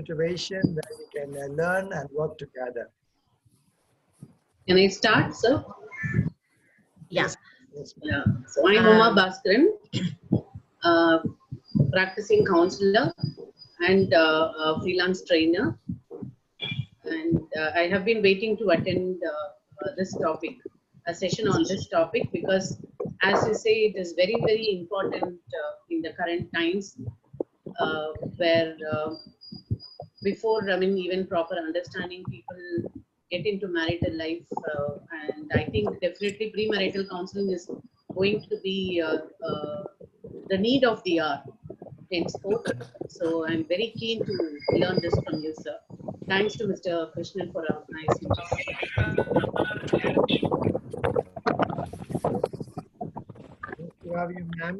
situation where we can learn and work together. Can I start, sir? Yes. Yes, Yeah. So I'm Uma Bhaskaran, practicing counselor and a freelance trainer. And I have been waiting to attend this topic, a session on this topic, because as you say, it is very, very important in the current times where before, even proper understanding, people get into marital life. And I think definitely premarital counseling is going to be the need of the hour henceforth. So I'm very keen to learn this from you, sir. Thanks to Mr. Krishnan for organizing this. Nice to have you, ma'am.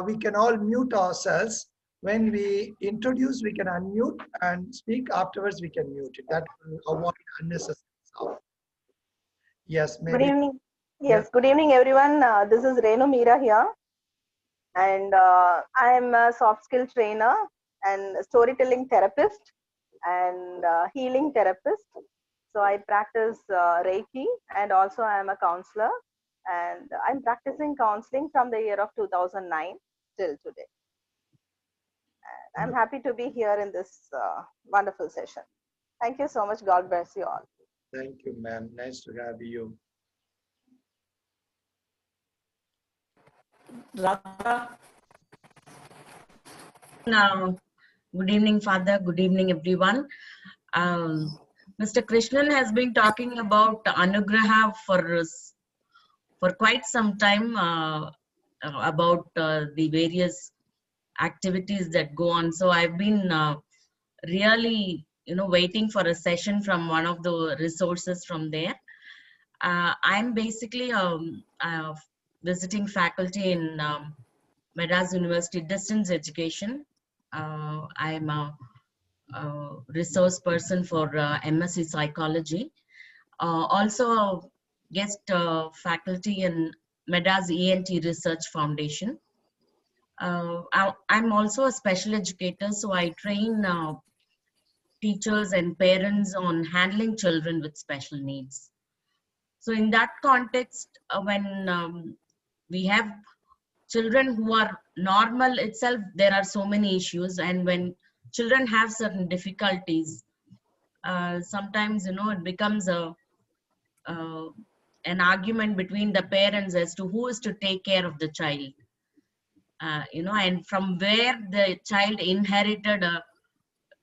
We can all mute ourselves. When we introduce, we can unmute and speak. Afterwards, we can mute it. That will avoid unnecessary sound. Yes, maybe. Good evening. Yes, good evening, everyone. This is Renu Meera here. And I am a soft skill trainer and storytelling therapist and healing therapist. So I practice Reiki, and also I am a counselor. And I'm practicing counseling from the year of 2009 till today. And I'm happy to be here in this wonderful session. Thank you so much. God bless you all. Thank you, ma'am. Nice to have you. Radha. Good evening, Father. Good evening, everyone. Mr. Krishnan has been talking about Anugraha for quite some time about the various activities that go on. So I've been really, waiting for a session from one of the resources from there. I'm basically visiting faculty in Madras University Distance Education. I'm a resource person for MSc Psychology. Also a guest faculty in Madras ENT Research Foundation. I'm also a special educator, so I train teachers and parents on handling children with special needs. So in that context, when we have children who are normal itself, there are so many issues, and when children have certain difficulties, sometimes it becomes an argument between the parents as to who is to take care of the child. And from where the child inherited a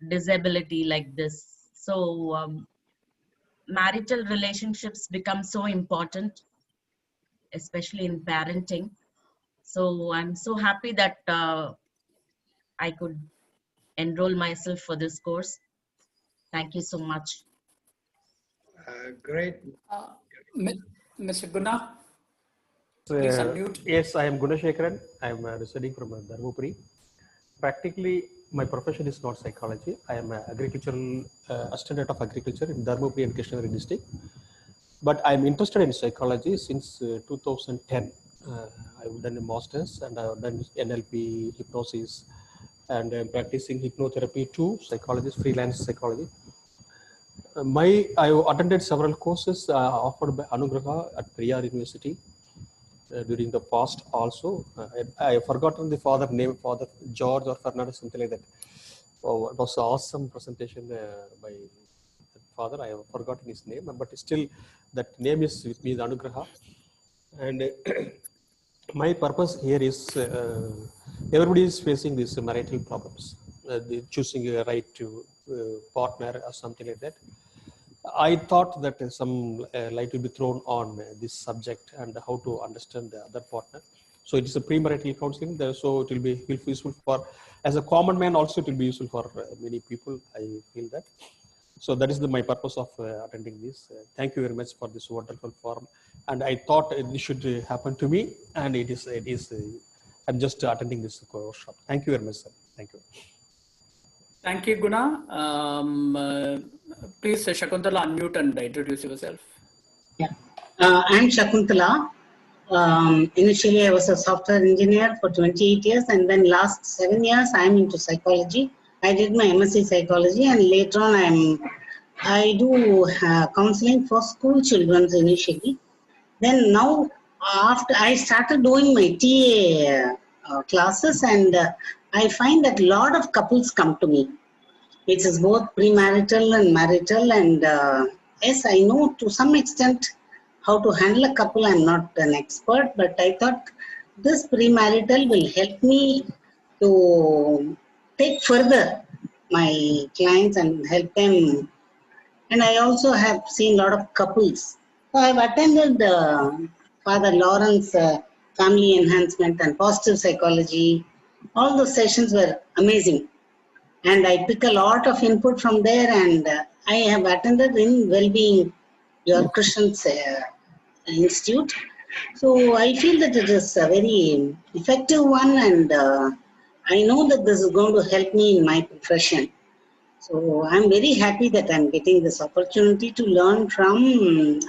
disability like this. So marital relationships become so important, especially in parenting. So I'm so happy that I could enroll myself for this course. Thank you so much. Great. Mr. Guna, please unmute. Yes, I am Gunashekaran. I am residing from Dharmapuri. Practically, my profession is not psychology. I am an agricultural assistant of agriculture in Dharmapuri and Krishnagiri district. But I am interested in psychology since 2010. I have done a master's and I have done NLP, hypnosis, and I am practicing hypnotherapy too, psychologist, freelance psychology. I attended several courses offered by Anugraha at Priyar University during the past also. I have forgotten the father name, Father George or Fernandez, something like that. Oh, it was an awesome presentation by the father. I have forgotten his name, but still that name is with me, the Anugraha. And my purpose here is everybody is facing these marital problems, choosing a right to partner or something like that. I thought that some light will be thrown on this subject and how to understand the other partner. So it is a premarital counseling, so it will be useful for, as a common man also it will be useful for many people, I feel that. So that is my purpose of attending this. Thank you very much for this wonderful forum. And I thought this should happen to me, and it is. I'm just attending this workshop. Thank you very much, sir. Thank you. Thank you, Guna. Please, Shakuntala, unmute and introduce yourself. Yeah. I'm Shakuntala. Initially, I was a software engineer for 28 years, and then last 7 years, I'm into psychology. I did my MSc psychology, and later on, I do counseling for school children initially. Then now, after I started doing my TA classes, and I find that a lot of couples come to me. It is both premarital and marital, and yes, I know to some extent how to handle a couple. I'm not an expert, but I thought this premarital will help me to take further my clients and help them. And I also have seen a lot of couples. So I've attended Father Lawrence family enhancement and positive psychology. All those sessions were amazing, and I pick a lot of input from there. And I have attended in well-being your Christian's institute. So I feel that it is a very effective one, and I know that this is going to help me in my profession. So I'm very happy that I'm getting this opportunity to learn from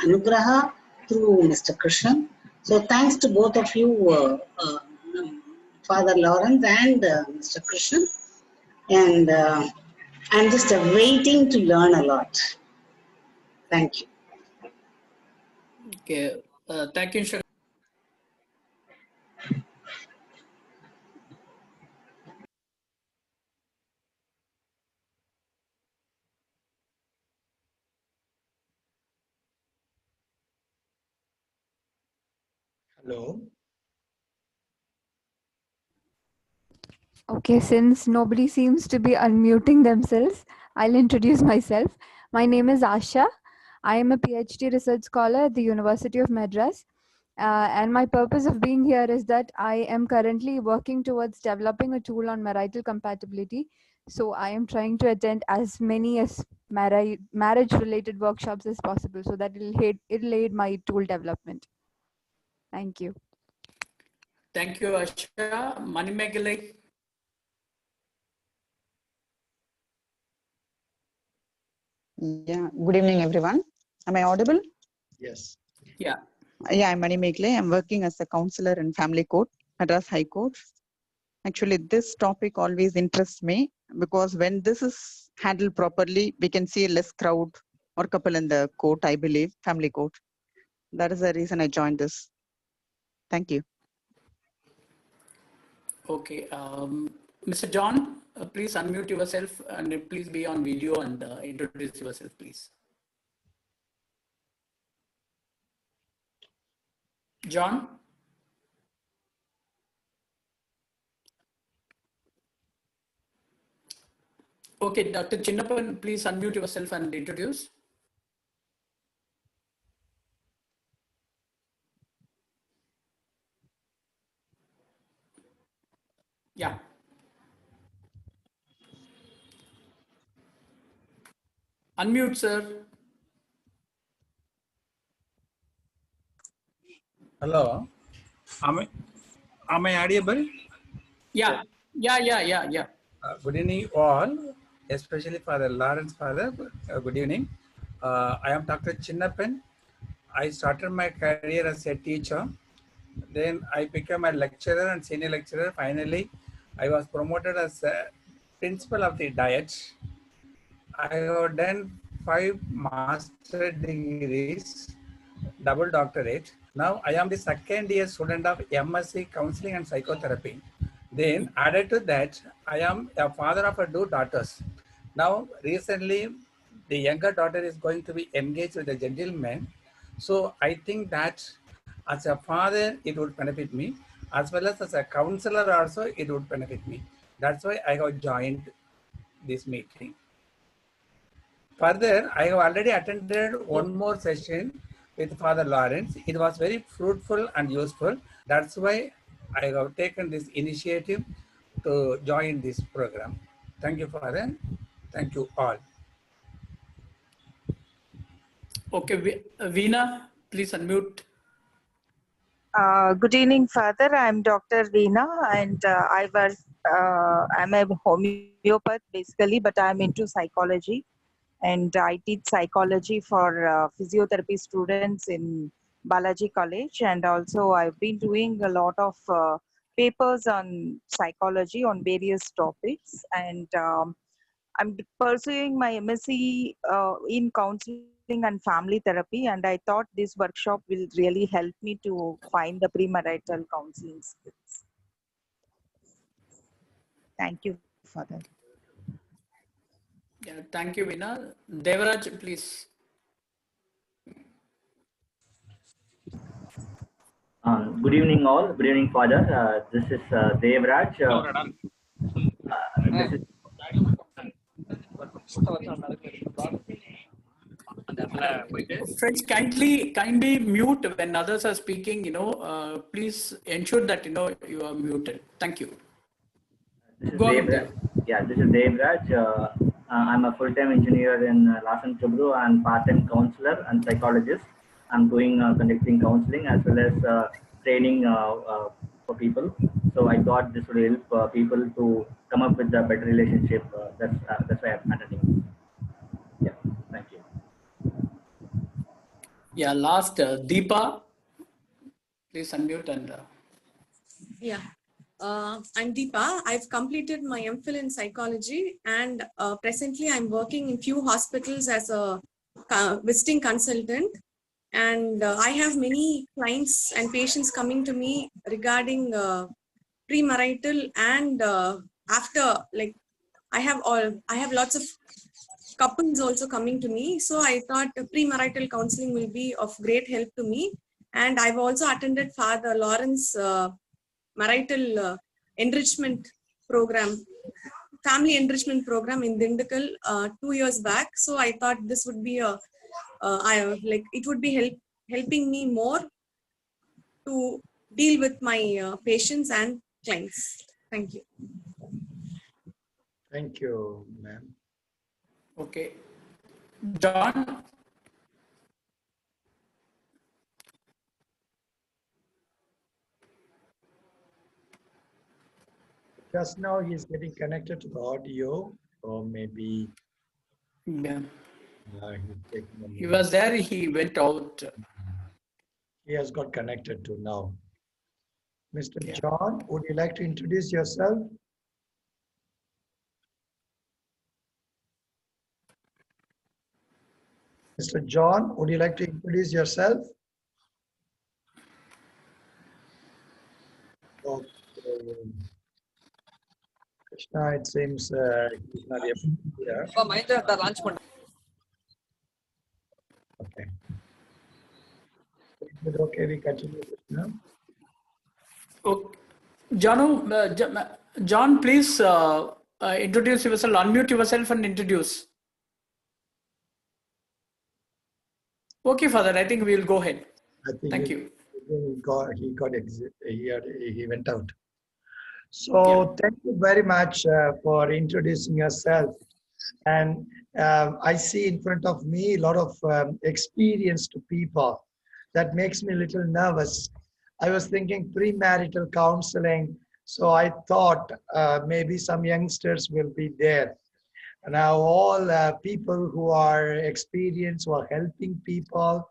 Anugraha through Mr. Krishnan. So thanks to both of you, Father Lawrence and Mr. Krishnan. And I'm just waiting to learn a lot. Thank you. Okay. Thank you, Shri. Hello. Okay, since nobody seems to be unmuting themselves, I'll introduce myself. My name is Asha. I am a PhD research scholar at the University of Madras. And my purpose of being here is that I am currently working towards developing a tool on marital compatibility. So I am trying to attend as many as marriage-related workshops as possible so that it'll aid my tool development. Thank you. Thank you, Asha. Manimegalai. Yeah, good evening, everyone. Am I audible? Yes. Yeah. Yeah, I'm Mani Megle. I'm working as a counselor in family court, Madras High Court. Actually, this topic always interests me because when this is handled properly, we can see less crowd or couple in the court, I believe, family court. That is the reason I joined this. Thank you. Okay. Mr. John, please unmute yourself and please be on video and introduce yourself, please. John? Okay, Dr. Chinnappan, please unmute yourself and introduce. Yeah. Unmute, sir. Hello. Am I audible? Yeah. Yeah. Good evening, all, especially for the Lawrence father. Good evening. I am Dr. Chinnappan. I started my career as a teacher. Then I became a lecturer and senior lecturer. Finally, I was promoted as a principal of the diet. I have done 5 master degrees, double doctorate. Now I am the second year student of MSc Counseling and Psychotherapy. Then added to that, I am a father of 2 daughters. Now recently, the younger daughter is going to be engaged with a gentleman. So I think that as a father, it would benefit me. As well as a counselor also, it would benefit me. That's why I have joined this meeting. Further, I have already attended one more session with Father Lawrence. It was very fruitful and useful. That's why I have taken this initiative to join this program. Thank you, Father. Thank you all. Okay, Veena, please unmute. Good evening, Father. I'm Dr. Veena, and I'm a homeopath basically, but I'm into psychology, and I teach psychology for physiotherapy students in Balaji College, and also I've been doing a lot of papers on psychology on various topics, and I'm pursuing my MSc in counseling and family therapy, and I thought this workshop will really help me to find the premarital counseling skills. Thank you for that. Yeah, thank you, Veena. Devaraj, please. Good evening, all. Good evening, Father. This is Devraj. This is Friends, kindly mute when others are speaking. Please ensure that you are muted. Thank you. this is Go ahead, Devraj. Dev. Yeah, this is Devraj. I'm a full-time engineer in Lasan Chubru and part-time counselor and psychologist. I'm doing conducting counseling as well as training for people. So I thought this would help people to come up with a better relationship. That's why I'm attending. Yeah, thank you. Yeah, last Deepa, please unmute and. Yeah, I'm Deepa. I've completed my MPhil in psychology, and presently I'm working in few hospitals as a visiting consultant. And I have many clients and patients coming to me regarding premarital and after. Like I have lots of couples also coming to me. So I thought premarital counseling will be of great help to me. And I've also attended Father Lawrence marital enrichment program, family enrichment program in Dindakal 2 years back. So I thought this would be it would be helping me more to deal with my patients and clients. Thank you. Thank you, ma'am. Okay. John. Just now he's getting connected to the audio, or maybe Yeah. he's taking a He minute. was there, he went out. He has got connected to now. Mr. Yeah. John, would you like to introduce yourself? Mr. John, would you like to introduce yourself? Okay. Krishna, it seems he's not able to hear. Okay. Is it okay we continue, Krishna? Okay. John, please introduce yourself, unmute yourself and introduce. Okay, Father, I think we'll go ahead. I think Thank you. He went out. So thank you very much for introducing yourself. And I see in front of me a lot of experienced people. That makes me a little nervous. I was thinking premarital counseling, so I thought maybe some youngsters will be there. Now all people who are experienced, who are helping people,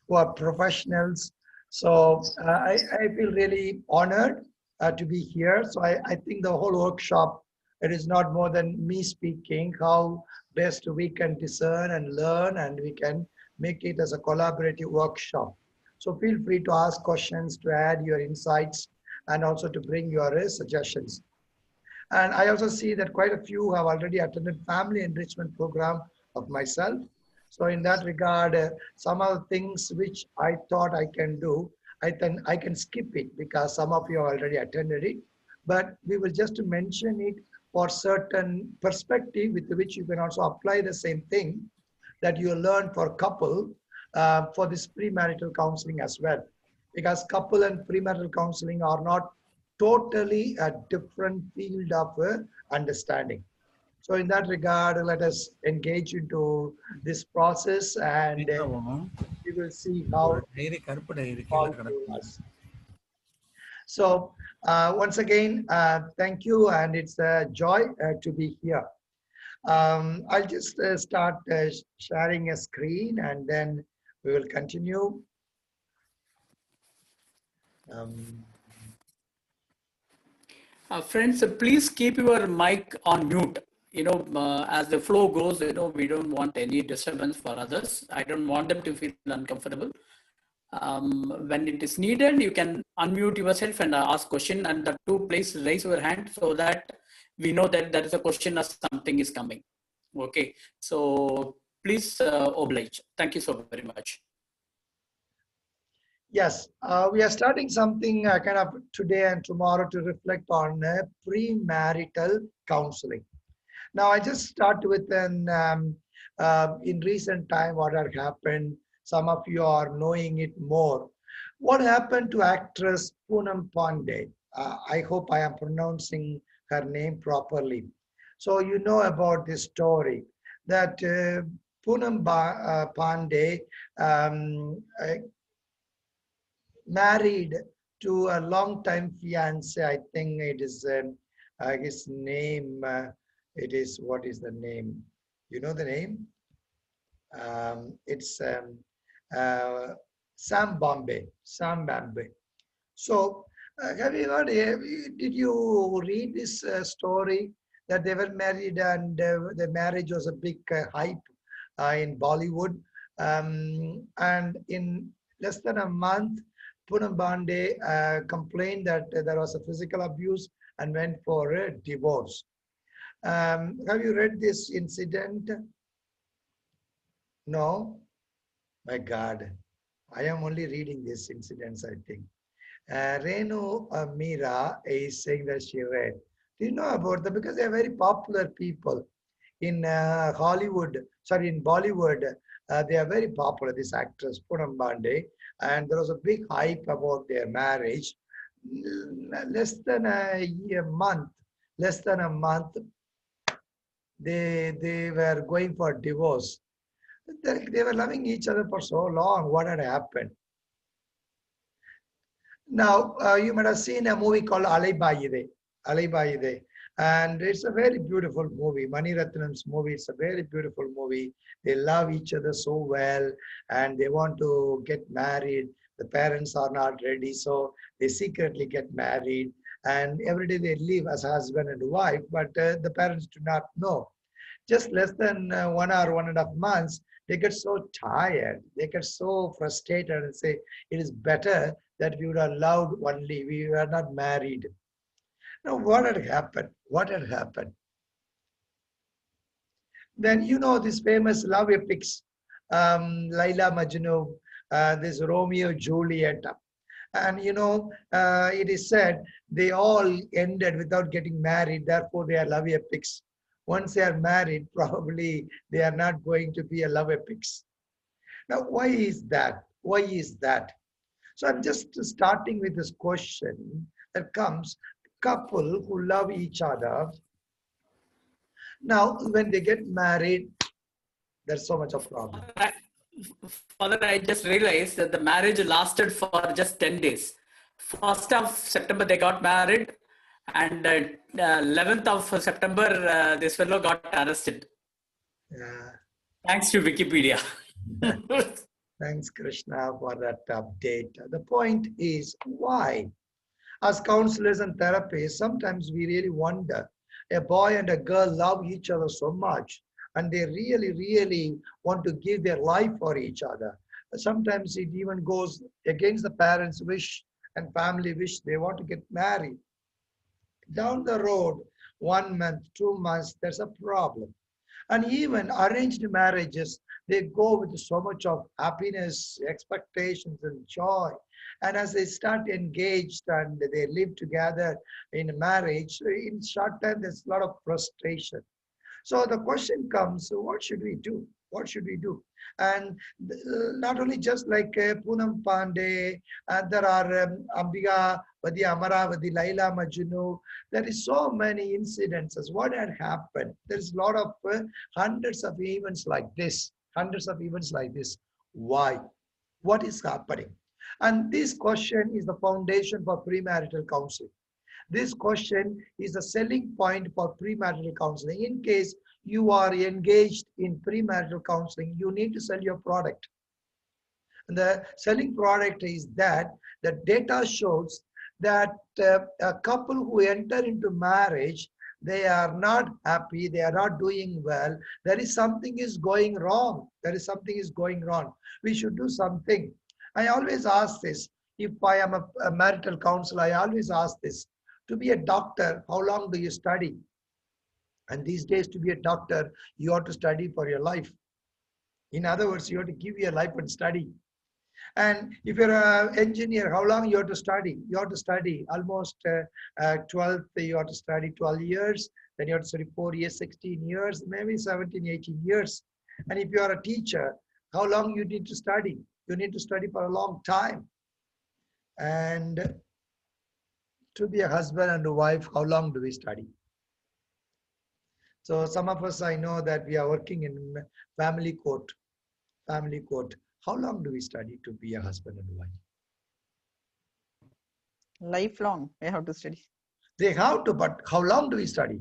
who are professionals. So I feel really honored to be here. So I think the whole workshop, it is not more than me speaking, how best we can discern and learn, and we can make it as a collaborative workshop. So feel free to ask questions, to add your insights, and also to bring your suggestions. And I also see that quite a few have already attended family enrichment program of myself. So in that regard, some of the things which I thought I can do, I can skip it because some of you have already attended it. But we will just mention it for certain perspective with which you can also apply the same thing that you learn for couple for this premarital counseling as well. Because couple and premarital counseling are not totally a different field of understanding. So in that regard, let us engage into this process and we will see how it falls to us. So once again, thank you, and it's a joy to be here. I'll just start sharing a screen and then we will continue. Um, Friends, please keep your mic on mute. As the flow goes, we don't want any disturbance for others. I don't want them to feel uncomfortable. When it is needed, you can unmute yourself and ask question, and the two please raise your hand so that we know that there is a question or something is coming. Okay, so please oblige. Thank you so very much. Yes, we are starting something kind of today and tomorrow to reflect on premarital counseling. Now, I just start with an in recent time what had happened. Some of you are knowing it more. What happened to actress Poonam Pandey? I hope I am pronouncing her name properly. So you know about this story that Pandey married to a long-time fiance. I think it is his name. It is, what is the name? You know the name? It's Sam Bombay. Sam Bombay. So, have you heard? Did you read this story that they were married and the marriage was a big hype in Bollywood? And in less than a month, Poonam Pandey complained that there was a physical abuse and went for a divorce. Have you read this incident? No? My God, I am only reading these incidents, I think. Renu Meera is saying that she read. Do you know about them? Because they are very popular people in Hollywood, sorry, in Bollywood. They are very popular, this actress, Poonam Pandey. And there was a big hype about their marriage. Less than a month, they were going for divorce. They were loving each other for so long. What had happened? Now, you might have seen a movie called Alaibayide. Alaibayide. And it's a very beautiful movie. Mani Ratnam's movie. It's a very beautiful movie. They love each other so well and they want to get married. The parents are not ready, so they secretly get married. And every day they live as husband and wife, but the parents do not know. Just less than 1 or 1.5 months, they get so tired, they get so frustrated and say, it is better that we would have loved only, we were not married. Now, what had happened? What had happened? Then you know this famous love epics, Laila Majnu, this Romeo Juliet. And you know, it is said they all ended without getting married, therefore they are love epics. Once they are married, probably they are not going to be a love epics. Now, why is that? Why is that? So I'm just starting with this question that comes, couple who love each other. Now, when they get married, there's so much of problem. Father, I just realized that the marriage lasted for just 10 days. 1st of September, they got married. And 11th of September, this fellow got arrested. Thanks to Wikipedia. Thanks, Krishna, for that update. The point is, why? As counselors and therapists, sometimes we really wonder. A boy and a girl love each other so much, and they really, really want to give their life for each other. Sometimes it even goes against the parents' wish and family wish. They want to get married. Down the road, 1 month, 2 months, there's a problem. And even arranged marriages, they go with so much of happiness, expectations, and joy. And as they start engaged and they live together in marriage, in short time, there's a lot of frustration. So the question comes, what should we do? What should we do? And not only just like Poonam Pandey, there are Ambiga, Vadi Amaravati, Laila Majnu. There is so many incidences. What had happened? There's a lot of hundreds of events like this. Hundreds of events like this. Why? What is happening? And this question is the foundation for premarital counseling. This question is a selling point for premarital counseling. In case you are engaged in premarital counseling, you need to sell your product. And the selling product is that The data shows that a couple who enter into marriage, they are not happy, they are not doing well. There is something is going wrong. There is something is going wrong. We should do something. I always ask this. If I am a marital counselor, I always ask this. To be a doctor, how long do you study? And these days, to be a doctor, you have to study for your life. In other words, you have to give your life and study. And if you're an engineer, how long you have to study? You have to study almost 12, you have to study 12 years. Then you have to study 4 years, 16 years, maybe 17, 18 years. And if you are a teacher, how long you need to study? You need to study for a long time. And to be a husband and a wife, how long do we study? So some of us, I know that we are working in family court. Family court. How long do we study to be a husband and wife? Lifelong, we have to study. They have to, but how long do we study?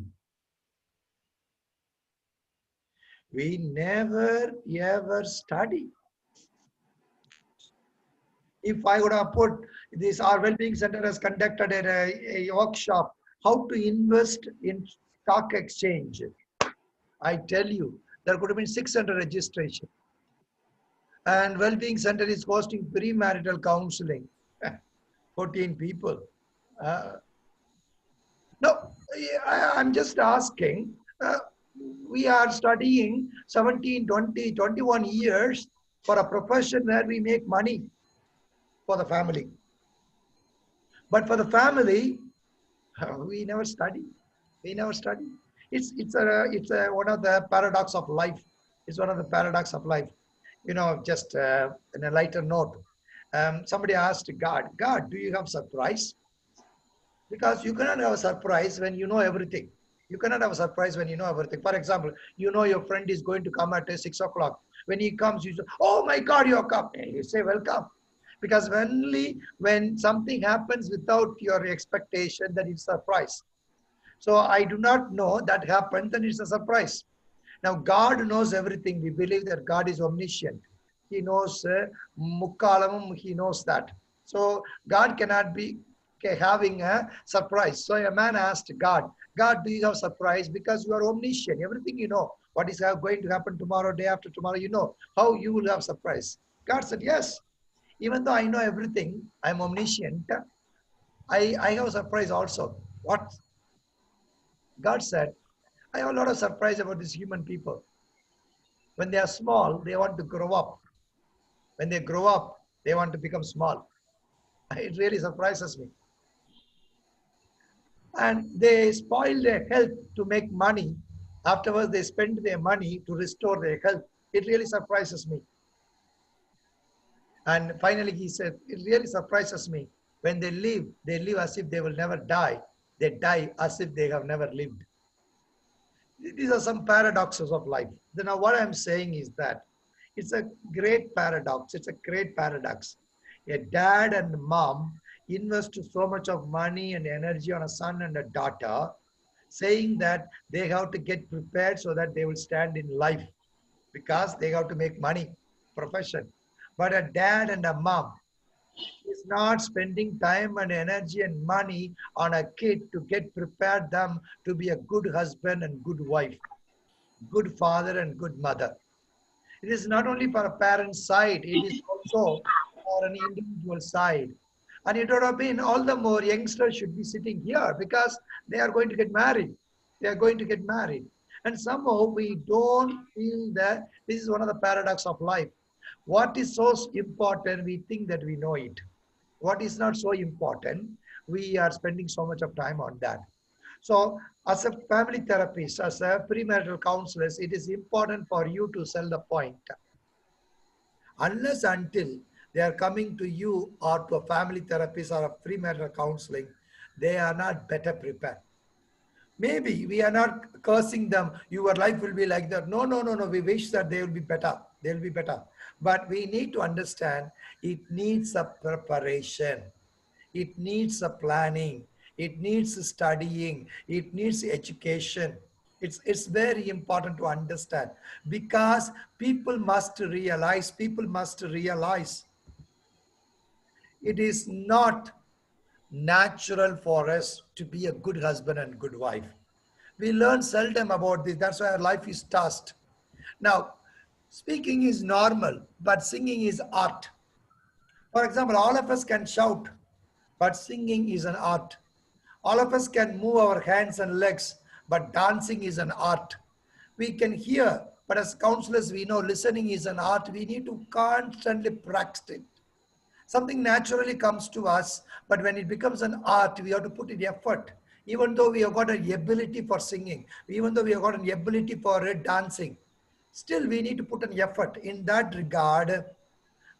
We never ever study. If I would have put this, our well-being center has conducted a workshop, how to invest in stock exchange. I tell you, there could have been 600 registration. And well-being center is hosting premarital counseling. 14 people. No, I'm just asking. We are studying 17, 20, 21 years for a profession where we make money for the family. But for the family, we never study. We never study. It's one of the paradox of life. It's one of the paradox of life. You know, just in a lighter note, somebody asked God, God, do you have surprise? Because you cannot have a surprise when you know everything. You cannot have a surprise when you know everything. For example, you know your friend is going to come at 6 o'clock. When he comes, you say, oh my God, you're coming. You say, welcome. Because only when something happens without your expectation, that it's a surprise. So I do not know that happened, then it's a surprise. Now, God knows everything. We believe that God is omniscient. He knows Mukkalamum, he knows that. So God cannot be having a surprise. So a man asked God, God, do you have surprise? Because you are omniscient. Everything you know. What is going to happen tomorrow, day after tomorrow, you know. How you will have surprise? God said, yes. Even though I know everything, I'm omniscient. I have a surprise also. What? God said, I have a lot of surprise about these human people. When they are small, they want to grow up. When they grow up, they want to become small. It really surprises me. And they spoil their health to make money. Afterwards, they spend their money to restore their health. It really surprises me. And finally, he said, it really surprises me. When they live as if they will never die. They die as if they have never lived. These are some paradoxes of life. Then now what I'm saying is that it's a great paradox. It's a great paradox. A dad and mom invest so much of money and energy on a son and a daughter, saying that they have to get prepared so that they will stand in life because they have to make money, profession. But a dad and a mom is not spending time and energy and money on a kid to get prepared them to be a good husband and good wife, good father and good mother. It is not only for a parent's side, it is also for an individual side. And it would have been all the more youngsters should be sitting here because they are going to get married. They are going to get married. And somehow we don't feel that this is one of the paradox of life. What is so important, we think that we know it. What is not so important, we are spending so much of time on that. So as a family therapist, as a premarital counselors, it is important for you to sell the point. Unless until they are coming to you or to a family therapist or a premarital counseling, they are not better prepared. Maybe we are not cursing them, your life will be like that. No, no, no, no. We wish that they will be better. They will be better. But we need to understand it needs a preparation. It needs a planning. It needs studying. It needs education. It's very important to understand because people must realize It is not natural for us to be a good husband and good wife. We learn seldom about this. That's why our life is tossed. Now, speaking is normal, but singing is art. For example, all of us can shout, but singing is an art. All of us can move our hands and legs, but dancing is an art. We can hear, but as counselors, we know listening is an art. We need to constantly practice it. Something naturally comes to us, but when it becomes an art, we have to put in effort. Even though we have got an ability for singing, even though we have got an ability for dancing, still we need to put an effort. In that regard,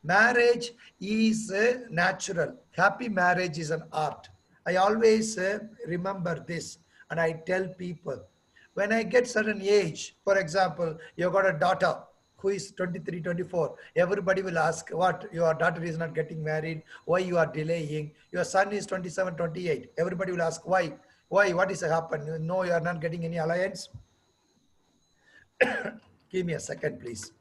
marriage is natural. Happy marriage is an art. I always remember this, and I tell people, when I get certain age, for example, you've got a daughter who is 23, 24, everybody will ask what your daughter is not getting married, why you are delaying. Your son is 27, 28. Everybody will ask why, what is happened? No, you are not getting any alliance. Give me a second, please.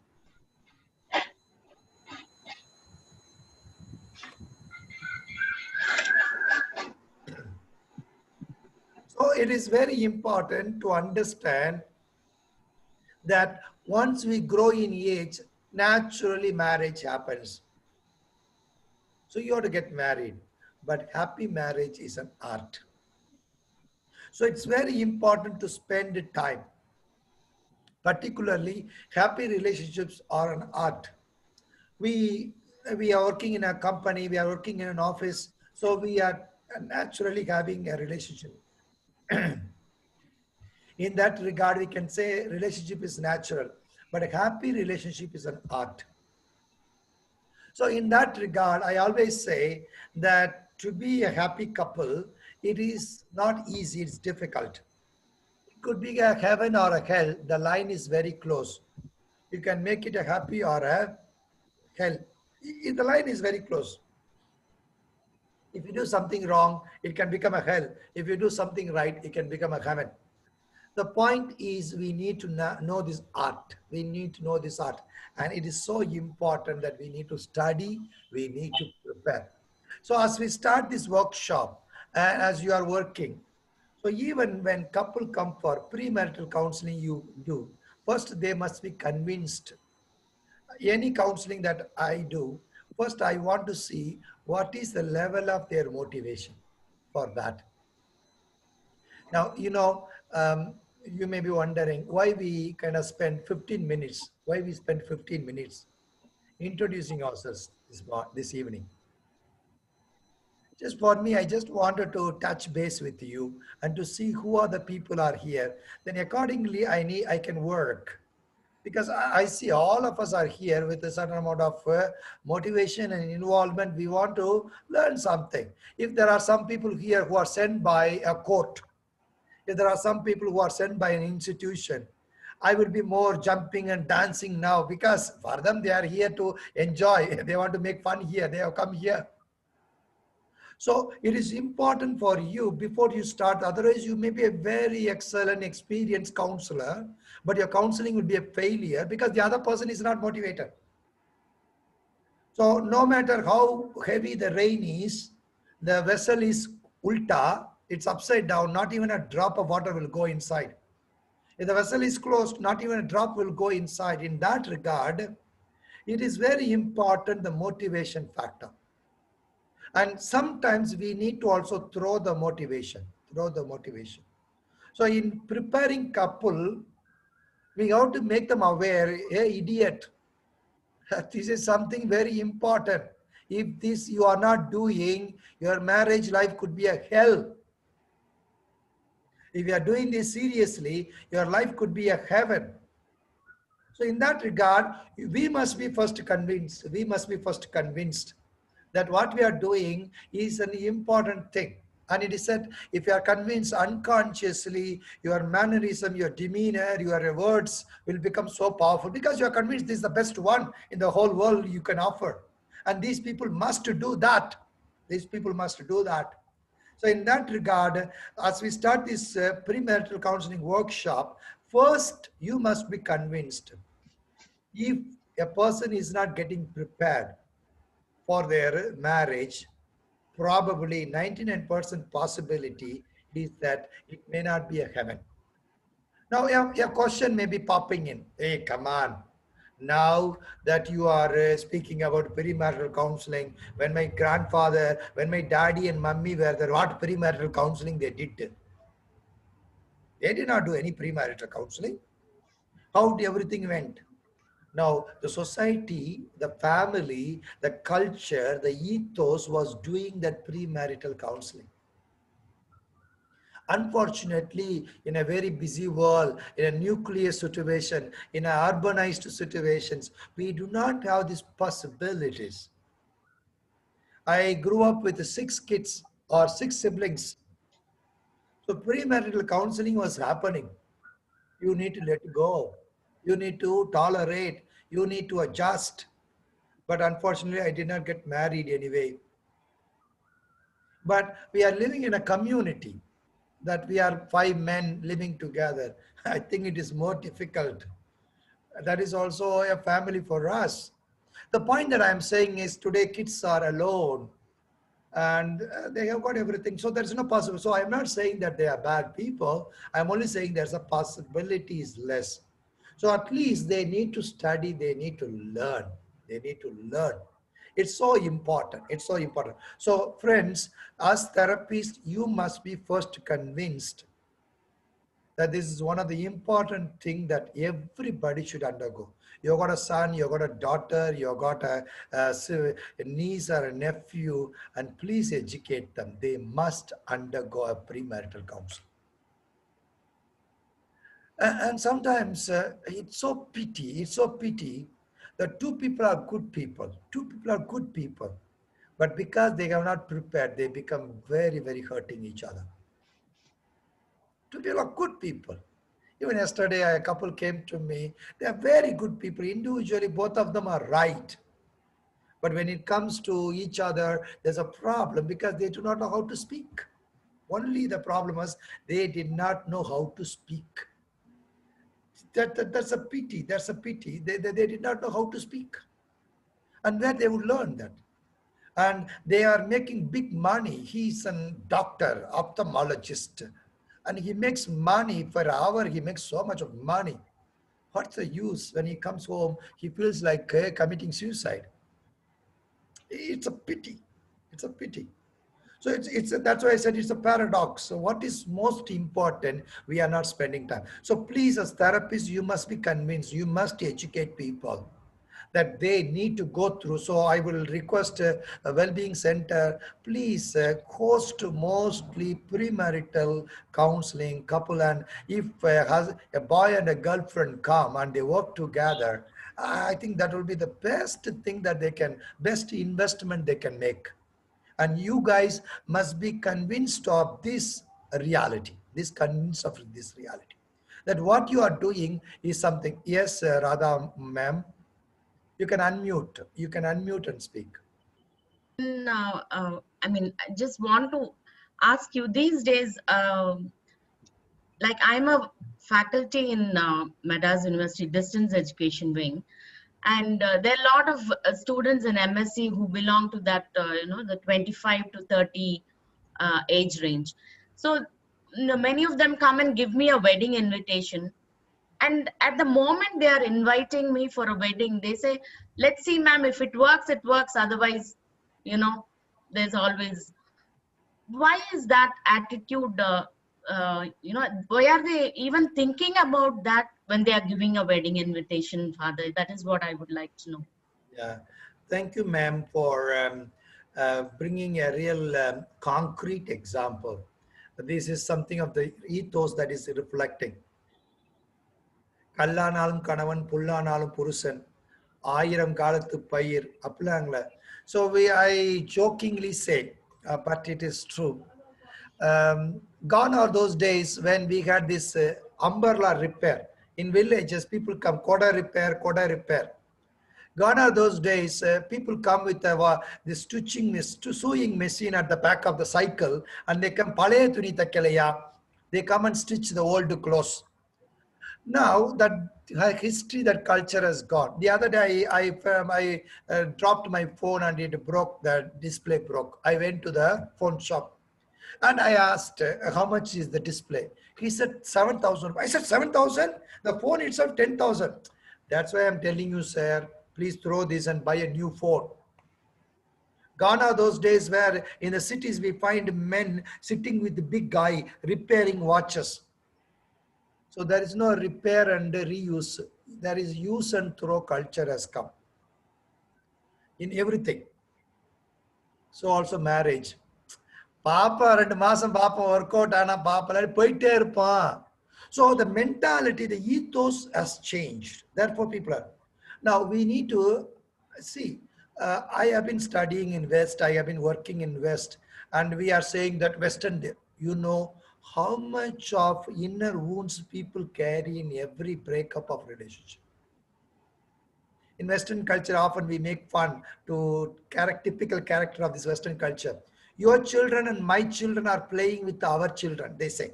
So it is very important to understand that once we grow in age, naturally marriage happens. So you have to get married, but happy marriage is an art. So it's very important to spend time. Particularly, happy relationships are an art. We we are working in a company, we are working in an office, so we are naturally having a relationship. In that regard, we can say relationship is natural, but a happy relationship is an art. So in that regard, I always say that to be a happy couple, it is not easy, it's difficult. It could be a heaven or a hell. The line is very close. You can make it a happy or a hell. The line is very close. If you do something wrong, it can become a hell. If you do something right, it can become a heaven. The point is we need to know this art. We need to know this art. And it is so important that we need to study, we need to prepare. So as we start this workshop, and as you are working, so even when couple come for premarital counseling you do, first they must be convinced. Any counseling that I do, first I want to see what is the level of their motivation for that. Now, you may be wondering why we kind of spend 15 minutes, why we spend 15 minutes introducing ourselves this evening. Just for me, I just wanted to touch base with you and to see who are the people are here. Then accordingly, I can work. Because I see all of us are here with a certain amount of motivation and involvement. We want to learn something. If there are some people here who are sent by a court, if there are some people who are sent by an institution, I will be more jumping and dancing now because for them, they are here to enjoy. They want to make fun here. They have come here. So it is important for you before you start. Otherwise, you may be a very excellent, experienced counselor, but your counseling will be a failure because the other person is not motivated. So no matter how heavy the rain is, the vessel is ulta, it's upside down, not even a drop of water will go inside. If the vessel is closed, not even a drop will go inside. In that regard, it is very important, the motivation factor. And sometimes we need to also throw the motivation. So in preparing couple, we have to make them aware, hey, idiot, this is something very important. If this you are not doing, your marriage life could be a hell. If you are doing this seriously, your life could be a heaven. So in that regard, we must be first convinced. We must be first convinced that what we are doing is an important thing. And it is said, if you are convinced unconsciously, your mannerism, your demeanor, your words will become so powerful because you are convinced this is the best one in the whole world you can offer. And these people must do that. These people must do that. So in that regard, as we start this premarital counseling workshop, first you must be convinced. If a person is not getting prepared for their marriage, probably 99% possibility is that it may not be a heaven. Now, a question may be popping in. Hey, come on. Now that you are speaking about premarital counseling, when my grandfather, when my daddy and mummy were there, what premarital counseling they did? They did not do any premarital counseling. How did everything went? Now, the society, the family, the culture, the ethos was doing that premarital counseling. Unfortunately, in a very busy world, in a nuclear situation, in a urbanized situations, we do not have these possibilities. I grew up with 6 kids or 6 siblings. So premarital counseling was happening. You need to let go. You need to tolerate. You need to adjust. But unfortunately, I did not get married anyway. But we are living in a community that we are 5 men living together. I think it is more difficult. That is also a family for us. The point that I'm saying is today kids are alone and they have got everything. So there's no possible. So I'm not saying that they are bad people. I'm only saying there's a possibility is less. So at least they need to study, they need to learn. They need to learn. It's so important. It's so important. So friends, as therapists, you must be first convinced that this is one of the important things that everybody should undergo. You got a son, you got a daughter, you got a niece or a nephew, and please educate them. They must undergo a premarital counseling. And sometimes it's so pity that two people are good people. Two people are good people. But because they have not prepared, they become very, very hurting each other. Two people are good people. Even yesterday, a couple came to me. They are very good people. Individually, both of them are right. But when it comes to each other, there's a problem because they do not know how to speak. Only the problem is they did not know how to speak. That's a pity. That's a pity. They did not know how to speak. And where they would learn that. And they are making big money. He's a doctor, ophthalmologist. And he makes money per hour. He makes so much of money. What's the use? When he comes home, he feels like committing suicide. It's a pity. It's a pity. So that's why I said it's a paradox. So what is most important? We are not spending time. So please, as therapists, you must be convinced. You must educate people that they need to go through. So I will request a well-being center, please host mostly premarital counseling couple. And if a boy and a girlfriend come and they work together, I think that will be the best thing that they can, best investment they can make. And you guys must be convinced of this reality, that what you are doing is something. Yes, Radha ma'am, you can unmute and speak. I mean, I just want to ask you these days, like I'm a faculty in Madras University Distance Education Wing, and there are a lot of students in MSc who belong to that, the 25 to 30 age range. So many of them come and give me a wedding invitation. And at the moment they are inviting me for a wedding, they say, let's see, ma'am, if it works, it works. Otherwise, there's always, why is that attitude, why are they even thinking about that when they are giving a wedding invitation, Father? That is what I would like to know. Yeah, thank you, ma'am, for bringing a real concrete example. This is something of the ethos that is reflecting. கல்லானாலும் கணவன் புல்லானாலும் புருஷன் ஆயிரம் காலத்து பயிர் அப்படிலாங்கள. So I jokingly say, but it is true. Gone are those days when we had this umbrella repair. In villages, people come, koda repair. Gone are those days, people come with the sewing machine at the back of the cycle, and they come, they come and stitch the old clothes. Now that history, that culture has gone. The other day, I dropped my phone and it broke. The display broke. I went to the phone shop and I asked, how much is the display? He said 7,000. I said 7,000. The phone itself 10,000. That's why I'm telling you, sir. Please throw this and buy a new phone. Gone are those days where in the cities we find men sitting with the big guy repairing watches. So there is no repair and reuse. There is use and throw culture has come in everything. So also marriage. Papa 2 மாசம் பாப்பா work out ஆனா பாப்பா போயிட்டே இருப்பான். So the mentality, the ethos has changed. Therefore people are. Now we need to see, I have been studying in West, I have been working in West, and we are saying that Western, you know how much of inner wounds people carry in every breakup of relationship. In Western culture, often we make fun to typical character of this Western culture. Your children and my children are playing with our children, they say.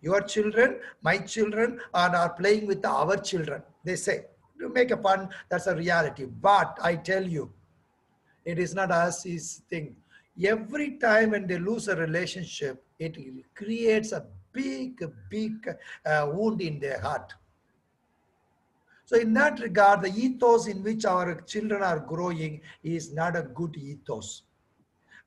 Your children, my children are playing with our children, they say. To make a fun, that's a reality. But I tell you, it is not as is thing. Every time when they lose a relationship, it creates a big wound in their heart. So in that regard, the ethos in which our children are growing is not a good ethos.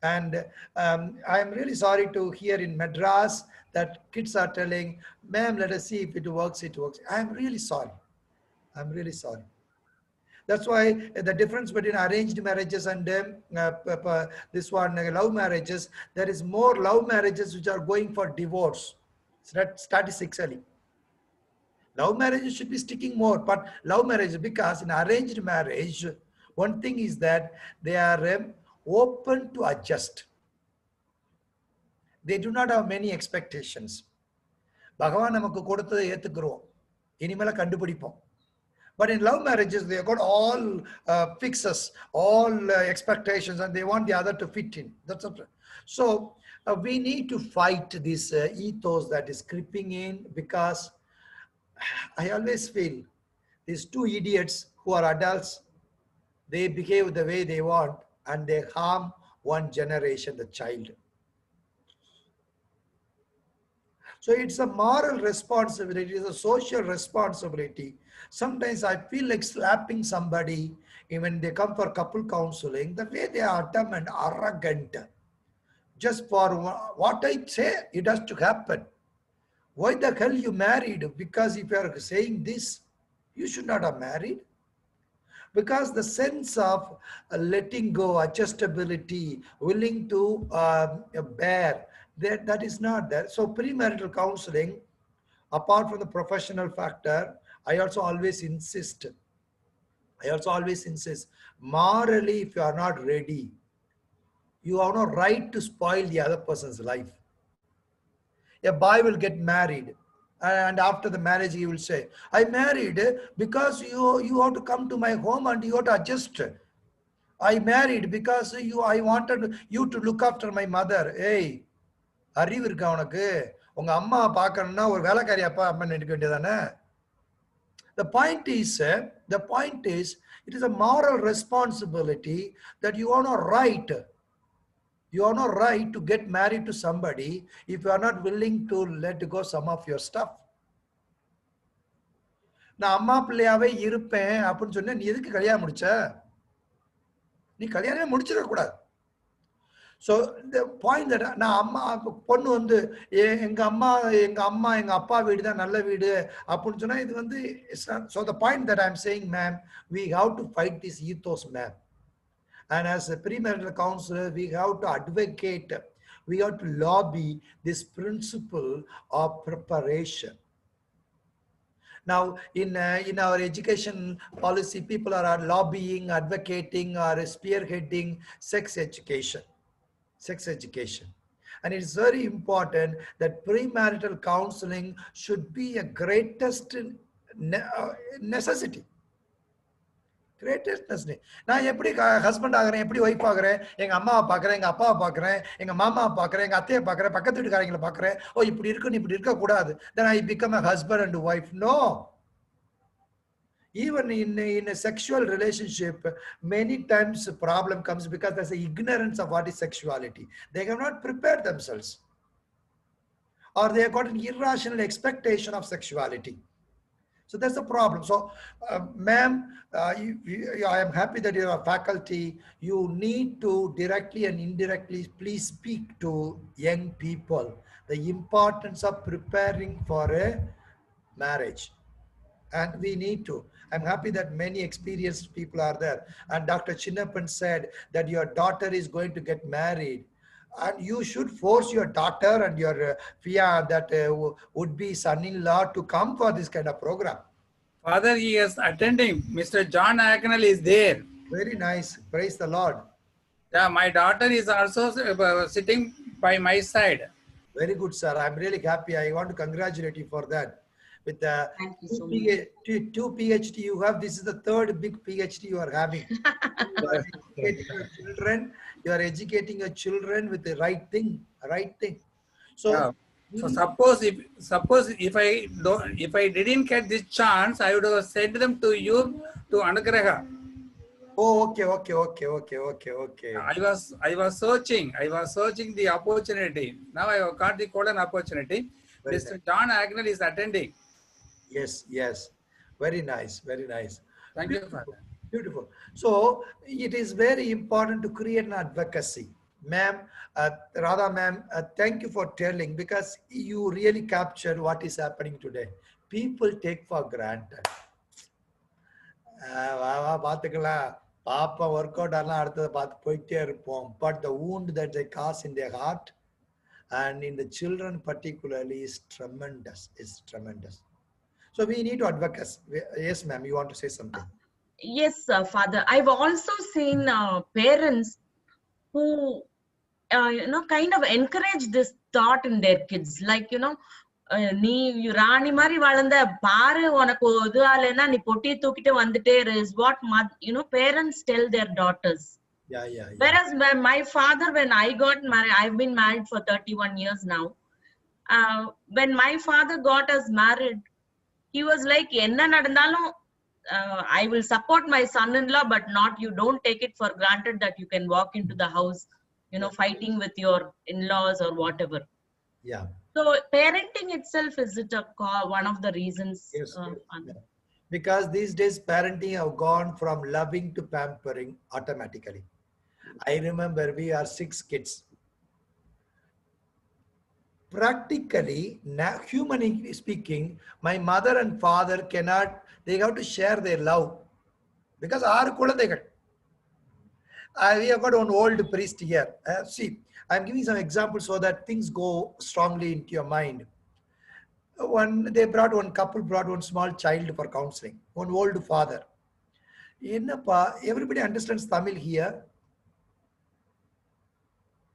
And I am really sorry to hear in Madras that kids are telling, ma'am, let us see if it works, it works. I am really sorry. I'm really sorry. That's why the difference between arranged marriages and this one, love marriages, there is more love marriages which are going for divorce, statistically. Love marriage should be sticking more, but love marriage, because in arranged marriage, one thing is that they are open to adjust. They do not have many expectations. Bhagavan namakku koduthadai ஏத்துக்குறோம். இனிமேல கண்டுபிடிப்போம். But in love marriages, they have got all fixes, all expectations, and they want the other to fit in. That's what. So we need to fight this ethos that is creeping in, because I always feel these two idiots who are adults, they behave the way they want and they harm one generation, the child. So it's a moral responsibility, it's a social responsibility. Sometimes I feel like slapping somebody when they come for couple counseling, the way they are dumb and arrogant. Just for what I say, it has to happen. Why the hell you married? Because if you are saying this, you should not have married. Because the sense of letting go, adjustability, willing to bear, that is not there. So premarital counseling, apart from the professional factor, I also always insist, morally, if you are not ready, you have no right to spoil the other person's life. A boy will get married, and after the marriage he will say, I married because you have to come to my home and you have to adjust. I married because I wanted you to look after my mother. Hey, அறிவு இருக்கா உனக்கு? உங்க அம்மா பார்க்கணும்னா ஒரு வேலைக்காரி அப்பா அம்மா நினைக்க வேண்டியதானே? The point is, it is a moral responsibility that you are not right. You are not right to get married to somebody if you are not willing to let go some of your stuff. நான் அம்மா பிள்ளையாவே இருப்பேன் அப்படின்னு சொன்ன, நீ எதுக்கு கல்யாணம் முடிச்ச? நீ கல்யாணமே முடிச்சிட கூடாது. So the point that நான் அம்மா பொண்ணு வந்து எங்க அம்மா எங்க அப்பா வீடு தான் நல்ல வீடு அப்படின்னு சொன்னா இது வந்து, so the point that I'm saying, ma'am, we have to fight this ethos, ma'am. And as a premarital counselor, we have to advocate, we have to lobby this principle of preparation. Now, in our education policy, people are lobbying, advocating, or spearheading sex education. And it's very important that premarital counseling should be a greatest necessity. நான் எப்படி husband ஆகிறேன், எப்படி wife ஆகிறேன், எங்க அம்மாவை பார்க்குறேன், எங்க அப்பாவை பார்க்குறேன், எங்க மாமாவை பார்க்குறேன், எங்க அத்தையை பார்க்குறேன், பக்கத்து வீட்டுக்காரங்களை பார்க்குறேன், ஓ இப்படி இருக்குன்னு இப்படி இருக்கக்கூடாது, then I become a husband and wife. No, Even in a sexual relationship, many times the problem comes because there's an ignorance of what is sexuality. They have not prepared themselves, or they have got an irrational expectation of sexuality. So that's the problem. So, ma'am, I am happy that you're a faculty. You need to directly and indirectly please speak to young people the importance of preparing for a marriage. And we need to. I'm happy that many experienced people are there. And Dr. Chinnappan said that your daughter is going to get married. And you should force your daughter and your Fia, that would be son-in-law, to come for this kind of program. Father, he is attending. Mr. John Agnell is there. Very nice. Praise the Lord. Yeah, my daughter is also sitting by my side. Very good, sir. I'm really happy. I want to congratulate you for that. With the Thank you so much. two PhD you have, this is the third big PhD you are having. You are educating your children. You are educating your children with the right thing. So, yeah. So suppose if I didn't get this chance, I would have sent them to you to Anugraha. Oh, okay. I was searching the opportunity. Now I have got the golden opportunity. Very Mr. nice. John Agnell is attending. Yes. Very nice. Thank you, Father. Beautiful. So it is very important to create an advocacy. Ma'am, Radha ma'am, thank you for telling, because you really captured what is happening today. People take for granted. பார்த்துக்கலாம் பாப்பா work out எல்லாம் அடுத்ததை பார்த்து போயிட்டே இருப்போம். But the wound that they cause in their heart and in the children particularly is tremendous. So we need to advocate. Yes, ma'am, you want to say something? Yes, Father. I've also seen parents who, kind of encourage this thought in their kids. Like, நீ ராணி மாதிரி வளர்ந்த பாரு, உனக்கு இது ஆலனா நீ பொட்டியை தூக்கிட்டு வந்துட்டே is what parents tell their daughters. Yeah. Whereas my father, when I got married, I've been married for 31 years now. When my father got us married, he was like, enna nadandalum I will support my son-in-law, but not you. Don't take it for granted that you can walk into the house, fighting with your in-laws or whatever. Yeah. So parenting itself, is it one of the reasons? Yes. Because these days parenting have gone from loving to pampering automatically. I remember we are 6 kids. Practically, humanly speaking, my mother and father cannot, they have to share their love. Because our kulandegal. We have got one old priest here. See, I'm giving some examples so that things go strongly into your mind. One couple brought one small child for counseling, one old father. Everybody understands Tamil here?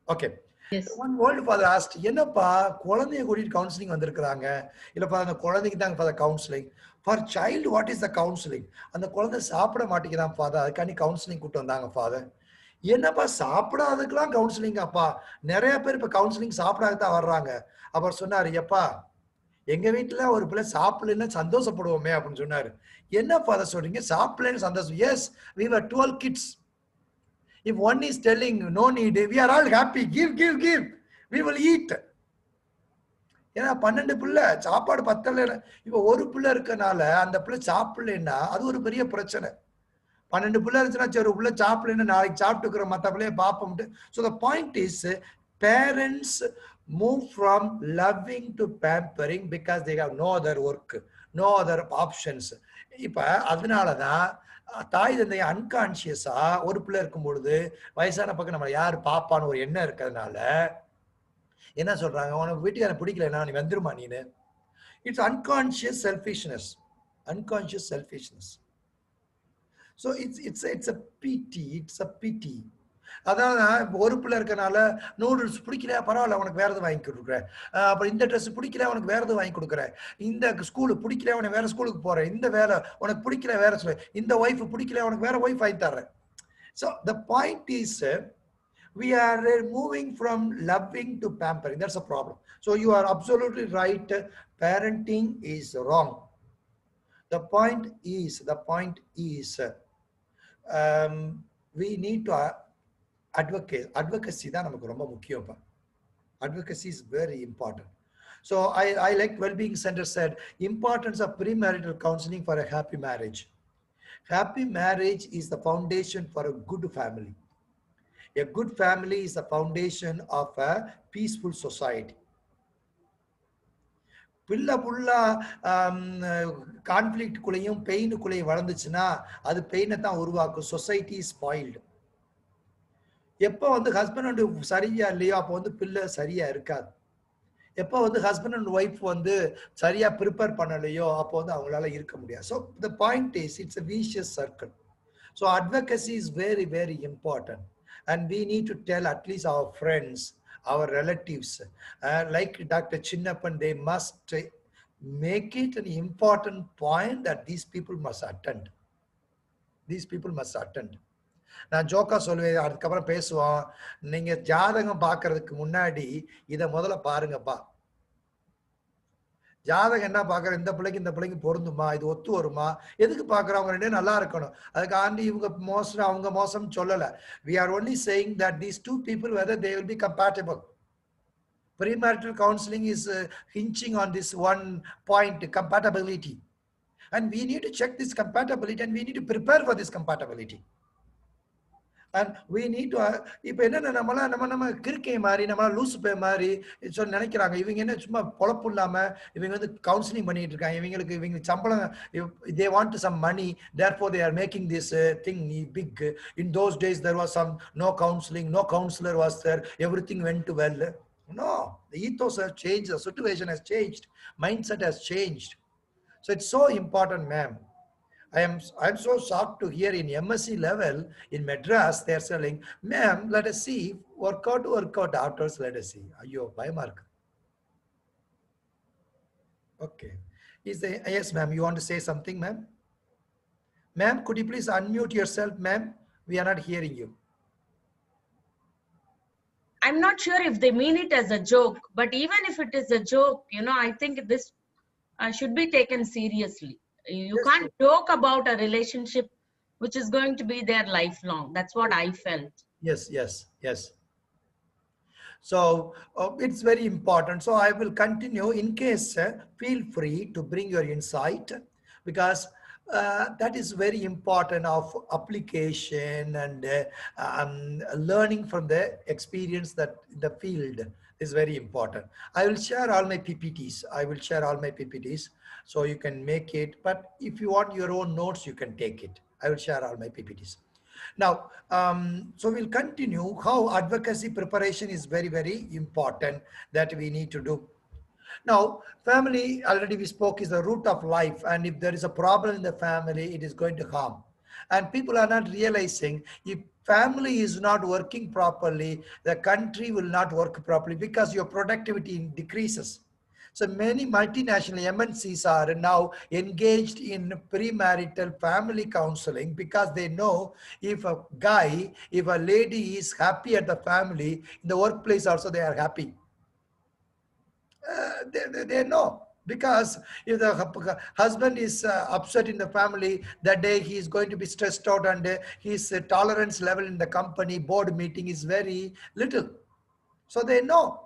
Okay. Yes. One old father asked, என்னப்பா குழந்தைய கூட்டிட்டு counselling வந்திருக்காங்க, இல்லப்பா அந்த குழந்தைக்கு தான் father counselling. For child what is the counselling? அந்த குழந்தை சாப்பிட மாட்டேங்குதான் ஃபாதர், அதுக்காண்டி கவுன்சிலிங் கூட்டு வந்தாங்க ஃபாதர். என்னப்பா சாப்பிடாதுக்கெல்லாம் கவுன்சிலிங்? அப்பா நிறைய பேர் இப்ப கவுன்சிலிங் சாப்பிடாதான் வர்றாங்க. அவர் சொன்னாரு, எப்பா எங்க வீட்டுல ஒரு பிள்ளை சாப்பிடலன்னு சந்தோஷப்படுவோமே அப்படின்னு சொன்னாரு. என்ன ஃபாதர் சொல்றீங்க, சாப்பிடலன்னு சந்தோஷம்? Yes, we were 12 kids. If one is telling no need, we are all happy. Give. We will eat. ஏன்னா 12 பிள்ளை சாப்பாடு பத்தல. இப்ப ஒரு பிள்ளை இருக்கனால அந்த பிள்ளை சாப்பிடலன்னா அது ஒரு பெரிய பிரச்சனை. 12 பிள்ளை இருந்துச்சுன்னா சரி, பிள்ளை சாப்பிடலன்னா நாளைக்கு சாப்பிட்டுக்கிற மற்ற பிள்ளைய பார்ப்போம். So the point is, parents move from loving to pampering because they have no other work, no other options. இப்ப அதனாலதான் தாய் தந்தை அன்கான்சியஸா ஒரு பிள்ளை இருக்கும் பொழுது வயசான பக்கம் நம்ம யாரு பாப்பான்னு ஒரு எண்ணம் இருக்கிறதுனால என்ன சொல்றாங்க, உனக்கு வீட்டுக்கு பிடிக்கலன்னா நீ வந்துருமா நீனு. It's unconscious selfishness. So it's a pity. அதான் ஒரு பிள்ளை இருக்கனால நூடுல்ஸ் பிடிக்கல, பரவாயில்ல உனக்கு வேற எது வாங்கி கொடுக்குறேன், அப்புறம் இந்த ட்ரெஸ் பிடிக்கல உனக்கு வேற எது வாங்கி கொடுக்குறேன், இந்த ஸ்கூலு பிடிக்கல உனக்கு வேற ஸ்கூலுக்கு போறேன், இந்த வேலை உனக்கு பிடிக்கல வேற சொல்லு, இந்த ஒய்ஃப் பிடிக்கல உனக்கு வேற ஒய்ஃப் வாங்கி தர்றேன். So the point is, we are moving from loving to pampering. That's a problem. So you are absolutely right. Parenting is wrong. The point is, we need to advocacy தான் நமக்கு ரொம்ப முக்கியம். Advocacy is very important. So I like Wellbeing Center said, importance of premarital counseling for a happy marriage. Happy marriage is the foundation for a good family. A good family is the foundation of a peaceful society. பிள்ளை புள்ளா கான்ஃபிளிக்டுக்குள்ளேயும் பெயினுக்குள்ளேயும் வளர்ந்துச்சுன்னா அது பெயினை தான் உருவாக்கும். Society spoiled. எப்போ வந்து husband and சரியா இல்லையோ அப்போ வந்து பிள்ளை சரியா இருக்காது. எப்போ வந்து ஹஸ்பண்ட் அண்ட் ஒய்ஃப் வந்து சரியா ப்ரிப்பேர் பண்ணலையோ அப்போ வந்து அவங்களால இருக்க முடியாது. So the point is it's a vicious circle. So advocacy is very, very important, and we need to tell at least our friends, our relatives, like Dr. Chinnappan, they must make it an important point that these people must attend. These people must attend. நான் ஜோக்கா சொல்லுவேன், அதுக்கப்புறம் பேசுவோம். நீங்க ஜாதகம் பார்க்கறதுக்கு முன்னாடி இதை முதல்ல பாருங்கப்பா. ஜாதகம் என்ன பார்க்குற, இந்த பிள்ளைக்கு பொருந்துமா, இது ஒத்து வருமா, எதுக்கு பார்க்குறவங்க ரெண்டே நல்லா இருக்கணும். அதுக்கு ஆண்டி இவங்க மோசம் அவங்க மோசம் சொல்லலை. We are only saying that these two people, whether they will be compatible. Premarital counseling is hinging on this one point, compatibility. And we need to check this compatibility, and we need to prepare for this compatibility. And we need to இப்போ என்ன நம்ம கிறுக்கை மாதிரி நம்ம லூசு பே மாதிரி சொல்லி நினைக்கிறாங்க. இவங்க என்ன சும்மா பொழப்பு இல்லாம இவங்க வந்து கவுன்சிலிங் பண்ணிட்டு இருக்காங்க. இவங்க சம்பளம், they want some money, therefore they are making this thing big. In those days there was some no counseling, no counselor was there, everything went well. No, the ethos has changed, the situation has changed, mindset has changed. So it's so important, ma'am. I'm so shocked to hear in MSc level in Madras they are saying, ma'am, let us see workout afterwards, let us see. Ayyo, biomarker. Okay. Yes, ma'am, you want to say something, ma'am? Ma'am, could you please unmute yourself, ma'am? We are not hearing you. I'm not sure if they mean it as a joke, but even if it is a joke, I think this should be taken seriously. You can't joke about a relationship which is going to be there lifelong. That's what I felt. Yes. So it's very important. So I will continue. In case, feel free to bring your insight, because that is very important of application and learning from the experience that the field is very important. I will share all my PPTs. So you can make it, but if you want your own notes, you can take it. I will share all my PPTs. Now, so we'll continue how advocacy preparation is very, very important that we need to do. Now, family, already we spoke, is the root of life. And if there is a problem in the family, it is going to harm. And people are not realizing, if family is not working properly, the country will not work properly, because your productivity decreases. So many multinational MNCs are now engaged in premarital family counseling, because they know if a lady is happy at the family, in the workplace also they are happy. They know, because if the husband is upset in the family, that day he is going to be stressed out, and his tolerance level in the company board meeting is very little. So they know.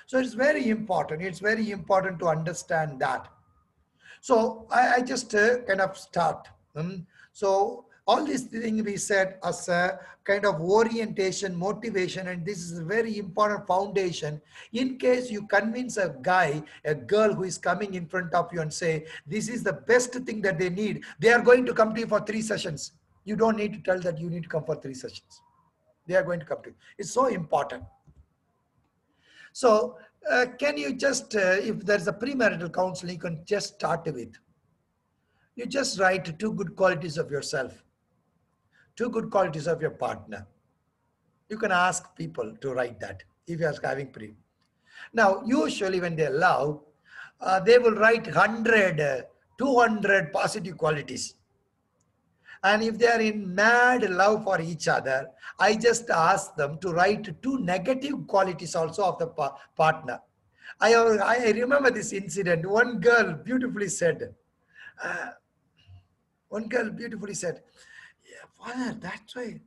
So it's very important to understand that. So I just kind of start. So all these things we said as a kind of orientation, motivation, and this is a very important foundation. In case you convince a girl who is coming in front of you and say, this is the best thing that they need, they are going to come to you for 3 sessions. You don't need to tell that you need to come for 3 sessions. They are going to come to you. It's so important. So can you just, if there's a premarital counseling, you can just start with, you just write 2 good qualities of yourself, 2 good qualities of your partner. You can ask people to write that if you are having pre. Now, usually when they love, they will write 100, 200 positive qualities. And if they are in mad love for each other, I just ask them to write 2 negative qualities also of the partner. I remember this incident. One girl beautifully said, One girl beautifully said, yeah, Father, that's why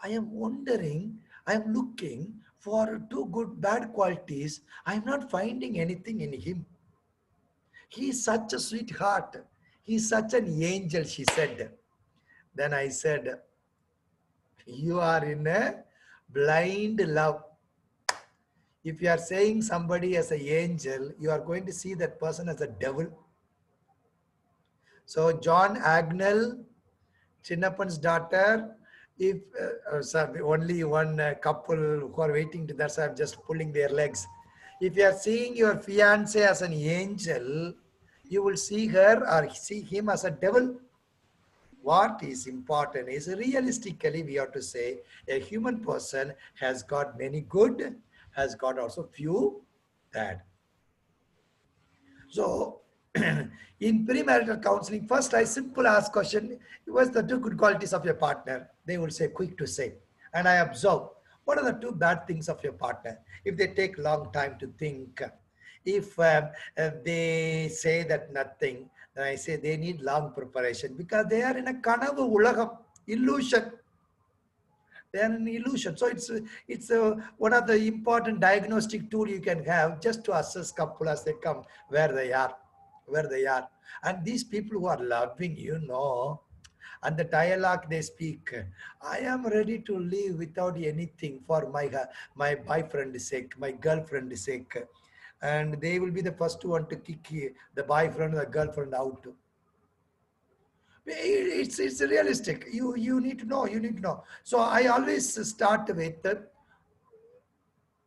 I am wondering, I am looking for two good bad qualities. I am not finding anything in him. He is such a sweetheart. He is such an angel, she said. Then I said, you are in a blind love. If you are saying somebody as an angel, you are going to see that person as a devil. So John Agnell, Chinnappan's daughter, if sorry, only one couple who are waiting to, that's why I'm just pulling their legs. If you are seeing your fiance as an angel, you will see her or see him as a devil. What is important is realistically we have to say a human person has got many good, has got also few bad. So in premarital counseling, first I simple ask question, what's the two good qualities of your partner? They will say quick to say. And I observe, what are the two bad things of your partner? If they take long time to think, if they say that nothing, then I say they need long preparation because they are in a kanavu ulagam, illusion. They are an illusion. So it's one of the important diagnostic tool you can have just to assess couple as they come where they are. And these people who are loving, and the dialogue they speak, I am ready to live without anything for my boyfriend's sake, my girlfriend's sake. And they will be the first one to kick the boyfriend or the girlfriend out. It's realistic. You need to know. So I always start with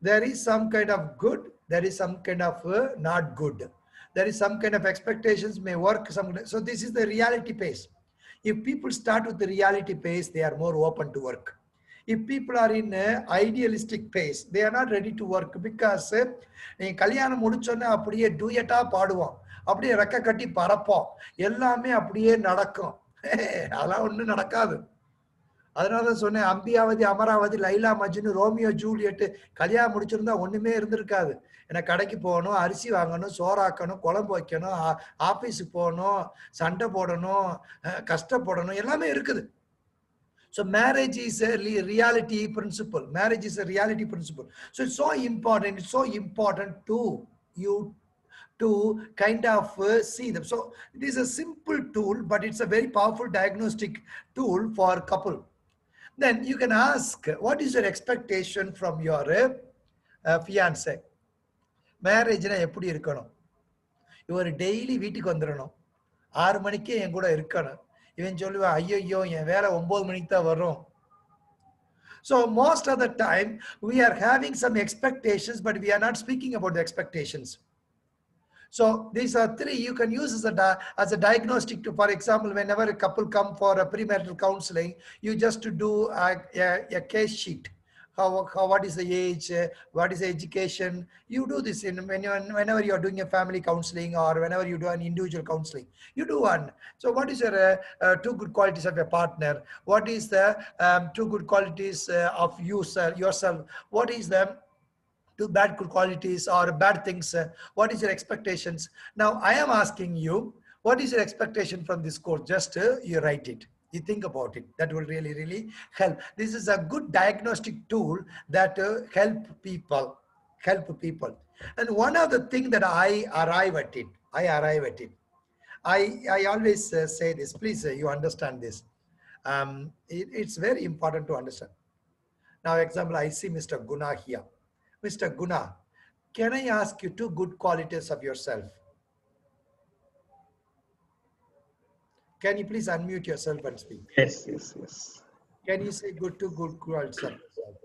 there is some kind of good, there is some kind of not good, there is some kind of expectations may work so this is the reality pace. If people start with the reality pace, they are more open to work. If people are in idealistic pace, they are not ready to work because நீ கல்யாணம் முடிச்சோன்னே அப்படியே டூயட்டா பாடுவோம், அப்படியே ரெக்க கட்டி பறப்போம், எல்லாமே அப்படியே நடக்கும். அதெல்லாம் ஒன்றும் நடக்காது. அதனாலதான் சொன்னேன், அம்பியாவதி அமராவதி லைலா மஜ்னு ரோமியோ ஜூலியட் கல்யாணம் முடிச்சிருந்தா ஒண்ணுமே இருந்திருக்காது. ஏன்னா கடைக்கு போகணும், அரிசி வாங்கணும், சோறாக்கணும், குழம்பு வைக்கணும், ஆபீஸுக்கு போகணும், சண்டை போடணும், கஷ்டப்படணும், எல்லாமே இருக்குது. So marriage is a reality principle. Marriage is a reality principle. So it's so important to you to kind of see them. So it is a simple tool, but it's a very powerful diagnostic tool for a couple. Then you can ask, what is your expectation from your fiance? Marriage na eppadi irukkanum? இவர் daily வீட்டுக்கு வந்துடணும், 6 மணிக்கே என் கூட இருக்கணும். இவன் சொல்லுவான், ஐயோ என் வேலை 9 மணிக்கு தான் வரும். So most of the time we are having some expectations, but we are not speaking about the expectations. So these are three you can use as a diagnostic to, for example, whenever a couple come for a premarital counseling, you just to do a case sheet. What is the age, what is the education? You do this whenever you are doing a family counseling or whenever you do an individual counseling. You do one. So what is your two good qualities of your partner? What is the two good qualities of yourself? What is the two bad good qualities or bad things? What is your expectations? Now I am asking you, what is your expectation from this course? Just you write it, you think about it. That will really help. This is a good diagnostic tool that help people. And one of the things that I arrive at it, I always say this, please you understand this. It's very important to understand. Now example, I see Mr. Guna here. Mr. Guna, can I ask you two good qualities of yourself? Can you please unmute yourself and speak? Yes. Can you say two good qualities of yourself?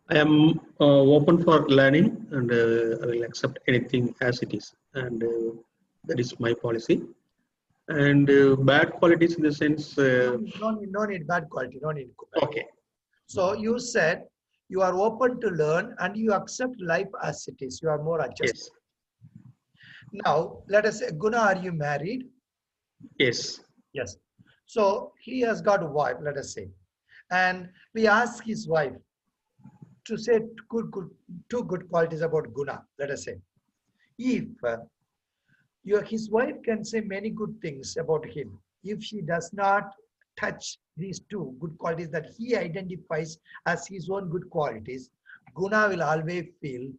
I am open for learning and I will accept anything as it is, and that is my policy. And bad qualities in the sense. No need bad quality. No need. Okay. So you said you are open to learn and you accept life as it is. You are more adjusted. Yes. Now let us say, Guna, are you married? Yes. Yes. So he has got a wife, let us say, and we ask his wife to say two good qualities about Guna. Let us say, if His wife can say many good things about him. If she does not touch these two good qualities that he identifies as his own good qualities, Guna will always feel,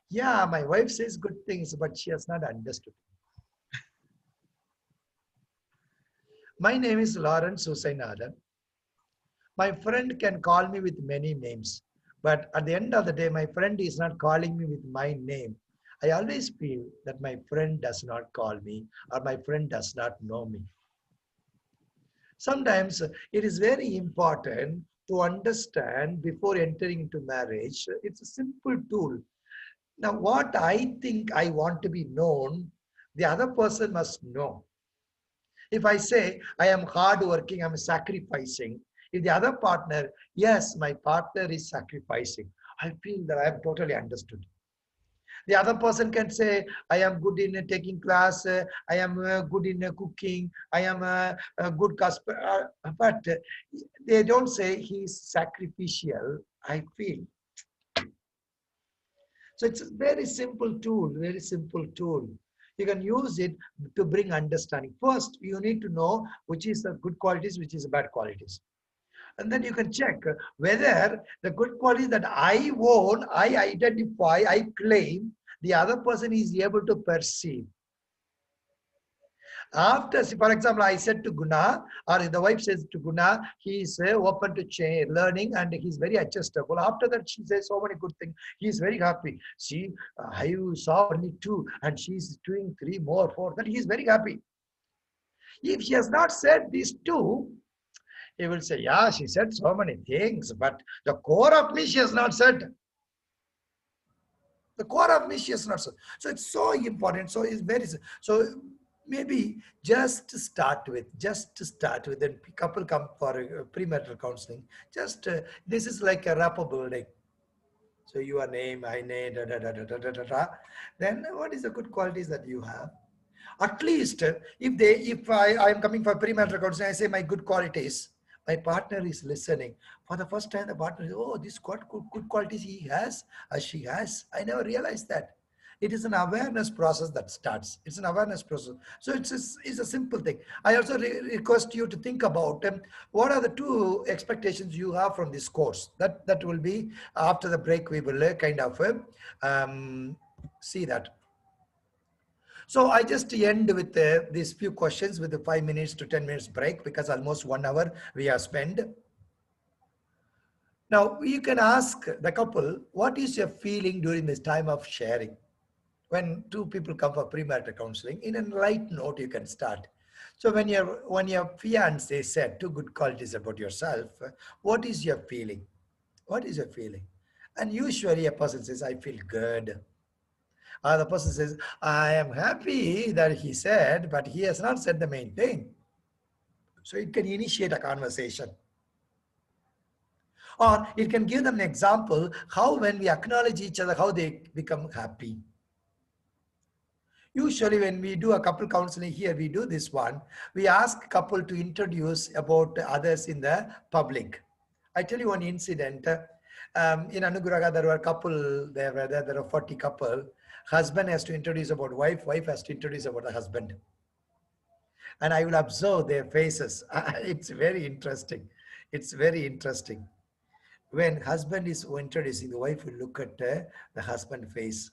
yeah, my wife says good things, but she has not understood. My name is Lawrence Husainathan. My friend can call me with many names, but at the end of the day, my friend is not calling me with my name. I always feel that my friend does not call me or my friend does not know me. Sometimes it is very important to understand before entering into marriage. It's a simple tool. Now, what I think I want to be known, the other person must know. If I say I am hardworking, I'm sacrificing. If the other partner, yes, my partner is sacrificing, I feel that I have totally understood. The other person can say, I am good in taking class, I am good in cooking, I am a good customer, but they don't say he is sacrificial, I feel. So it's a very simple tool, very simple tool. You can use it to bring understanding. First, you need to know which is the good qualities, which is the bad qualities. And then you can check whether the good qualities that I own, I identify, I claim, the other person is able to perceive. After, for example, I said to Guna, or the wife says to Guna, he is open to change, learning, and he's very adjustable. After that, she says so many good things. He's very happy. See, I saw only two, and she's doing three more, four. Then he's very happy. If she has not said these two, he will say, yeah, she said so many things, but the core of me, she has not said. The core of me, she has not said. So it's so important. So it's very, so maybe just to start with, then couple come for premarital counseling. Just, this is like a rapport building. So your name, my name, da, da, da, da, da, da, da, da. Then what is the good qualities that you have? At least if I am coming for premarital counseling, I say my good qualities. My partner is listening. For the first time, the partner is, oh, this good qualities he has, or she has. I never realized that. It is an awareness process that starts. It's an awareness process. So it's a simple thing. I also request you to think about what are the two expectations you have from this course. That will be after the break. We will kind of see that. So I just end with these few questions with the 5 minutes to 10 minutes break, because almost 1 hour we have spent. Now you can ask the couple, what is your feeling during this time of sharing? When two people come for premarital counseling, in a light note you can start. So when your fiance said two good qualities about yourself, what is your feeling? What is your feeling? And usually a person says, I feel good. The person says, I am happy that he said, but he has not said the main thing. So it can initiate a conversation. Or it can give them an example how when we acknowledge each other, how they become happy. Usually when we do a couple counseling here, we do this one. We ask couple to introduce about others in the public. I tell you one incident. In Anugraha, there were a couple, there were 40 couple. Husband has to introduce about wife, wife has to introduce about the husband. And I will observe their faces. It's very interesting. It's very interesting. When husband is introducing, the wife will look at the husband face.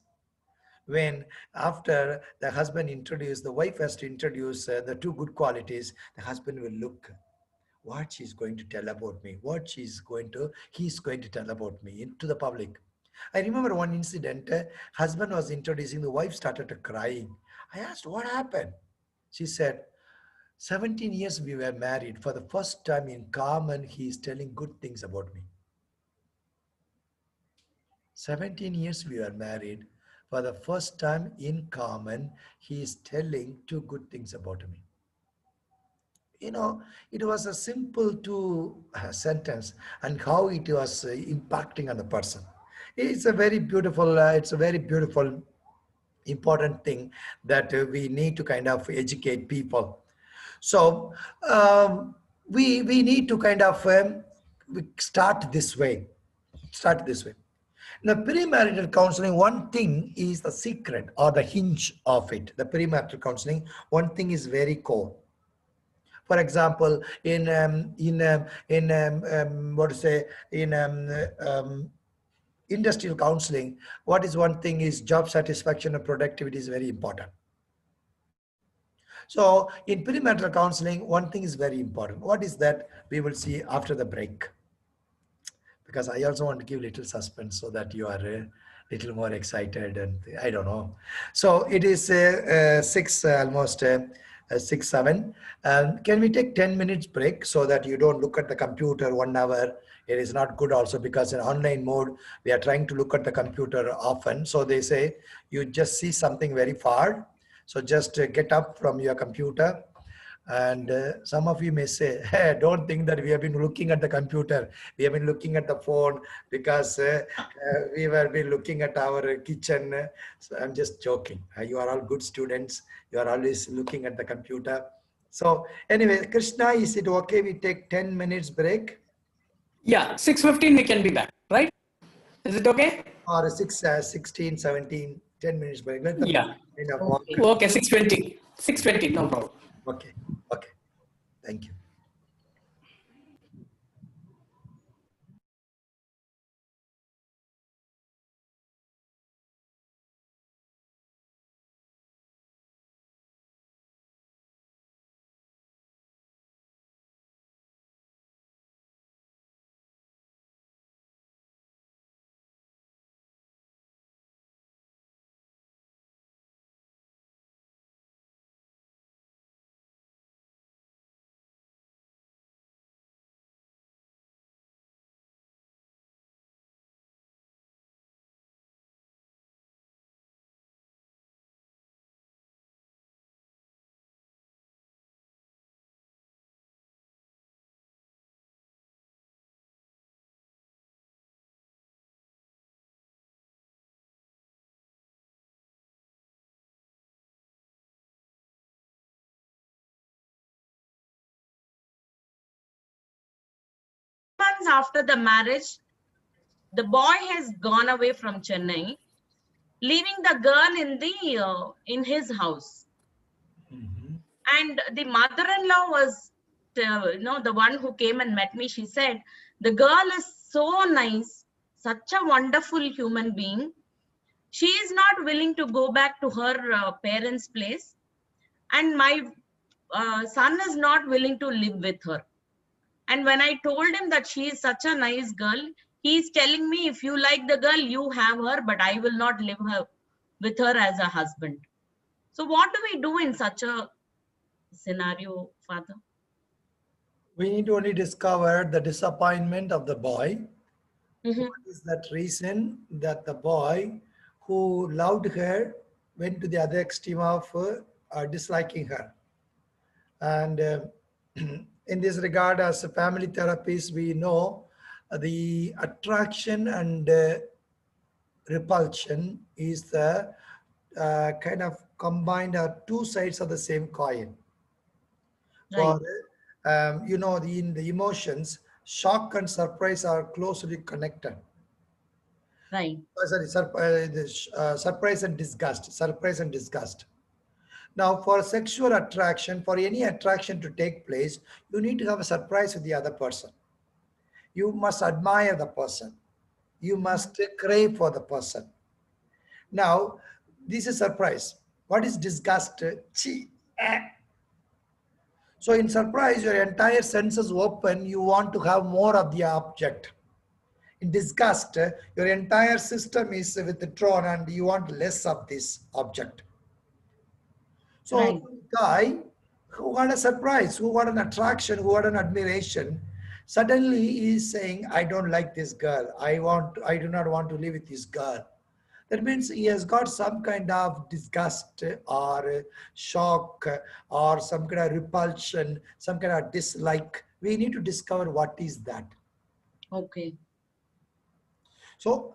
When after the husband introduced, the wife has to introduce the two good qualities, the husband will look what she's going to tell about me, what he's going to tell about me into the public. I remember one incident, husband was introducing, the wife started crying. I asked, what happened? She said, 17 years we were married. For the first time in common, he is telling good things about me. 17 years we were married. For the first time in common, he is telling two good things about me. You know, it was a simple two sentence, and how it was impacting on the person. It's a very beautiful, important thing that we need to kind of educate people. So we need to kind of start this way. The premarital counseling, one thing is the secret or the hinge of it. The premarital counseling, one thing is very core. For example, what to say, in industrial counseling, what is one thing is job satisfaction and productivity is very important. So in premarital counseling, one thing is very important. What is that? We will see after the break. Because I also want to give little suspense so that you are a little more excited, and I don't know. So it is almost 6, 7. Can we take 10 minutes break so that you don't look at the computer 1 hour? It is not good also, because in online mode, we are trying to look at the computer often. So they say you just see something very far. So just get up from your computer. And some of you may say, hey, don't think that we have been looking at the computer. We have been looking at the phone because we have been looking at our kitchen. So I'm just joking. You are all good students. You are always looking at the computer. So anyway, Krishna, is it okay we take 10 minutes break? Yeah, 6:15 we can be back, right? Is it okay? Or 16, 17, 10 minutes break. Let them Yeah. kind of walk. Okay, 6:20. 6:20, no problem. Okay, okay. Thank you. Months after the marriage, the boy has gone away from Chennai, leaving the girl in his house. And the mother-in-law was, the one who came and met me. She said, the girl is so nice, such a wonderful human being. She is not willing to go back to her parents' place, and my son is not willing to live with her. And when I told him that she is such a nice girl, he is telling me, if you like the girl, you have her, but I will not live with her as a husband. So what do we do in such a scenario, Father? We need to only discover the disappointment of the boy. Mm-hmm. What is that reason that the boy who loved her went to the other extreme of disliking her? And in this regard, as a family therapist, we know the attraction and repulsion is the kind of combined two sides of the same coin. Right. For in the emotions, shock and surprise are closely connected. Right. Surprise and disgust. Surprise and disgust. Now, for sexual attraction, for any attraction to take place, you need to have a surprise with the other person. You must admire the person. You must crave for the person. Now, this is surprise. What is disgust? Chi. So in surprise, your entire senses open. You want to have more of the object. In disgust, your entire system is withdrawn and you want less of this object. So right. Guy who had a surprise, who had an attraction, who had an admiration, suddenly he is saying, I don't like this girl. I do not want to live with this girl. That means he has got some kind of disgust or shock or some kind of repulsion, some kind of dislike. We need to discover what is that. Okay. So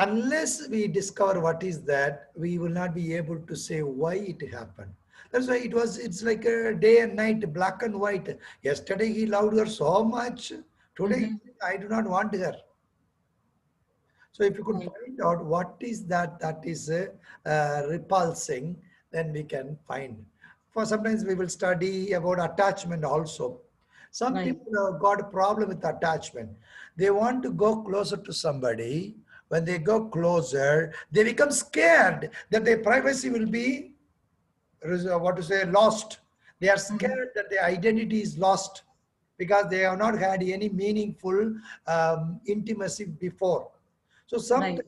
unless we discover what is that, we will not be able to say why it happened. That's why it's like a day and night, black and white. Yesterday he loved her so much. Today I do not want her. So if you could find out what is that is repulsing, then we can find. For sometimes we will study about attachment also. Some people have got a problem with attachment. They want to go closer to somebody. When they go closer, they become scared that their privacy will be, lost. They are scared that their identity is lost because they have not had any meaningful intimacy before. So sometimes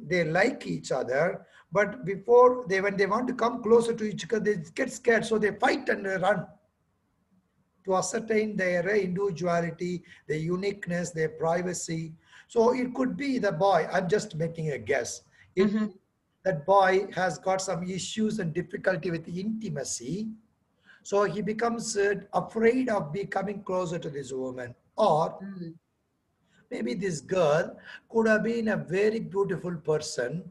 they like each other, but before when they want to come closer to each other, they get scared. So they fight and they run to ascertain their individuality, their uniqueness, their privacy. So it could be the boy, I'm just making a guess. That boy has got some issues and difficulty with intimacy. So he becomes afraid of becoming closer to this woman. Or maybe this girl could have been a very beautiful person,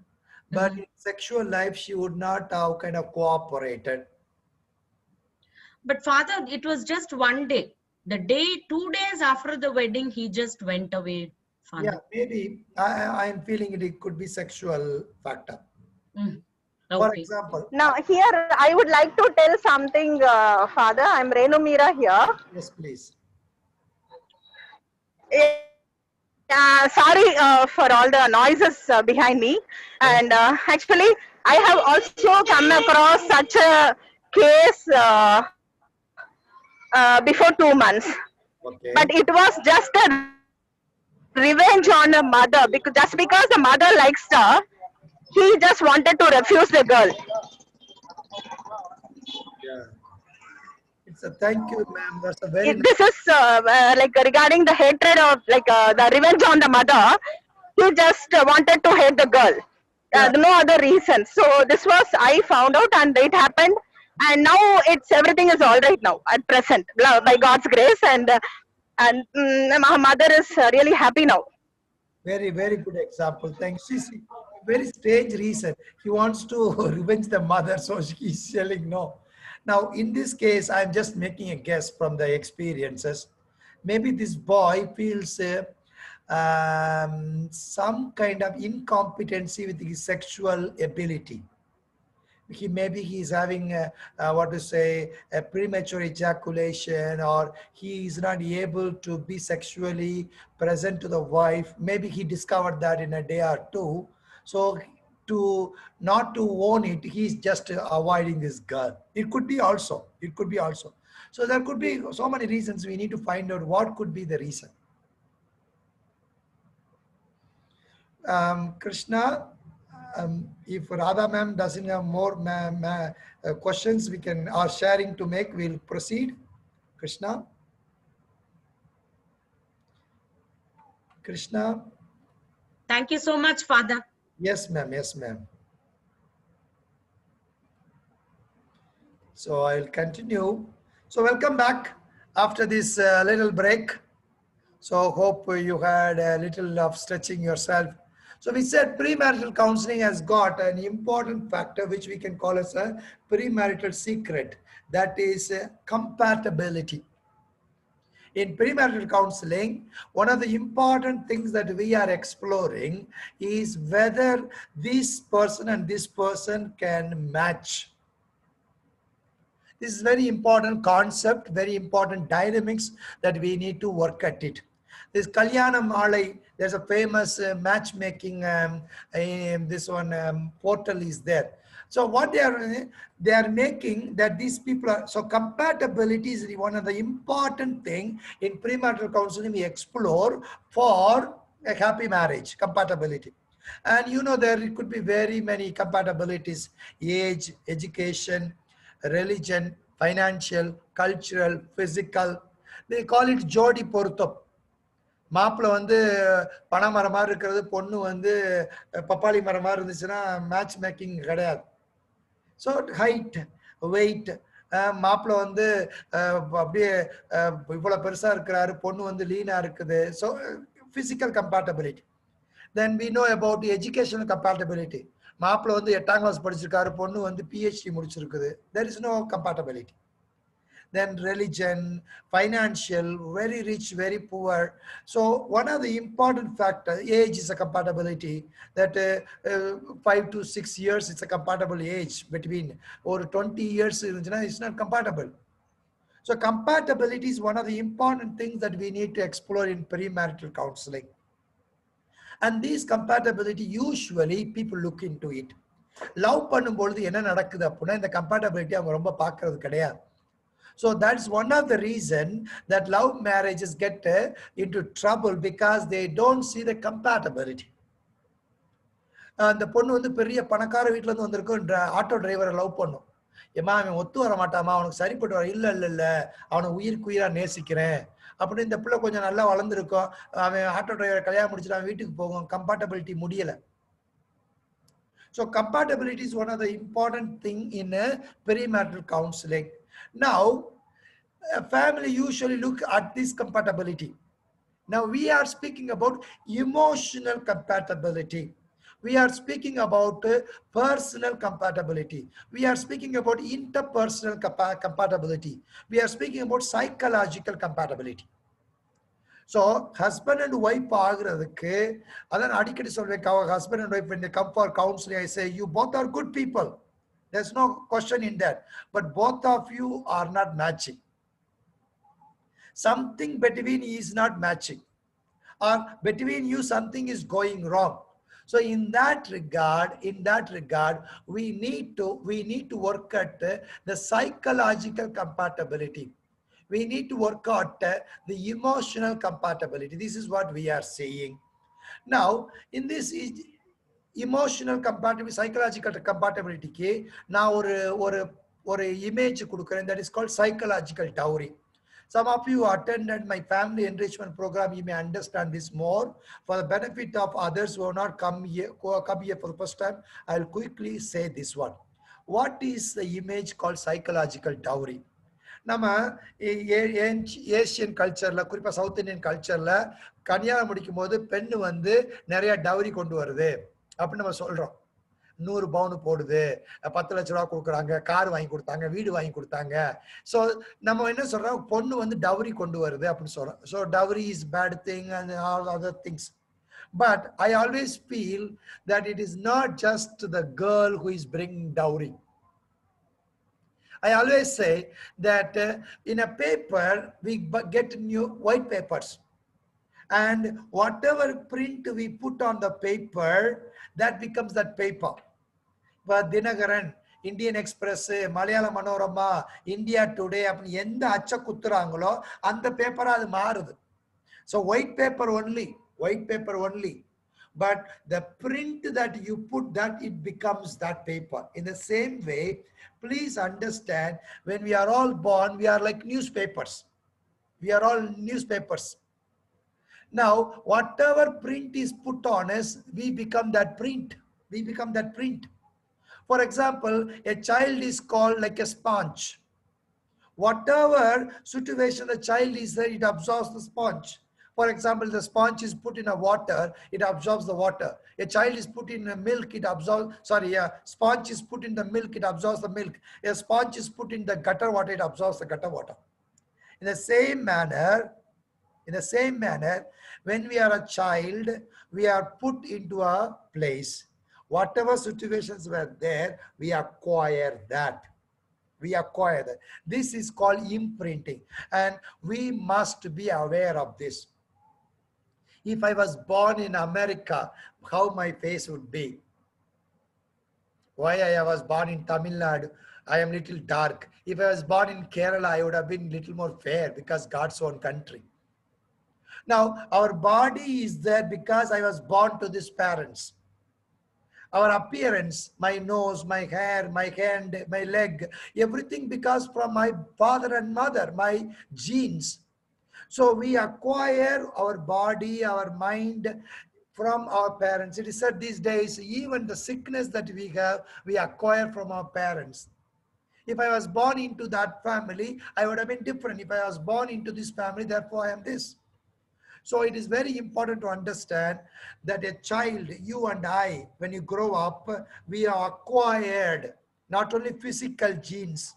but in sexual life, she would not have kind of cooperated. But Father, it was just one day. The day, 2 days after the wedding, he just went away, Father. Yeah, maybe I am feeling it could be sexual factor. For example. Now here I would like to tell something, Father. I'm Renu Meera here. Yes, please. Sorry for all the noises behind me. And actually, I have also come across such a case before 2 months. Okay. But it was just a revenge on a mother, because just because the mother likes her, he just wanted to refuse the girl. Yeah. It's a thank you, ma'am. That's a very nice. This is like regarding the hatred of the revenge on the mother. He just wanted to hate the girl. No other reason. So this was, I found out, and it happened, and now it's everything is all right now at present by God's grace, and my mother is really happy now. Very, very good example. Thanks. See, very strange reason. He wants to revenge the mother, so he's telling no. Now, in this case, I'm just making a guess from the experiences. Maybe this boy feels some kind of incompetency with his sexual ability. Maybe he's having a premature ejaculation, or he is not able to be sexually present to the wife. Maybe he discovered that in a day or two. So to not to own it, he's just avoiding this girl. It could be also. So there could be so many reasons. We need to find out what could be the reason. Krishna, if Radha ma'am doesn't have more questions, we can are sharing to make. We'll proceed. Krishna. Thank you so much, Father. Yes, ma'am. Yes, ma'am. So I'll continue. So welcome back after this little break. So hope you had a little of stretching yourself. So we said premarital counseling has got an important factor which we can call as a premarital secret. That is compatibility. In premarital counseling, one of the important things that we are exploring is whether this person and this person can match. This is very important concept, very important dynamics that we need to work at it. This Kalyana Malai, there's a famous matchmaking, portal is there. So what they are making that these people are, so compatibility is one of the important thing in premarital counseling we explore for a happy marriage, compatibility. And you know, there could be very many compatibilities: age, education, religion, financial, cultural, physical. They call it Jodi Portham. மாப்பிள்ள வந்து பனைமரம் மாதிரி இருக்கிறது, பொண்ணு வந்து பப்பாளி மரம் மாதிரி இருந்துச்சுன்னா மேட்ச் மேக்கிங் கிடையாது. ஸோ ஹைட், வெயிட், மாப்பிள்ள வந்து அப்படியே இவ்வளோ பெருசாக இருக்கிறாரு, பொண்ணு வந்து லீனாக இருக்குது. So physical compatibility. Then we know about the educational compatibility. மாப்பிள்ள வந்து 8ஆம் கிளாஸ் படிச்சிருக்காரு, பொண்ணு வந்து PhD முடிச்சிருக்குது. There is no compatibility. then religion, financial, very rich, very poor. So one of the important factor, age is a compatibility, that 5 to 6 years, it's a compatible age between, or 20 years, it's not compatible. So compatibility is one of the important things that we need to explore in premarital counseling. And this compatibility, usually people look into it. Love பண்ணும்பொழுது என்ன நடக்குது அப்படின்னா இந்த compatibility அவங்க ரொம்ப பார்க்கிறது கிடையாது. So that's one of the reason that love marriages get into trouble, because they don't see the compatibility. அந்த பொண்ணு வந்து பெரிய பணக்கார வீட்டுல இருந்து வந்திருக்கும், ஆட்டோ டிரைவரை லவ் பண்ணும். ஏமா அவன் ஒத்து வர மாட்டாமா, அவனுக்கு சரிப்பட்டு வர, இல்ல இல்ல இல்ல அவனை உயிருக்கு உயிரா நேசிக்கிறேன் அப்படின்னு. இந்த பிள்ளை கொஞ்சம் நல்லா வளர்ந்துருக்கும், அவன் ஆட்டோ டிரைவரை கல்யாணம் முடிச்சுட்டு அவன் வீட்டுக்கு போகும், கம்பேட்டபிலிட்டி முடியல. So compatibility is one of the important thing in premarital counseling. Now a family usually look at this compatibility. Now we are speaking about emotional compatibility. We are speaking about personal compatibility. We are speaking about interpersonal compatibility. We are speaking about psychological compatibility. So husband and wife ஆகுறதுக்கு, அதான் அடிக்கடி சொல்வேன், husband and wife, when they come for counseling, I say, you both are good people. There's no question in that. But both of you are not matching. Something between you is not matching. Or between you something is going wrong. So in that regard, we need to work at the psychological compatibility. We need to work out the emotional compatibility. This is what we are saying. Now, in this emotional compatibility, psychological compatibility, now or image kudukuren, that is called psychological dowry. Some of you attended my family enrichment program. You may understand this more. For the benefit of others who have not come here for the first time, I'll quickly say this one. What is the image called psychological dowry? நம்ம Asian கல்ச்சர்ல, குறிப்பா south Indian கல்ச்சர்ல, கல்யாணம் முடிக்கும் போது பெண்ணு வந்து நிறைய dowry கொண்டு வருது அப்படின்னு நம்ம சொல்றோம். 100 பவுன் போடுது, 10 லட்ச ரூபா கொடுக்குறாங்க, கார் வாங்கி கொடுத்தாங்க, வீடு வாங்கி கொடுத்தாங்க. ஸோ நம்ம என்ன சொல்றோம், பொண்ணு வந்து டவுரி கொண்டு வருது அப்படின்னு சொல்றோம். So dowry is bad thing and all other things. But I always feel that it is not just the girl who is bringing dowry. I always say that in a paper, we get new white papers. And whatever print we put on the paper, that becomes that paper. But Dinagaran, Indian Express, Malayalam Manorama, India Today, அப்படி எந்த அச்ச குத்துறாங்களோ அந்த பேப்பரா அது மாறுது. So white paper only. But the print that you put, that it becomes that paper. In the same way, please understand, when we are all born, we are like newspapers. We are all newspapers. Now, whatever print is put on us, we become that print. For example, a child is called like a sponge. Whatever situation the child is there, it absorbs the sponge. For example, the sponge is put in a water, it absorbs the water. A child is put in a milk, it absorbs, sponge is put in the milk, it absorbs the milk. A sponge is put in the gutter water, it absorbs the gutter water. In the same manner, when we are a child, we are put into a place. Whatever situations were there, we acquire that. This is called imprinting, and we must be aware of this. If I was born in America, how my face would be? Why I was born in Tamil Nadu, I am little dark. If I was born in Kerala, I would have been little more fair, because God's own country. Now, our body is there because I was born to these parents. Our appearance, my nose, my hair, my hand, my leg, everything because from my father and mother, my genes. So we acquire our body, our mind from our parents. It is said these days, even the sickness that we have, we acquire from our parents. If I was born into that family, I would have been different. If I was born into this family, therefore I am this. So it is very important to understand that a child, you and I, when you grow up, we are acquired not only physical genes,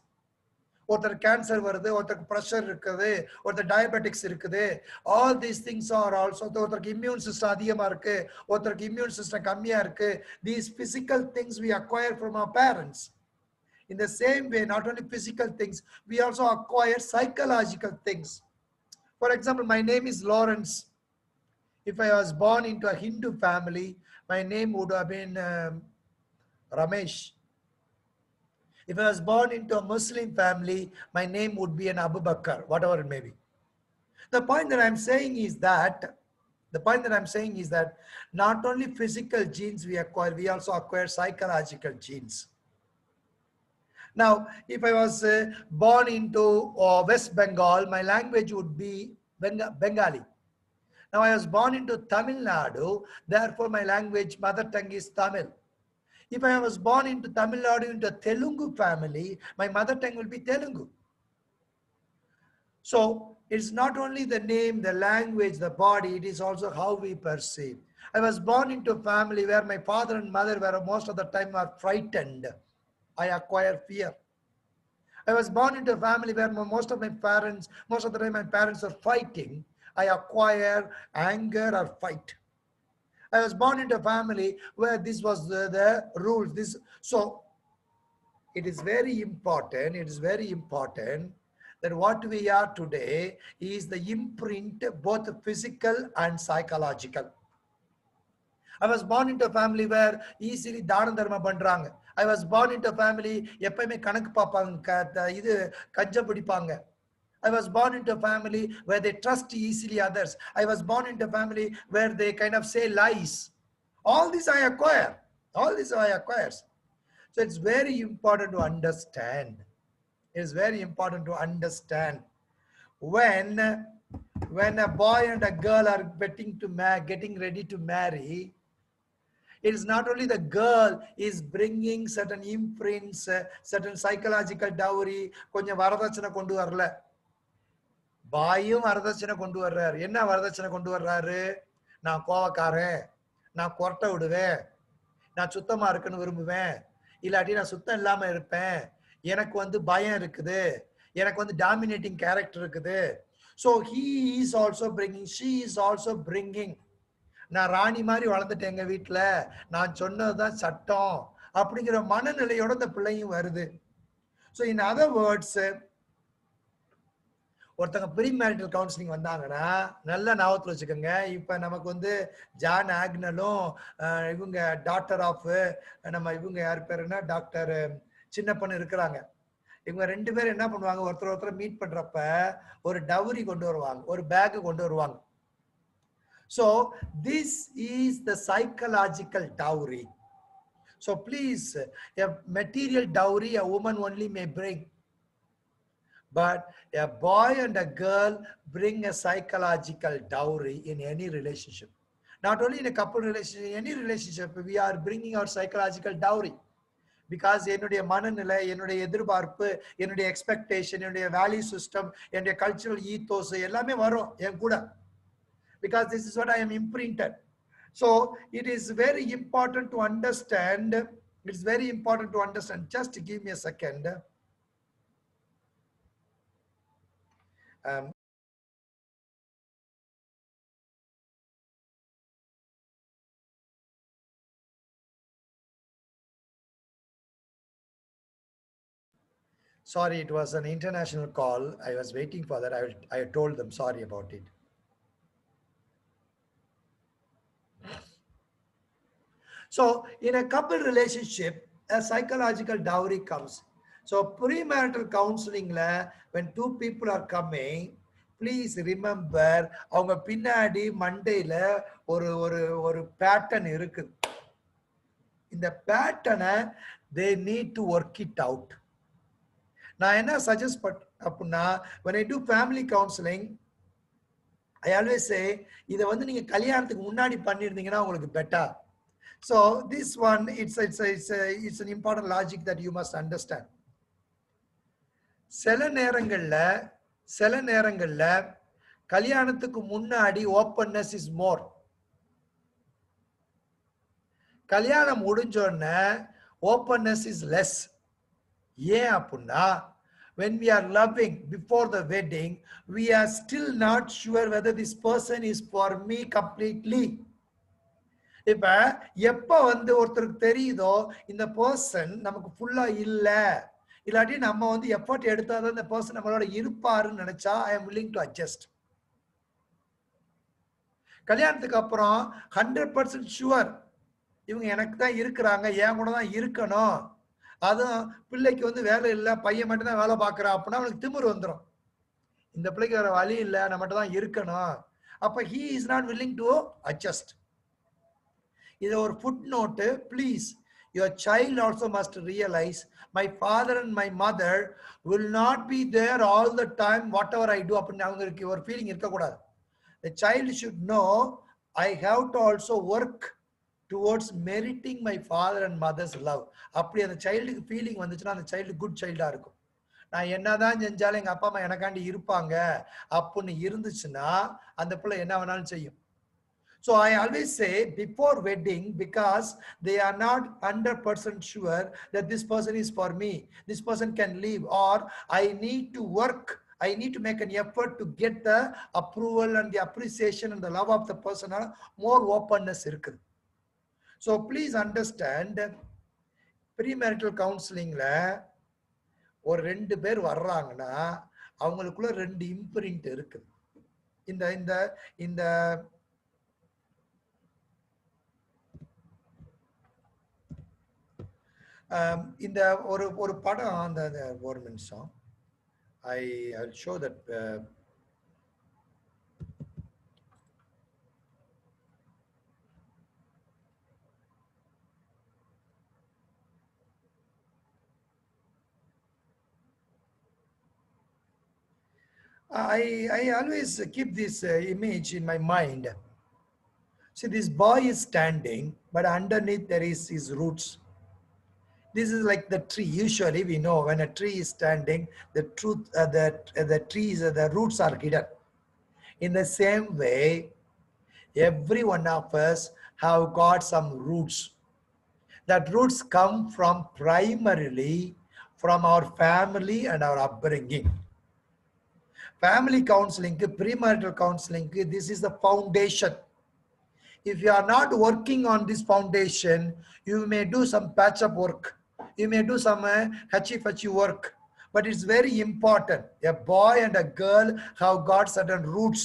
ஒருத்தர் cancer வருது, ஒருத்தருக்கு pressure இருக்குது, ஒருத்தர் diabetics இருக்குது. All these things are also. ஒருத்தருக்கு immune system அதிகமா இருக்கு, ஒருத்தருக்கு இம்யூன் சிஸ்டம் கம்மியா இருக்கு. These physical things we acquire from our parents. In the same way, not only physical things, we also acquire psychological things. For example, my name is Lawrence. If I was born into a Hindu family, my name would have been Ramesh. If I was born into a Muslim family, my name would be an Abu Bakr, whatever it may be. The point that I'm saying is that not only physical genes we acquire, we also acquire psychological genes. Now, if I was born into West Bengal, my language would be Bengali. Now, I was born into Tamil Nadu, therefore my language, mother tongue is Tamil. If I was born into Tamil Nadu, into a Telugu family, my mother tongue will be Telugu. So, it's not only the name, the language, the body, it is also how we perceive. I was born into a family where my father and mother were most of the time are frightened. I acquire fear. I was born into a family where most of the time my parents are fighting. I acquire anger or fight. I was born into a family where this was the rules. So it is very important that what we are today is the imprint, both physical and psychological. I was born into a family where easily தான தர்மம் பண்றாங்க. I was born into a family எப்பவுமே கணக்கு பார்ப்பாங்க, இது கஞ்ச பிடிப்பாங்க. I was born into a family where they trust easily others. I was born into a family where they kind of say lies. All this I acquire. So it's very important to understand. It's very important to understand when a boy and a girl are getting ready to marry. It is not only the girl is bringing certain imprints, certain psychological dowry, கொஞ்சம் வரதட்சணை கொண்டு வரல. பாயும் வரதட்சணை கொண்டு வர்றாரு. என்ன வரதட்சணை கொண்டு வர்றாரு? நான் கோவக்காரன், நான் கொரட்டை விடுவேன், நான் சுத்தமா இருக்குன்னு விரும்புவேன், இல்லாட்டி நான் சுத்தம் இல்லாம இருப்பேன், எனக்கு வந்து பயம் இருக்குது, எனக்கு வந்து டாமினேட்டிங் கேரக்டர் இருக்குது. So he is also bringing, she is also bringing, நான் ராணி மாதிரி வளர்ந்துட்டேன் எங்க வீட்டுல, நான் சொன்னதுதான் சட்டம் அப்படிங்கிற மனநிலையோட இந்த பிள்ளையும் வருது. So in other words, ஒருத்தங்க ப்ரீமேரிட்டல் கவுன்சிலிங் வந்தாங்கன்னா நல்லா ஞாபகத்தில் வச்சுக்கோங்க. இப்ப நமக்கு வந்து ஜான் ஆக்னலும் இவங்க டாக்டர் ஆஃப் இவங்க யார் பேருன்னா டாக்டர் சின்னப்பன் இருக்கிறாங்க. இவங்க 2 பேரும் என்ன பண்ணுவாங்க, ஒருத்தர் மீட் பண்றப்ப ஒரு டவுரி கொண்டு வருவாங்க, ஒரு பேக் கொண்டு வருவாங்க. So this is the psychological dowry. So please, a material dowry a woman only may bring, but a boy and a girl bring a psychological dowry in any relationship. Not only in a couple relationship, in any relationship we are bringing our psychological dowry. Because என்னுடைய மனநிலை, என்னுடைய எதிர்பார்ப்பு, என்னுடைய expectation, என்னுடைய value system, என்னுடைய cultural ethos எல்லாமே வரும் என் கூட. Because this is what I am imprinted. So it is very important to understand. It's very important to understand. Just give me a second. Sorry, it was an international call. I was waiting for that. I told them sorry about it. So in a couple relationship, a psychological dowry comes. So premarital counseling, when 2 people are coming, please remember அவங்க பின்னாடி மண்டையில ஒரு pattern இருக்கு. இந்த பேட்டர்னை they need to work it out. நான் என்ன suggest அப்படின்னா, when I do family counseling, I always say இதை வந்து நீங்க கல்யாணத்துக்கு முன்னாடி பண்ணிருந்தீங்கன்னா உங்களுக்கு better. So this one, it's an important logic that you must understand. சில நேரங்கள்ல கல்யாணத்துக்கு முன்னாடி openness is more. கல்யாணம் முடிஞ்சோடனே openness is less. ஏன் அப்படின்னா when we are loving before the wedding, we are still not sure whether this person is for me completely. இப்ப எப்ப வந்து ஒருத்தருக்கு தெரியுதோ இந்த பர்சன் நமக்கு ஃபுல்லா இல்ல, இல்லாட்டி நம்ம வந்து எஃபர்ட் எடுத்தாதான் இந்த பர்சன் நம்மளோட இருப்பாருன்னு நினைச்சா I am willing to adjust. கல்யாணத்துக்கு அப்புறம் 100% ஷுவர் இவங்க எனக்கு தான் இருக்கிறாங்க, என் கூட தான் இருக்கணும், அதுவும் பிள்ளைக்கு வந்து வேலை இல்லை, பையன் மட்டும் தான் வேலை பார்க்குறான் அப்படின்னா அவனுக்கு திமிரு வந்துடும். இந்த பிள்ளைக்கு வேற வழி இல்லை, நம்ம மட்டும் தான் இருக்கணும். அப்ப he is not willing to adjust. இது ஒரு food note. Please your child also must realize my father and my mother will not be there all the time whatever I do. அப்படின்னு அவங்களுக்கு ஒரு ஃபீலிங் இருக்கக்கூடாது. The child should know I have to also work towards meriting my father and mother's love. அப்படி அந்த சைல்டுக்கு feeling வந்துச்சுன்னா அந்த child good சைல்டா இருக்கும். நான் என்னதான் செஞ்சாலும் எங்க அப்பா அம்மா எனக்காண்டி இருப்பாங்க அப்படின்னு இருந்துச்சுன்னா அந்த பிள்ளை என்ன வேணாலும் செய்யும். So I always say before wedding, because they are not 100% sure that this person is for me, this person can leave, or I need to work, I need to make an effort to get the approval and the appreciation and the love of the person, more openness irukku. So please understand, premarital counseling la ஒரு ரெண்டு பேர் வர்றாங்கன்னா அவங்களுக்குள்ள ரெண்டு imprint இருக்கு. இந்த இந்த இந்த இந்த ஒரு ஒரு படம் அந்த ஒரு நிமிஷம் I'll show that I always keep this image in my mind. See, this boy is standing, but underneath there is his roots. This is like the tree. Usually we know when a tree is standing, the trees, the roots are hidden. In the same way, every one of us have got some roots. That roots come from primarily from our family and our upbringing. Family counseling, premarital counseling, this is the foundation. If you are not working on this foundation, you may do some patch-up work. You may do some hatchy-fatchy work. But it's very important. A boy and a girl have got certain roots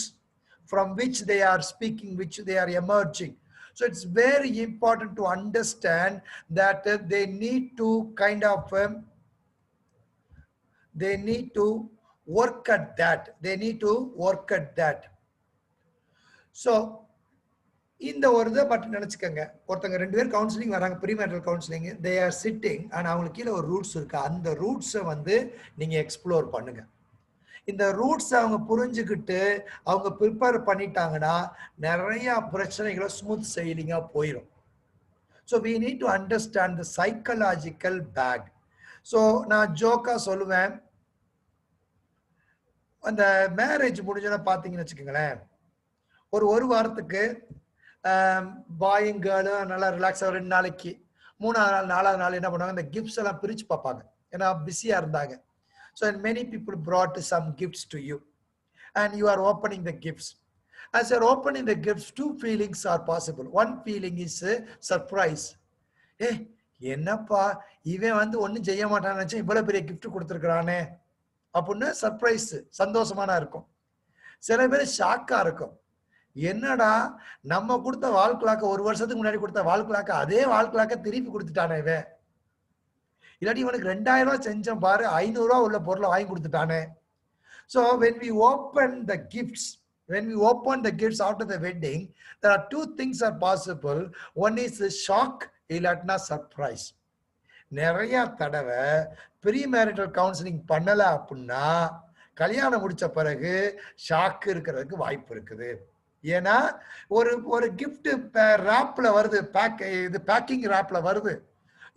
from which they are speaking, which they are emerging. So it's very important to understand that they need to kind of, they need to work at that. They need to work at that. So, இந்த ஒரு இதை but நினைச்சுக்கோங்க, ஒருத்தங்க ரெண்டு பேர் counselling வராங்க, premarital counselling, they are sitting and அவங்களுக்கு கீழே ஒரு ரூட்ஸ் இருக்கு. அந்த ரூட்ஸை வந்து நீங்க எக்ஸ்ப்ளோர் பண்ணுங்க. இந்த ரூட்ஸ் அவங்க புரிஞ்சுக்கிட்டு அவங்க ப்ரிப்பேர் பண்ணிட்டாங்கன்னா நிறைய பிரச்சனைகளை ஸ்மூத் செயிலிங்கா போயிடும். So we need to understand the psychological back. So நான் ஜோக்கா சொல்லுவேன், அந்த மேரேஜ் முடிஞ்சோன்னா பார்த்தீங்கன்னு வச்சுக்கோங்களேன், ஒரு வாரத்துக்கு பாயும் கேர்ளும் நல்லா ரிலாக்ஸாக 2 நாளைக்கு, 3ஆவது நாள் 4ஆவது நாள் என்ன பண்ணுவாங்க, இந்த கிஃப்ட்ஸ் எல்லாம் பிரித்து பார்ப்பாங்க. ஏன்னா பிஸியாக இருந்தாங்க. So and many people brought some gifts to you and you are opening the gifts. As you are opening the gifts, 2 feelings are possible. One feeling is surprise. என்னப்பா இவன் வந்து ஒன்றும் செய்ய மாட்டான்னு நினச்சா இவ்வளோ பெரிய கிஃப்ட் கொடுத்துருக்குறானே அப்படின்னு சர்ப்ரைஸ் சந்தோஷமான இருக்கும். சில பேர் ஷாக்காக இருக்கும், என்னடா நம்ம கொடுத்த வாழ்க்கலாக்க 1 வருஷத்துக்கு முன்னாடி கொடுத்த வாழ்க்கலாக்க அதே வாழ்க்கலாக்க திருப்பி கொடுத்துட்டானே இவன், இல்லாட்டி இவனுக்கு 2000 ரூபாய் செஞ்சேன் பாரு 500 ரூபாய் உள்ள பொருளை வாங்கி கொடுத்துட்டானே. So when we open the gifts after the wedding, there are 2 things are possible. One is the shock, இல்லாட்டினா சர்ப்ரைஸ். நிறைய தடவை ப்ரீமேரிட்டல் கவுன்சிலிங் பண்ணல அப்படின்னா கல்யாணம் முடிச்ச பிறகு ஷாக் இருக்கிறதுக்கு வாய்ப்பு இருக்குது. ஏன்னா ஒரு கிஃப்ட் ரேப்ல வருது, பேக்கிங் ரேப்ல வருது.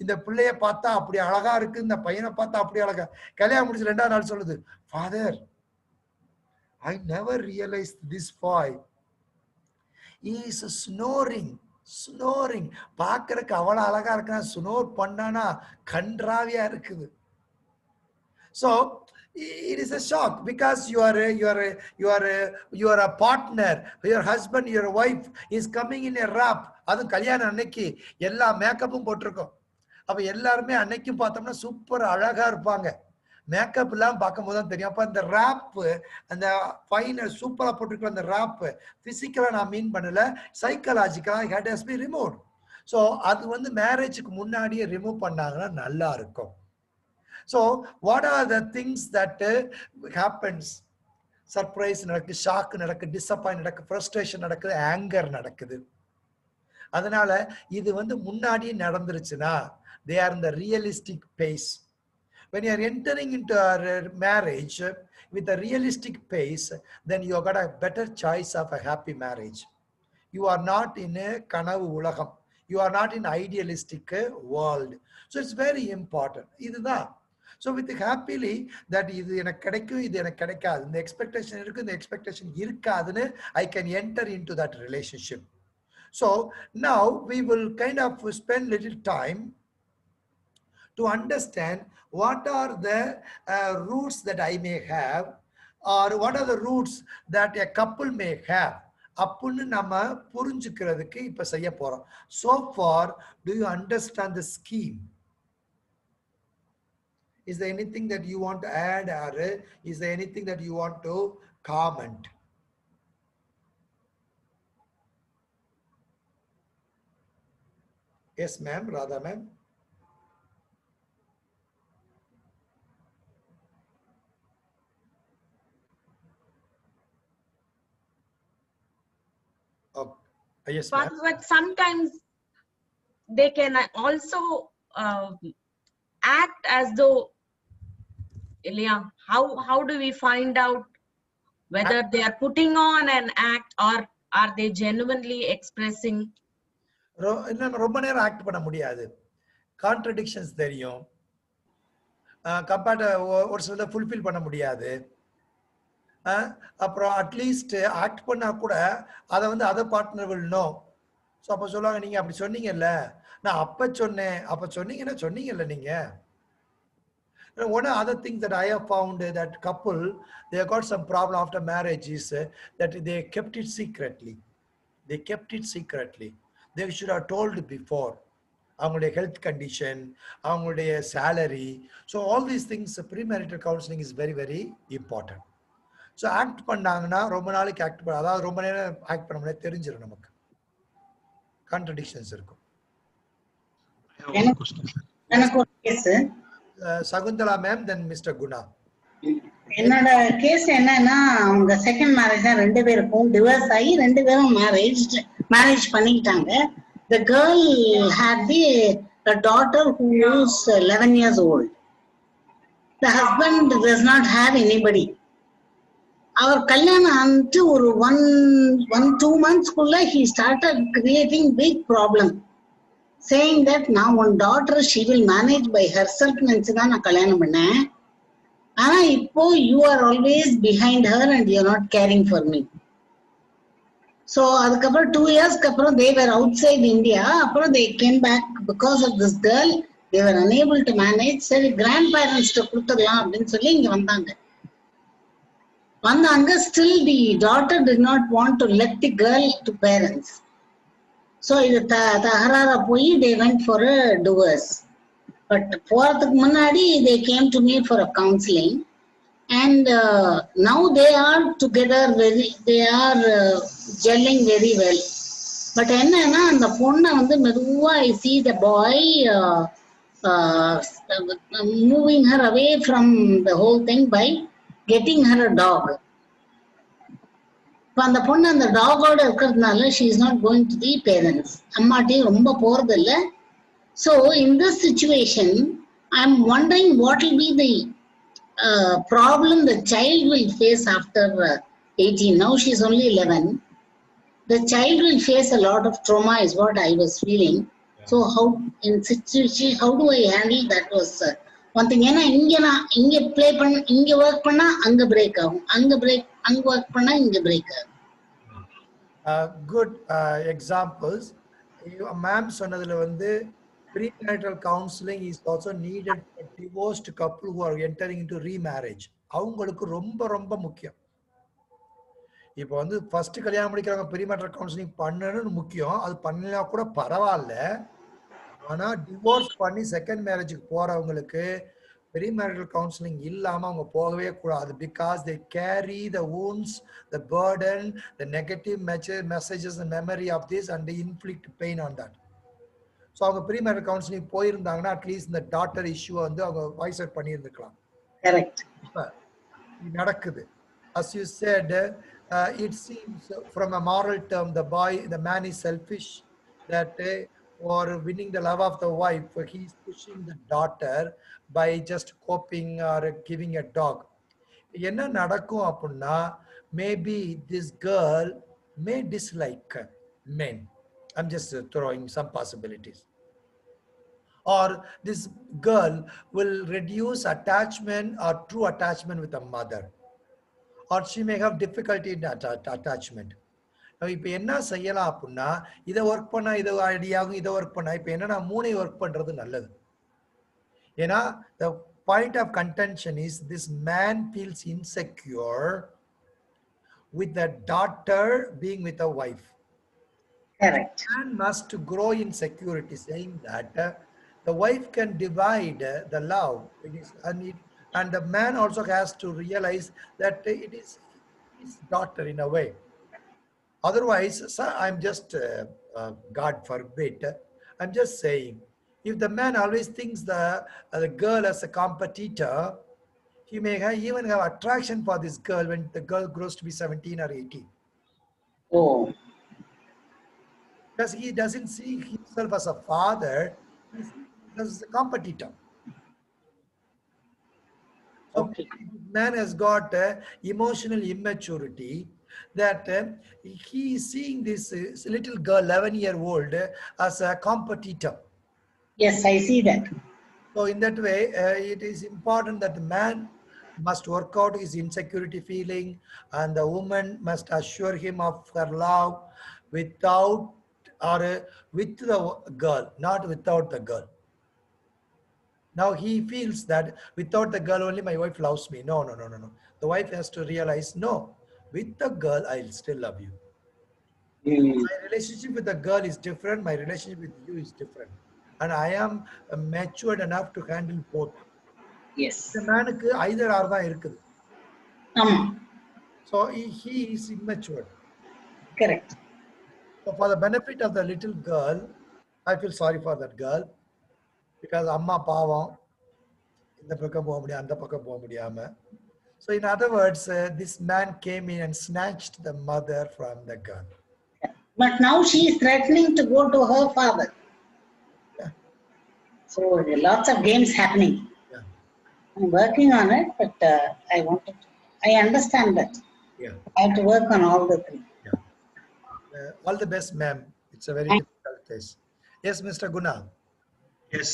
இந்த பிள்ளைய பார்த்தா அப்படி அழகா இருக்கு, இந்த பையனை பார்த்தா அப்படி அழகா. கல்யாணம் முடிச்சு 2ஆவது நாள் சொல்லுது, father I never realized this boy. He is snoring. பார்க்கறதுக்கு அவ்வளவு அழகா இருக்கா, ஸ்னோர் பண்ணானா கன்றாவியா இருக்குது. So it is a shock because you are a partner, your husband, your wife is coming in a wrap. அது கல்யாணம் அன்னைக்கு எல்லா மேக்கப்பும் போட்டிருக்கும். அப்ப எல்லாருமே அன்னைக்கும் பார்த்தோம்னா சூப்பர் அழகா இருப்பாங்க. மேக்கப் எல்லாம் பார்க்கும்போது தான் தெரியும். அப்ப அந்த ராப், அந்த ஃபைனல் சூப்பரா போட்டிருக்கிற அந்த ராப் பிசிக்கலா நான் மீன் பண்ணல, சைக்கலாஜிக்கலா hate has be remove. So அது வந்து மேரேஜுக்கு முன்னாடியே ரிமூவ் பண்ணாங்கன்னா நல்லா இருக்கும். So what are the things that happens? Surprise நடக்கு, ஷாக் நடக்கு, டிசப்பாயிண்ட் நடக்கு, ஃப்ரஸ்ட்ரேஷன் நடக்குது, ஆங்கர் நடக்குது. அதனால இது வந்து முன்னாடியே நடந்துருச்சுன்னா they are in the realistic pace. When you are entering into a marriage with a realistic pace, then you have got a better choice of a happy marriage. You are not in a kanavu ulagam. You are not in idealistic world. So it's very important. இதுதான். So with happily that இது எனக்கு கிடைக்கும், இது எனக்கு கிடைக்காது, இந்த expectation இருக்கு, இந்த எக்ஸ்பெக்டேஷன் இருக்காதுன்னு I can enter into that relationship. So now we will kind of spend little time to understand what are the roots that I may have, or what are the roots that a couple may have. அப்படின்னு நம்ம புரிஞ்சுக்கிறதுக்கு இப்ப செய்ய போறோம். So far, do you understand the scheme? Is there anything that you want to add, or is there anything that you want to comment? Yes, ma'am. Radha, ma'am. Oh, yes, ma'am. But sometimes they can also act as though, Ilya, how do we find out whether they are putting on an act or are they genuinely expressing? ரொம்ப நேரம் act பண்ண முடியாது, contradictions தெரியும், compared ஒரு சில fulfil பண்ண முடியாது. அப்புறம் அட்லீஸ்ட் ஆக்ட் பண்ணா கூட அதை வந்து other partner will know. So அப்போ சொல்லுவாங்க, நீங்க அப்படி சொன்னீங்கல்ல, நான் அப்ப சொன்னேன், அப்ப சொன்னீங்கன்னா சொன்னீங்கல்ல நீங்க. One other thing that I have found that couple, they have got some problem after marriage is that they kept it secretly. They kept it secretly. They should have told before. அவங்களுடைய health condition, அவங்களுடைய salary. So all these things premarital counselling is very very important. So act பண்ணாங்கன்னா ரொம்ப நாளைக்கு act பண்ண, அதாவது ரொம்ப நேரம் act பண்ண முடியாது, தெரிஞ்சிடும் நமக்கு, கான்ட்ரடிக்ஷன்ஸ் இருக்கும். எனக்கு ஒரு கேஸ் சகுந்தலா மேம், தென் மிஸ்டர் குணா. என்னோட கேஸ் என்னன்னா, அவங்க செகண்ட் மேரேஜ் தான், 2 பேருக்கும் டிவோர்ஸ் ஆகி 2 பேரும் மேரேஜ் பண்ணிக்கிட்டாங்க. The girl had a daughter who is 11 years old. The husband does not have anybody. அவர் கல்யாணம் ஆனிட்டு ஒரு 1-2 monthsக்குள்ள he started creating big problem, saying that now one daughter she will manage by herself நினைச்சுதான் நான் கல்யாணம் பண்ணேன். ஆனா இப்போ you are always behind her and you are not caring for me. So அதுக்கப்புறம் 2 yearsக்கு அப்புறம் they were outside India. அப்புறம் they came back because of this girl. They were unable to manage. சரி grandparents கொடுத்துடலாம் அப்படின்னு சொல்லி இங்க வந்தாங்க. Still the daughter did not want to let the girl to parents. So இது தகராறா போய் they went for a divorce. But போறதுக்கு முன்னாடி they came to me for a counseling, and now they are together they are gelling very well. But என்னன்னா அந்த பொண்ணை வந்து மெதுவா I see the boy moving her away from the whole thing by getting her a dog. இப்போ அந்த பொண்ணு அந்த டாகோட இருக்கிறதுனால she is not going to the parents. அம்மாட்டையும் ரொம்ப போறது இல்லை. So in this situation, I am wondering what will be the problem the child will face after 18. Now she is only 11. The child will face a lot of trauma is what I was feeling. So how in situation, how do I handle that was one thing. ஏன்னா இங்க play பண்ண, இங்க work பண்ணா அங்க break ஆகும், அங்க work பண்ணா இங்க பிரேக் ஆகும். குட் எக்ஸாம்பிள்ஸ் மேம் சொன்னதுல வந்து Premarital counseling is also needed for divorced couple who are entering into remarriage. அவங்களுக்கு ரொம்ப ரொம்ப முக்கியம். இப்போ வந்து ஃபர்ஸ்ட் கல்யாணம் முடிக்கிறவங்க ப்ரீமேரிட்டல் கவுன்சிலிங் பண்ணணும்னு முக்கியம். அது பண்ணலனா கூட பரவாயில்ல. ஆனா டிவோர்ஸ் பண்ணி செகண்ட் மேரேஜுக்கு போறவங்களுக்கு ப்ரீமேரிட்டல் கவுன்சிலிங் இல்லாம அவங்க போகவே கூடாது. Because they carry the wounds, the burden, the negative messages and memory of this and they inflict pain on that. So அவங்க ப்ரீமேரிட்டல் கவுன்சிலிங் போயிருந்தாங்கன்னா அட்லீஸ்ட் இந்த டாட்டர் இஷ்யூவை வந்து அவங்க வாய்ஸ் அவுட் பண்ணியிருந்துக்கலாம். கரெக்ட். இப்போ நடக்குது. As you said, it seems from a moral term, the man is selfish, that for winning the love of the wife, he is pushing the daughter by just coping or giving a dog. என்ன நடக்கும் அப்படின்னா, maybe this girl may dislike men. I'm just throwing some possibilities. Or this girl will reduce attachment or true attachment with the mother. Or she may have difficulty in attachment. இப்போ என்ன செய்யலாம் அப்படின்னா, இதை work பண்ணா இதை ஐடியாகும், இதை work பண்ணா இப்போ என்னன்னா மூணை ஒர்க் பண்றது நல்லது. ஏன்னா the point of contention is this man feels insecure with the daughter being with a wife. Correct. Man must grow in security, saying that the wife can divide the love. And the man also has to realize that it is his daughter in a way. Otherwise, sir, I'm just, God forbid, I'm just saying, if the man always thinks the girl as a competitor, he may even have attraction for this girl when the girl grows to be 17 or 18. Oh. Because he doesn't see himself as a father, he sees himself as a competitor. So Okay. man has got emotional immaturity that he is seeing this little girl, 11-year-old, as a competitor. Yes, I see that. So in that way, it is important that the man must work out his insecurity feeling and the woman must assure him of her love without or with the girl, not without the girl. Now he feels that without the girl only my wife loves me. No. The wife has to realize, no, with the girl I'll still love you. My relationship with the girl is different. My relationship with you is different. And I am matured enough to handle both. Yes. The man either or தான் இருக்குது. So he is immature. Correct. So for the benefit of the little girl, I feel sorry for that girl because அம்மா பாவம் இந்த பக்கம் போக முடியாது, அந்த பக்கம் போக முடியாம. So in other words, this man came in and snatched the mother from the girl. But now she is threatening to go to her father. Yeah. So there are lots of games happening. Yeah. I'm working on it, but I understand that. Yeah. I have to work on all the three. All the best, ma'am. It's a very difficult case. Yes, Mr. Guna. Yes,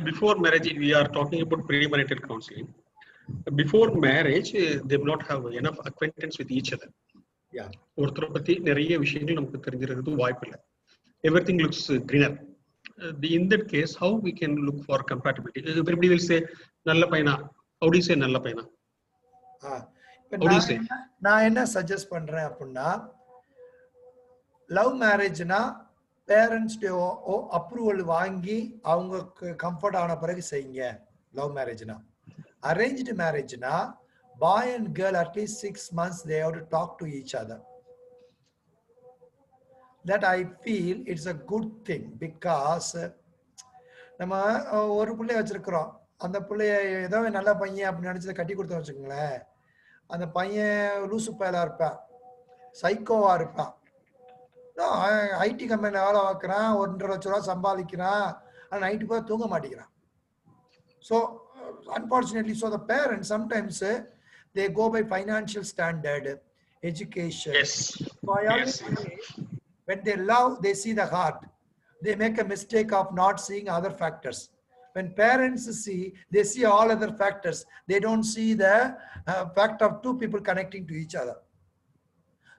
before marriage, we are talking about premarital counseling. Before marriage, they will not have enough acquaintance with each other. Yeah. ஒருத்தரை பத்தி நிறைய விஷயங்கள் நமக்கு தெரிஞ்சிருக்கிறது வாய்ப்பு இல்லை. Everything looks greener. In that case, how we can look for compatibility? Everybody will say, நல்ல பையனா. How do you say நல்ல பையனா? How do you say? நான் என்ன சஜஸ்ட் பண்றேன் அப்படின்னா, லவ் மேரேஜ்னா பேரண்ட்ஸ் அப்ரூவல் வாங்கி அவங்க கம்ஃபர்ட் ஆன பிறகு செய்யுங்க. லவ் மேரேஜ்னா. அரேஞ்ச்டு மேரேஜ்னா boy and girl at least 6 months they have to talk to each other. That I feel it's a good thing because நம்ம ஒரு பிள்ளைய வச்சிருக்கிறோம், அந்த பிள்ளைய ஏதோ நல்ல பையன் அப்படின்னு நினைச்சதை கட்டி கொடுத்தோம் வச்சுக்கோங்களேன், அந்த பையன் லூசு பயலா இருப்பான், சைக்கோவா இருப்பான், ஐடி கம்பெனியில் வேலை பார்க்குறான், 1.5 லட்ச ரூபா சம்பாதிக்கிறான், ஆனால் நைட்டு போய் தூங்க மாட்டேங்கிறான். So unfortunately, so the parents sometimes they go by financial standard, education. Yes. So I always say, when they love, they see the heart. They make a mistake of not seeing other factors. When parents see, they see all other factors. They don't see the fact of two people connecting to each other.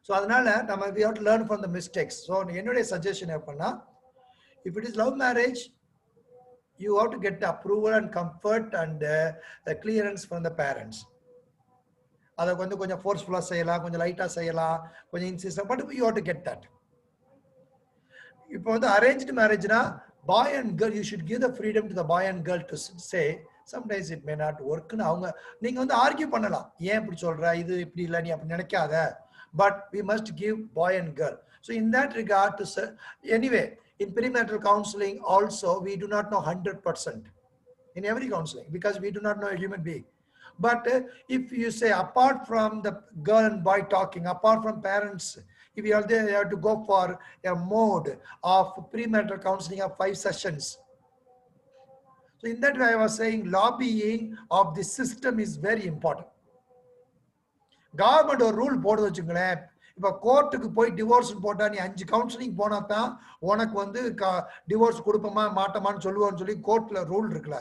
So அதனால நம்ம we have to learn from the mistakes. So என்னுடைய suggestion எப்படின்னா, if it is love marriage, you have to get the approval and comfort and the clearance from the parents. அதை கொஞ்சம் ஃபோர்ஸ்ஃபுல்லா செய்யலாம், கொஞ்சம் லைட்டா செய்யலாம், கொஞ்சம் insist, but you have to get that. இப்போ வந்து அரேஞ்ச்டு மேரேஜ்னா boy and girl, you should give the freedom to the boy and girl to say sometimes it may not ஒர்க்னு அவங்க நீங்க வந்து ஆர்கியூ பண்ணலாம். ஏன் இப்படி சொல்ற, இது இப்படி இல்லை, நீ அப்படி நினைக்காத. But we must give boy and girl. So in that regard to anyway in premarital counseling also we do not know 100% in every counseling because we do not know a human being. But if you say apart from the girl and boy talking, apart from parents, if you are there, you have to go for a mode of premarital counseling of 5 sessions. So in that way I was saying lobbying of the system is very important. Government ஒரு rule போடுது வச்சுங்களேன், இப்போ கோர்ட்டுக்கு போய் divorce போட்டா நீ 5 counselling போனா தான் உனக்கு வந்து டிவோர்ஸ் கொடுப்போமா மாட்டோமான்னு சொல்லுவோம்னு சொல்லி கோர்ட்ல ரூல் இருக்குல்ல,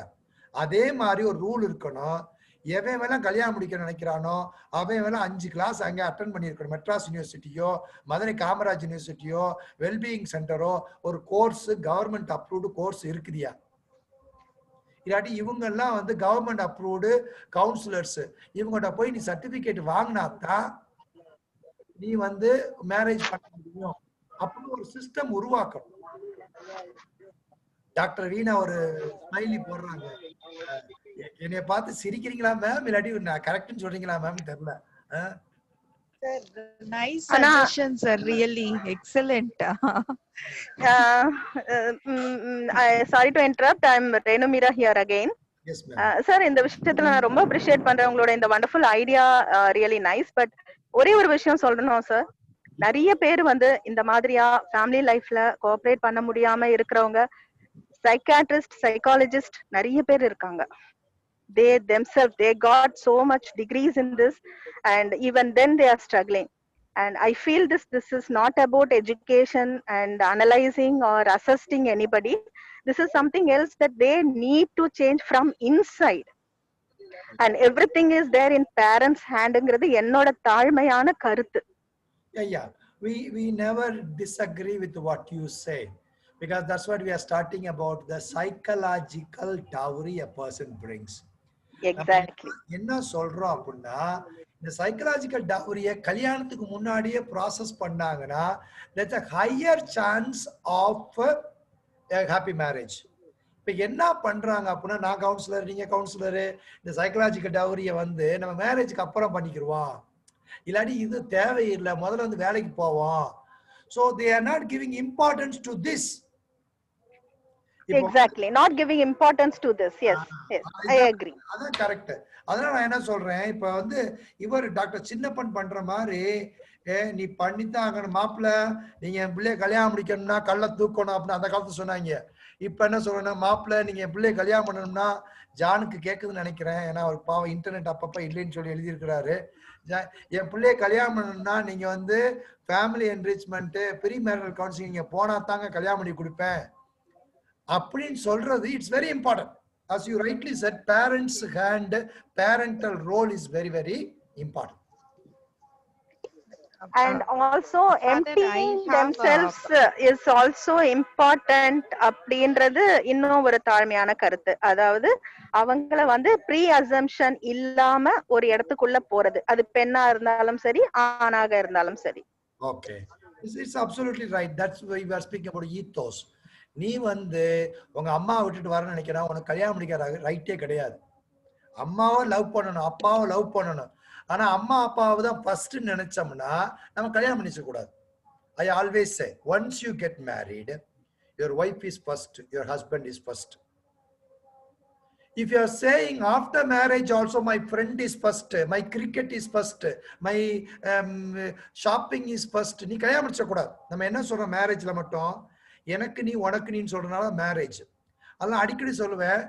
அதே மாதிரி ஒரு ரூல் இருக்கணும். எவன் வேணா கல்யாணம் முடிக்க நினைக்கிறானோ அவன் வேணா 5 கிளாஸ் அங்கே அட்டன் பண்ணியிருக்கணும். மெட்ராஸ் யூனிவர்சிட்டியோ மதுரை காமராஜ் யூனிவர்சிட்டியோ வெல்பீயிங் சென்டரோ ஒரு கோர்ஸ் கவர்மெண்ட் அப்ரூவ்டு கோர்ஸ் இருக்குதியா? இல்லாட்டி இவங்கெல்லாம் வந்து கவர்மெண்ட் அப்ரூவ்டு கவுன்சிலர்ஸ், இவங்ககிட்ட போய் நீ சர்டிபிகேட் வாங்கினாத்தான் நீ வந்து மேரேஜ் பண்ண முடியும். அப்படி ஒரு சிஸ்டம் உருவாக்கணும். டாக்டர் வீணா ஒரு ஸ்மைலி போடுறாங்க, என்னைய பார்த்து சிரிக்கிறீங்களா மேம் இல்லாட்டி நான் கரெக்ட்னு சொல்றீங்களா மேம் தெரியல. Nice suggestions are really excellent. Sorry to interrupt. I'm Renu Meera here again. Yes, ma'am. Sir, இந்த விஷயத்துல நான் ரொம்ப அப்ரிஷியேட் பண்றேன். உங்களோட இந்த wonderful idea really nice. But ஒரே ஒரு விஷயம் சொல்லணும் சார், நிறைய பேர் வந்து இந்த மாதிரியா ஃபேமிலி லைஃப்ல கோஆபரேட் பண்ண முடியாம இருக்கிறவங்க சைக்காட்ரிஸ்ட் சைக்காலஜிஸ்ட் நிறைய பேர் இருக்காங்க. They themselves, they got so much degrees in this and even then they are struggling. And I feel this is not about education and analyzing or assessing anybody. This is something else that they need to change from inside. And everything is there in parents handங்கிறது என்னோட தாழ்மையான கருத்து. Yeah, we never disagree with what you say because that's what we are starting about, the psychological dowry a person brings. Exactly. என்ன சொல்றோம் அப்படின்னா, இந்த psychological டவுரிய கல்யாணத்துக்கு முன்னாடியே process பண்ணாங்கன்னா there's a higher chance of a happy marriage. இப்போ என்ன பண்றாங்க அப்படின்னா, நான் கவுன்சிலர் நீங்க கவுன்சிலரு, இந்த சைக்கலாஜிக்கல் டவுரிய வந்து நம்ம மேரேஜுக்கு அப்புறம் பண்ணிக்கிடுவோம், இல்லாட்டி இது தேவையில்லை, முதல்ல வந்து வேலைக்கு போவோம். So they are not giving importance to this. Exactly, not giving importance to this. Yes, yes, I agree. அதான் கரெக்ட். அதனால நான் என்ன சொல்றேன், இப்ப வந்து இவர் டாக்டர் சின்னப்பன் பண்ற மாதிரி நீ பண்ணித்தான் ஆகணும் மாப்பிள்ள, நீங்க என் பிள்ளைய கல்யாணம் முடிக்கணும்னா கள்ள தூக்கணும் அப்படின்னு அந்த காலத்துல சொன்னாங்க. இப்ப என்ன சொல்றேன்னா, மாப்பிள்ள நீங்க என் பிள்ளைய கல்யாணம் பண்ணணும்னா, ஜானுக்கு கேக்குதுன்னு நினைக்கிறேன், ஏன்னா அவர் பாவம் இன்டர்நெட் அப்பப்ப இல்லைன்னு சொல்லி எழுதியிருக்கிறாரு, என் பிள்ளைய கல்யாணம் பண்ணணும்னா நீங்க வந்து family enrichment premarital counseling நீங்க போனா தாங்க கல்யாணம் பண்ணி கொடுப்பேன் அப்படின்னு சொல்றது. It's very important. as you rightly said, parents hand parental role is very very important. And also emptying themselves is also important அப்படின்றது இன்னும் ஒரு தாழ்மையான கருத்து. அதாவது அவங்கள வந்து ப்ரீ அசம்ஷன் இல்லாம ஒரு இடத்துக்குள்ள போறது, அது பெண்ணா இருந்தாலும் சரி ஆணாக இருந்தாலும் சரி. Okay, it's absolutely right. That's why we are speaking about ethos. நீ வந்து உங்க அம்மா விட்டுட்டு வர நினைக்கிறா, உனக்கு கல்யாணம் முடிக்கிற ரைட்டே கிடையாது. அம்மாவை லவ் பண்ணணும், அப்பாவை லவ் பண்ணணும், ஆனா அம்மா அப்பாவை தான் ஃபர்ஸ்ட் நினைச்சோம்னா நம்ம கல்யாணம் பண்ணிக்க கூடாது. I always say, once you get married, your wife is first, your husband is first. If you are saying after marriage also my friend is first, my cricket is first, my shopping is first, நீ கல்யாணம் பண்ணிக்க கூடாது. நம்ம என்ன சொல்றோம் மேரேஜ்ல மட்டும், எனக்கு நீ உனக்கு நீன்னு சொல்றதுனால மேரேஜ். அதெல்லாம் அடிக்கடி சொல்லுவேன்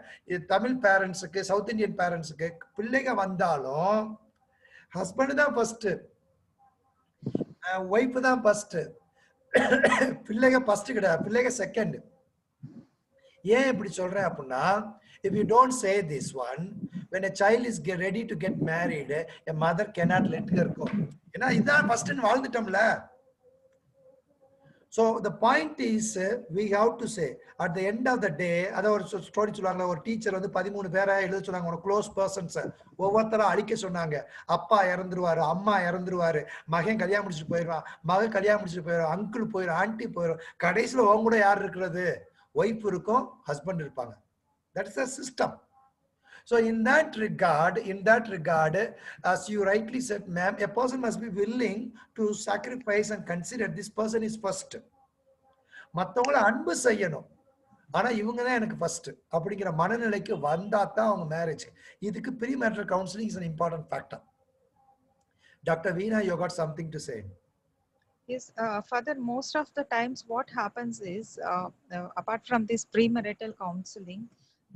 தமிழ் பேரண்ட்ஸுக்கு, சவுத் இந்தியன் பேரண்ட்ஸுக்கு, பிள்ளைங்க வந்தாலும் ஹஸ்பண்ட் தான் ஃபர்ஸ்ட், ஒய்ஃப் தான் ஃபர்ஸ்ட், பிள்ளைங்க ஃபர்ஸ்ட் கிடையாது, பிள்ளைங்க செகண்ட். ஏன் இப்படி சொல்றேன் அப்படின்னா, if you don't say this one, when a child is ready to get married, a mother cannot let her go. ஏன்னா இதான் ஃபர்ஸ்ட்னு வாழ்ந்துட்டோம்ல. So the point is, we have to say at the end of the day, அத ஒரு story சொல்லுவாங்க, ஒரு teacher வந்து 13 பேரை எழுத சொன்னாங்க, ஒரு க்ளோஸ் பர்சன்ஸ் ஒவ்வொருத்தரா அழிக்க சொன்னாங்க. அப்பா இறந்துருவாரு, அம்மா இறந்துருவாரு, மகன் கல்யாணம் முடிச்சுட்டு போயிடுவான், மகன் கல்யாணம் முடிச்சுட்டு போயிடும், அங்கிள் போயிடும், ஆன்டி போயிடும், கடைசியில் உங்க கூட யார் இருக்கிறது? ஒய்ஃப் இருக்கும், ஹஸ்பண்ட் இருப்பாங்க. That is the system. So in that regard, as you rightly said, ma'am, a person must be willing to sacrifice and consider this person is first. மற்றவங்கள அன்பு செய்யணும், ஆனா இவங்க தான் எனக்கு ஃபர்ஸ்ட் அப்படிங்கிற மனநிலைக்கு வந்தா தான் அவங்க மேரேஜ். இதுக்கு premarital counselling is an important factor. Dr. Veena, you got something to say? Yes, Father, most of the times what happens is, apart from this premarital counseling,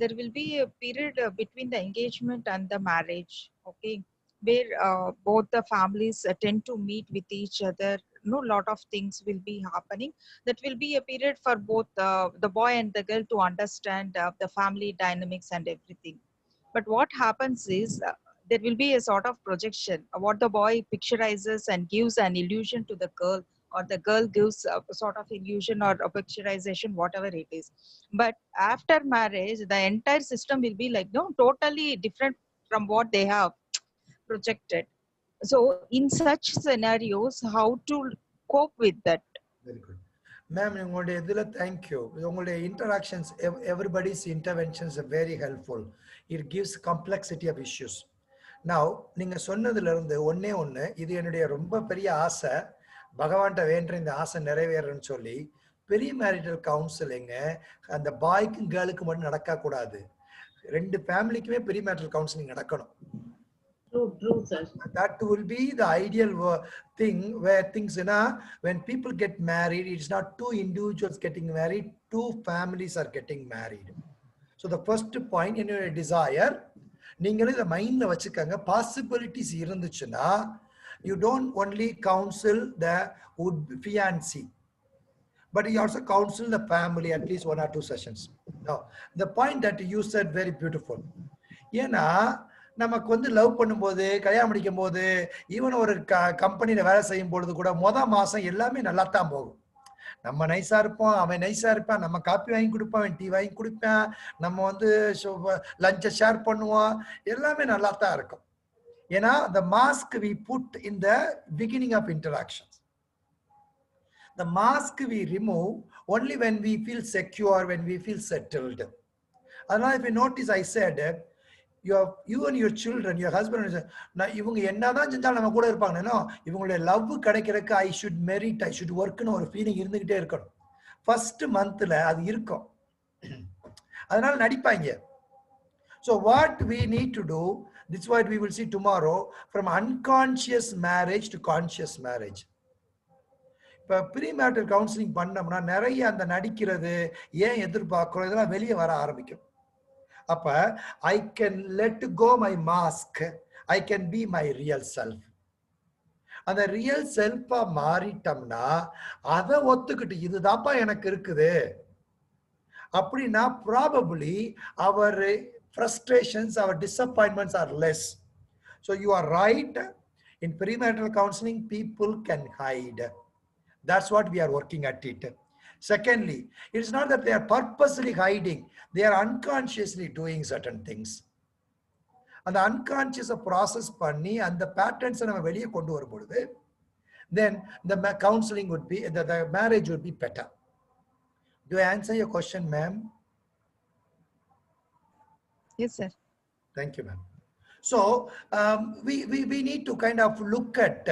there will be a period between the engagement and the marriage, okay, where both the families tend to meet with each other. No, lot of things will be happening. That will be a period for both the boy and the girl to understand the family dynamics and everything. But what happens is, there will be a sort of projection. What the boy picturizes and gives an illusion to the girl, or the girl gives a sort of illusion or a picturization, whatever it is. But after marriage, the entire system will be like, no, totally different from what they have projected. So in such scenarios, how to cope with that? Very good. Ma'am, உங்களுடைய இதுல thank you. உங்களுடைய interactions, everybody's interventions are very helpful. It gives complexity of issues. Now, நீங்க சொன்னதுல இருந்து ஒண்ணே ஒண்ணு, இது என்னுடைய ரொம்ப பெரிய ஆசை, பகவான்கிட்ட வேண்ட இந்த ஆசை நிறைவேறணும்னு சொல்லி, ப்ரீமேரிட்டல் கவுன்சிலிங் அந்த பாய்க்கும் கேர்ளுக்கு மட்டும் நடக்க கூடாது, ரெண்டு ஃபேமிலிக்குமே ப்ரீமேரிட்டல் கவுன்சிலிங் நடக்கணும். True, sir. That will be the ideal thing, where things, when people get married, it's not two individuals getting married, two families are getting married. So the first point in your desire, நீங்களே இதை மைண்ட்ல வச்சுக்கங்க, possibilities இருந்துச்சுன்னா, you don't only counsel the fiancé, but you also counsel the family at least 1 or 2 sessions. Now, the point that you said very beautiful. ஏன்னா நமக்கு வந்து love பண்ணும்போது, கல்யாணம் முடிக்கும் போது, ஈவன் ஒரு கம்பெனியில வேலை செய்யும் பொழுது கூட மாசம் எல்லாமே நல்லா தான் போகும். நம்ம நைஸா இருப்போம், அவன் நைஸா இருப்பான், நம்ம காப்பி வாங்கி கொடுப்பான், அவன் டீ வாங்கி கொடுப்பான், நம்ம வந்து லஞ்சை ஷேர் பண்ணுவோம், எல்லாமே நல்லா தான் இருக்கும். ஏன்னா the mask we put in the beginning of interactions, the mask we remove only when we feel secure, when we feel settled. அதனால if you notice, I said, you and your children, your husband, இவங்க என்னதான் செஞ்சாலும் நம்ம கூட இருப்பாங்க. இவங்களுடைய love கிடைக்கிறதுக்கு I should merit, I should workன்னு ஒரு ஃபீலிங் இருந்துகிட்டே இருக்கணும். ஃபர்ஸ்ட் மந்த்ல அது இருக்கும், அதனால நடிப்பாங்க. So what we need to do, this is what we will see tomorrow, from unconscious marriage to conscious marriage. இப்ப ப்ரீமேரிட்டல் கவுன்சிலிங் பண்ணோம்னா நிறைய அந்த நடிக்கிறது, ஏன் எதிர்பார்க்கிறோம், இதெல்லாம் வெளியே வர ஆரம்பிக்கும். அப்ப I can let go my mask, I can be my real self. அந்த ரியல் செல்ஃபா மாறிட்டோம்னா, அதை ஒத்துக்கிட்டு இதுதான்ப்பா எனக்கு இருக்குது அப்படின்னா, probably our frustrations, our disappointments are less. So you are right, in premarital counseling people can hide. That's what we are working at it. Secondly, it's not that they are purposely hiding, they are unconsciously doing certain things. And the unconscious process பண்ணி அந்த patterns நம்ம வெளியே கொண்டு வரும் பொழுது, then the counseling would be, the marriage would be better. Do I answer your question, ma'am? Yes, sir. Thank you, ma'am. So we need to kind of look at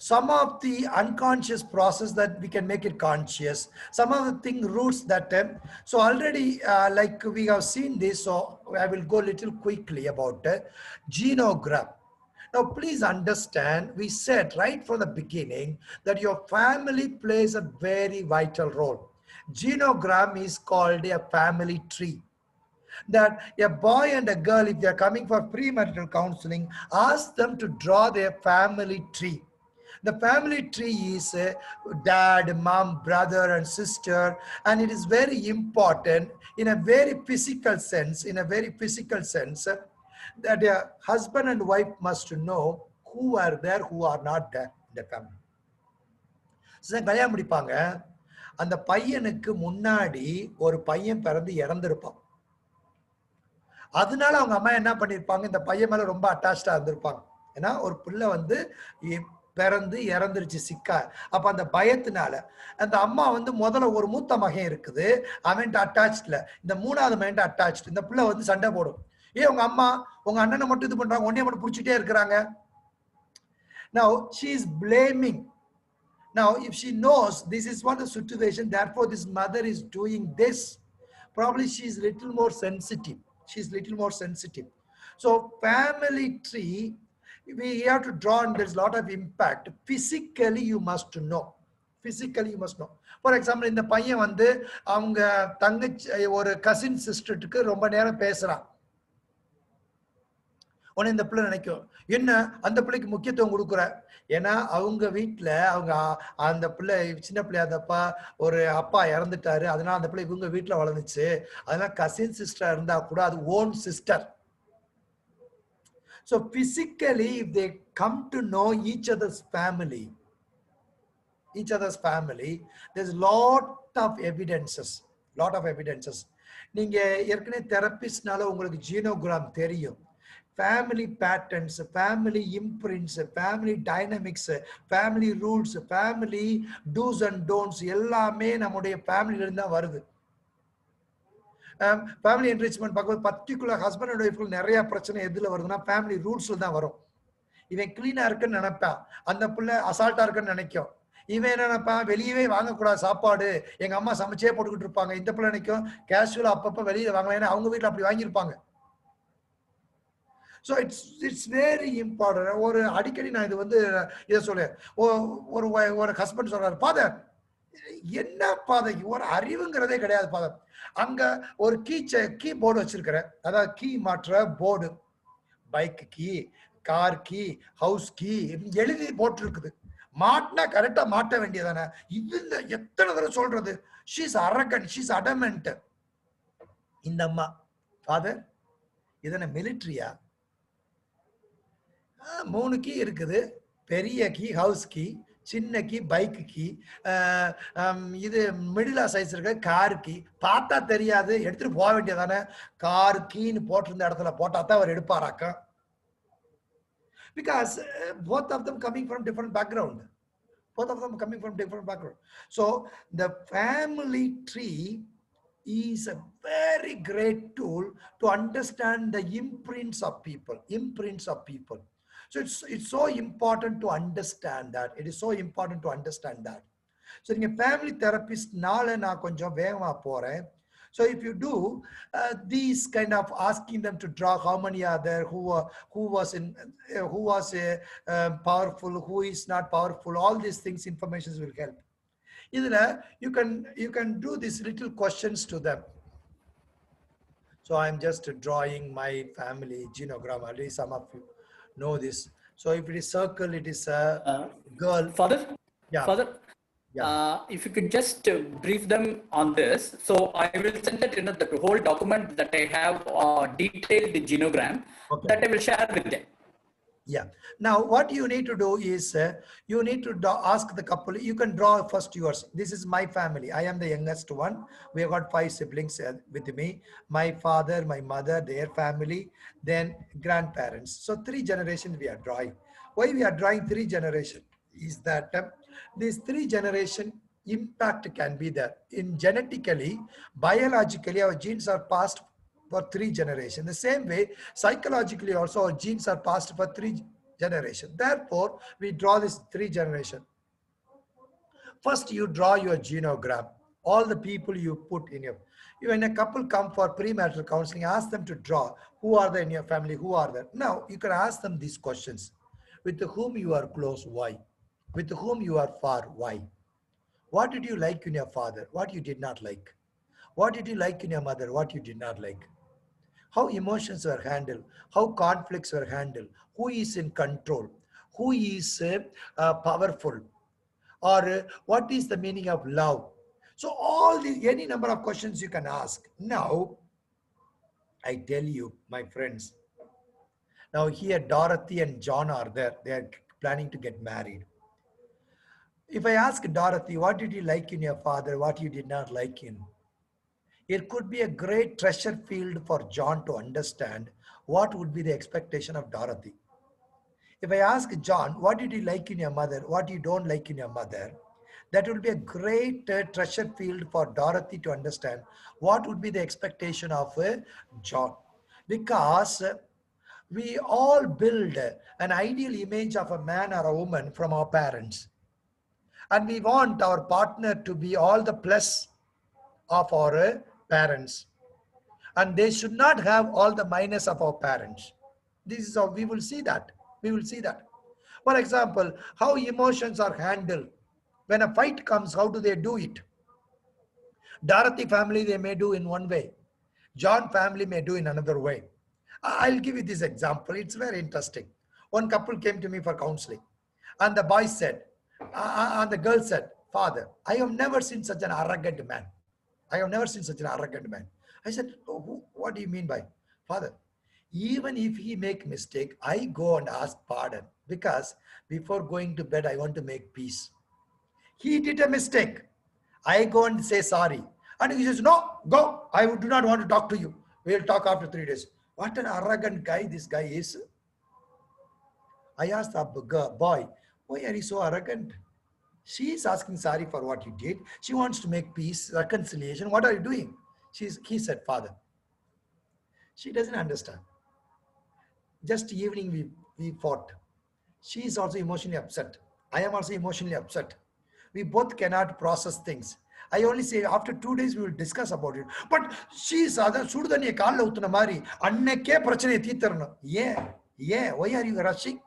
some of the unconscious process that we can make it conscious, some of the roots that so already like we have seen this, so I will go a little quickly about genogram. Now please understand, we said right from the beginning that your family plays a very vital role. Genogram is called a family tree. That a boy and a girl, if they are coming for premarital counseling, ask them to draw their family tree. The family tree is dad, mom, brother and sister, and it is very important in a very physical sense, that a husband and wife must know who are there, who are not there in the family. So கல்யாணம் முடிப்பாங்க, அந்த பையனுக்கு முன்னாடி ஒரு பையன் பிறந்து இறந்திருப்பான். அதனால அவங்க அம்மா என்ன பண்ணிருப்பாங்க, இந்த பையன் மேல ரொம்ப அட்டாச்சா இருந்திருப்பாங்க. ஏன்னா ஒரு பிள்ளை வந்து பிறந்து இறந்துருச்சு சிக்கா. அப்ப அந்த பயத்தினால அந்த அம்மா வந்து முதல்ல ஒரு மூத்த மகன் இருக்குது, அவன் அட்டாச்ல, இந்த மூணாவது மகன் அட்டாச். இந்த பிள்ளை வந்து சண்டை போடும், ஏன் உங்க அம்மா உங்க அண்ணனை மட்டும் இது பண்றாங்க, ஒன்னே மட்டும் பிடிச்சிட்டே இருக்கிறாங்க. Now she is blaming. Now if she knows this is what the situation, therefore this mother is doing this, probably she is little more sensitive. She is little more sensitive. So family tree, we have to draw, and there's a lot of impact. Physically you must know. Physically you must know. For example, இந்த பையன் வந்து அவங்க தங்கச்சி ஒரு cousin சிஸ்டருக்கு ரொம்ப நேரம் பேசுறான். உடனே இந்த பிள்ளை நினைக்கும், என்ன அந்த பிள்ளைக்கு முக்கியத்துவம் கொடுக்குற. ஏன்னா அவங்க வீட்டுல அவங்க அந்த பிள்ளை சின்ன பிள்ளை, அதப்பா ஒரு அப்பா இறந்துட்டாரு, அதனால அந்த பிள்ளை இவங்க வீட்டுல வளர்ந்துச்சு, அதனால கசின் சிஸ்டர் இருந்தா கூட அது own sister. So physically if they come to know each other's family, there's lot of evidences. நீங்க ஏற்கனவே தெரபிஸ்ட்னால உங்களுக்கு ஜீனோகிராம் தெரியும். Family patterns, family imprints, family dynamics, family rules, family do's and don'ts எல்லாமே நம்முடைய ஃபேமிலில இருந்து தான் வருது. ஃபேமிலி என்ரிச்மெண்ட் பார்க்கும்போது பர்டிகுலர் ஹஸ்பண்ட் அண்ட் ஒய்ஃப்க்கு நிறைய பிரச்சனை எதுல வருதுன்னா ஃபேமிலி ரூல்ஸ்ல தான் வரும். இவன் கிளீனா இருக்குன்னு நினைப்பான், அந்த பிள்ளை அசால்ட்டா இருக்குன்னு நினைக்கும். இவன் என்ன நினைப்பான், வெளியவே வாங்கக்கூடாது சாப்பாடு, எங்க அம்மா சமைச்சே போட்டுக்கிட்டு இருப்பாங்க. இந்த பிள்ளை நினைக்கும் கேஷுவலா அப்பப்ப வெளியில வாங்கலாம், ஏன்னா அவங்க வீட்டுல அப்படி வாங்கியிருப்பாங்க. So it's very important. ஒரு அடிக்கடி நான் இது வந்து இதை சொல்லுவேன், ஒரு ஹஸ்பண்ட் சொல்றாரு, ஃபாதர் என்ன ஃபாதர் ஒரு அறிவுங்கிறதே கிடையாது ஃபாதர், அங்க ஒரு கீ போர்டு வச்சிருக்கிறேன், அதாவது கீ மாற்ற board, bike key, car key, house key எழுதி போட்டிருக்குது, மாட்டினா கரெக்டா மாட்ட வேண்டியதானே, இதுல எத்தனை தடவை சொல்றது. She's அரகன்ட், she's adamant. இந்த அம்மா, ஃபாதர் இதன மிலிட்ரியா, 3 கீ இருக்குது, பெரிய கீ ஹவுஸ் கீ, சின்ன கீ பைக் கீ, இது மிடிலா சைஸ் இருக்க கார் கீ, பார்த்தா தெரியாது எடுத்துட்டு போக வேண்டியதானே, கார் கீன்னு போட்டிருந்த இடத்துல போட்டா தான் அவர் எடுப்பாராக்கா. Because both of them coming from different background. So the family tree is a very great tool to understand the imprints of people. So it's so important to understand that. It is so important to understand that. So நீங்க family therapist நாளை நான் கொஞ்சம் வேகமா போறேன். So if you do these kind of asking them to draw how many are there, who was powerful, who is not powerful, all these things, information will help. Idhula you can do these little questions to them. So I'm just drawing my family genogram. Already some of you know this. So if it is circle, it is a girl. Father? Yeah. Father? If you could just brief them on this. So I will send that, the whole document that I have detailed the genogram, okay, that I will share with them. Yeah. Now what you need to do is you need to ask the couple. You can draw first yours. This is my family. I am the youngest one. We have got 5 siblings with me. My father, my mother, their family, then grandparents. So 3 generations we are drawing. Why we are drawing 3 generations is that these 3 generation impact can be there. In genetically, biologically, our genes are passed for 3 generations. The same way, psychologically also our genes are passed for 3 generations. Therefore, we draw this 3 generations. First, you draw your genogram. All the people you put in your, when a couple come for premarital counseling, ask them to draw who are there in your family, who are there. Now, you can ask them these questions. With whom you are close, why? With whom you are far, why? What did you like in your father? What you did not like? What did you like in your mother? What you did not like? How emotions were handled, how conflicts were handled, who is in control, who is powerful, or what is the meaning of love. So all these, any number of questions you can ask. Now, I tell you, my friends, now here Dorothy and John are there. They are planning to get married. If I ask Dorothy, what did you like in your father, what you did not like in? It could be a great treasure field for John to understand what would be the expectation of Dorothy. If I ask John, what did you like in your mother, what you don't like in your mother, that will be a great treasure field for Dorothy to understand what would be the expectation of John. Because we all build an ideal image of a man or a woman from our parents. And we want our partner to be all the plus of our parents. And they should not have all the minus of our parents. This is how we will see that. We will see that. For example, how emotions are handled. When a fight comes, how do they do it? Dorothy family, they may do in one way. John family may do in another way. I'll give you this example. It's very interesting. One couple came to me for counseling. And the boy said, and the girl said, Father, I have never seen such an arrogant man. I have never seen such an arrogant man. I said, oh, what do you mean by? Father, even if he make mistake, I go and ask pardon because before going to bed, I want to make peace. He did a mistake. I go and say sorry. And he says, no, go. I do not want to talk to you. We'll talk after 3 days. What an arrogant guy this guy is. I asked the boy, why are you so arrogant? She is asking sorry for what you did. She wants to make peace, reconciliation. What are you doing? He said, Father, she doesn't understand. Just evening we fought. She is also emotionally upset. I am also emotionally upset. We both cannot process things. I only say after 2 days we will discuss about it. But she is sududaniya kaalla uttuna mari anneke prachane theetharano. Yeah. Why are you rushing?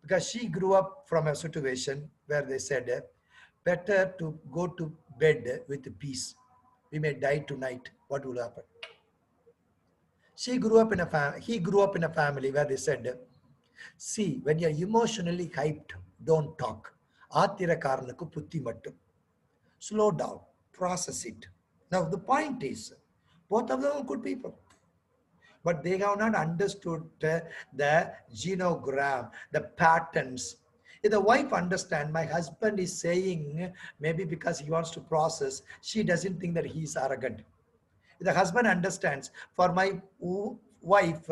Because she grew up from a situation where they said, better to go to bed with peace. We may die tonight. What will happen? He grew up in a family where they said, see, when you're emotionally hyped, don't talk. Athirakaranaku putti mattu. Slow down, process it. Now the point is, both of them are good people. But they have not understood the genogram, the patterns. If the wife understands, my husband is saying, maybe because he wants to process, she doesn't think that he is arrogant. If the husband understands, for my wife,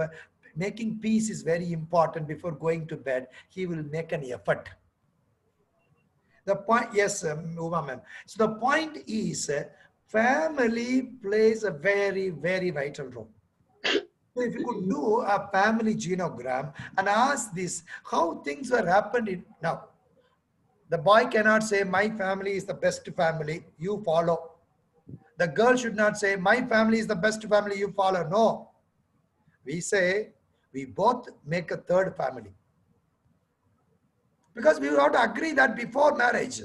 making peace is very important before going to bed, he will make an effort. The point, yes, Uma ma'am. So the point is, family plays a very, very vital role. So if you could do a family genogram and ask this, how things were happening now. The boy cannot say, my family is the best family, you follow. The girl should not say, my family is the best family, you follow. No. We say, we both make a third family. Because we have to agree that before marriage.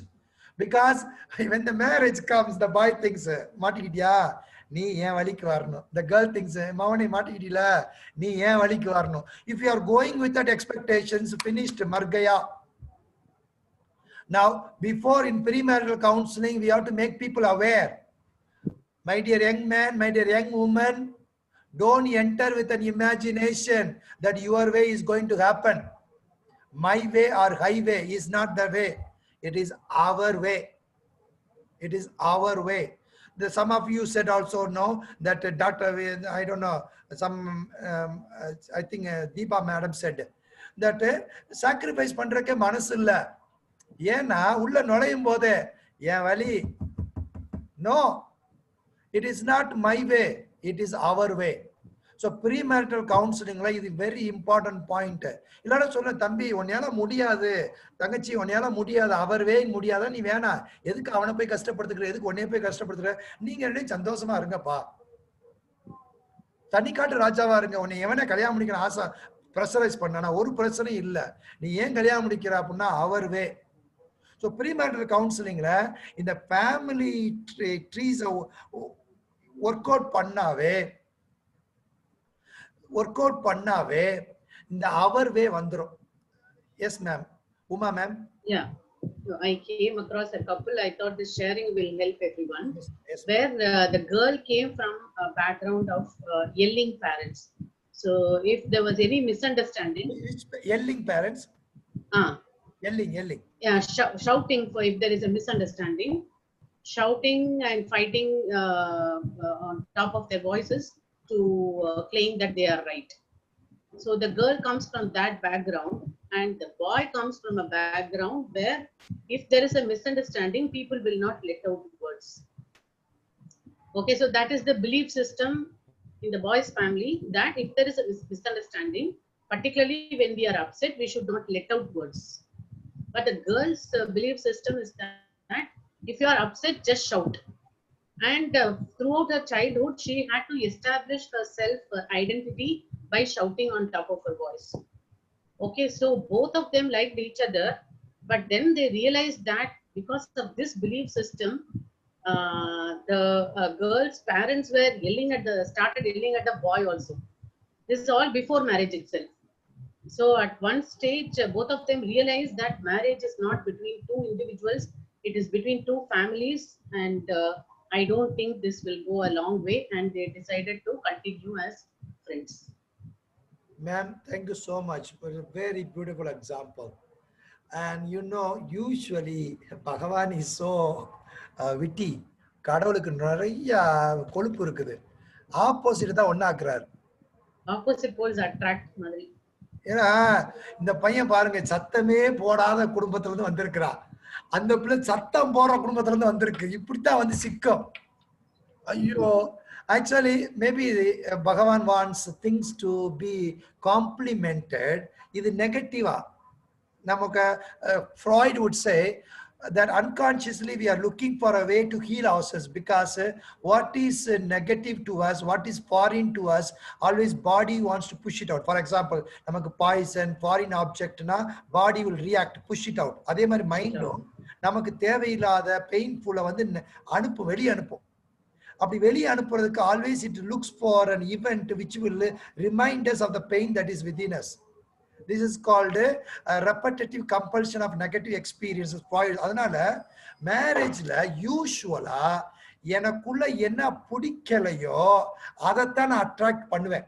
Because when the marriage comes, the boy thinks, Matikidya, nee yen valikku varano. The girl thinks, Mavane matikidila, nee yen valikku varano. If you are going with that expectations, finished, margaya. Now, before in premarital counseling, we have to make people aware. My dear young man, my dear young woman, don't enter with an imagination that your way is going to happen. My way or highway is not the way. It is our way. It is our way. Some of you said also no that Dr. I don't know, some I think Deepa madam said that sacrifice பண்றதுக்கே மனசு இல்ல. ஏன்னா உள்ள நுழையும் போதே ஏன் வலி. No, it is not my way. It is our way. So premarital counseling is a very important point. இல்லைன்னா சொல்ல தம்பி உன்னையால முடியாது, தங்கச்சி உன்னையால முடியாது, அவர் வே முடியாதா, நீ வேணா, எதுக்கு அவனை போய் கஷ்டப்படுத்துக்கிற, எதுக்கு உன்னைய போய் கஷ்டப்படுத்துற, நீங்க ரெண்டு சந்தோஷமா இருங்கப்பா, தனிக்காட்டு ராஜாவா இருங்க, உன்னை எவனை கல்யாணம் முடிக்கிற ஆசை ப்ரெஷரைஸ் பண்ணா ஒரு பிரச்சனையும் இல்லை, நீ ஏன் கல்யாணம் முடிக்கிற அப்படின்னா அவர் வே. So premarital counseling இந்த ஃபேமிலி ட்ரீஸ் ஒர்க் அவுட் பண்ணாவே இந்த அவர் வே வந்துரும். Yes ma'am. Uma ma'am. Yeah. So I came across a couple. I thought this sharing will help everyone. Yes, where the girl came from a background of yelling parents. So if there was any misunderstanding. Yelling parents? Yelling. Yeah, shouting for if there is a misunderstanding, shouting and fighting on top of their voices to claim that they are right. So the girl comes from that background, and the boy comes from a background where if there is a misunderstanding, people will not let out words. Okay, so that is the belief system in the boy's family, that if there is a misunderstanding, particularly when we are upset, we should not let out words. But the girl's belief system is that if you are upset, just shout. And throughout her childhood, she had to establish herself identity by shouting on top of her voice. Okay, so both of them liked each other, but then they realized that because of this belief system, the girl's parents were started yelling at the boy also. This is all before marriage itself. So at one stage, both of them realized that marriage is not between two individuals, it is between two families, and I don't think this will go a long way, and they decided to continue as friends. Ma'am, thank you so much for a very beautiful example. And usually Bhagavan is so witty. கடவுளுக்கு நிறைய கொழுப்பு இருக்குது. Opposite தான் ஒன்னாக்குறாரு. Opposite poles attract மாதிரி. ஏன்னா இந்த பையன் பாருங்க, சத்தமே போடாத குடும்பத்துல இருந்து வந்திருக்கிறான். அந்த பிள்ளை சத்தம் போடுற குடும்பத்துல இருந்து வந்திருக்கு. இப்படித்தான் வந்து சிக்கம். ஐயோ, actually maybe Bhagavan wants things to be complemented. இது நெகட்டிவா நமக்கு Freud would say that unconsciously we are looking for a way to heal ourselves, because what is negative to us, what is foreign to us, always body wants to push it out. For example, நமக்கு poison, foreign object na body will react, push it out. அதே மாதிரி மைண்டும் நமக்கு தேவையில்லாத பெயின்ஃபுல்ல வந்து வெளியே அனுப்பும். அப்படி வெளியே அனுப்புறதுக்கு always it looks for an event which will remind us of the pain that is within us. This is called a repetitive compulsion of negative experiences. அதனால மேரேஜ்ல யூசுவலா எனக்குள்ள என்ன பிடிக்கலையோ அதைத்தான் நான் அட்ராக்ட் பண்ணுவேன்.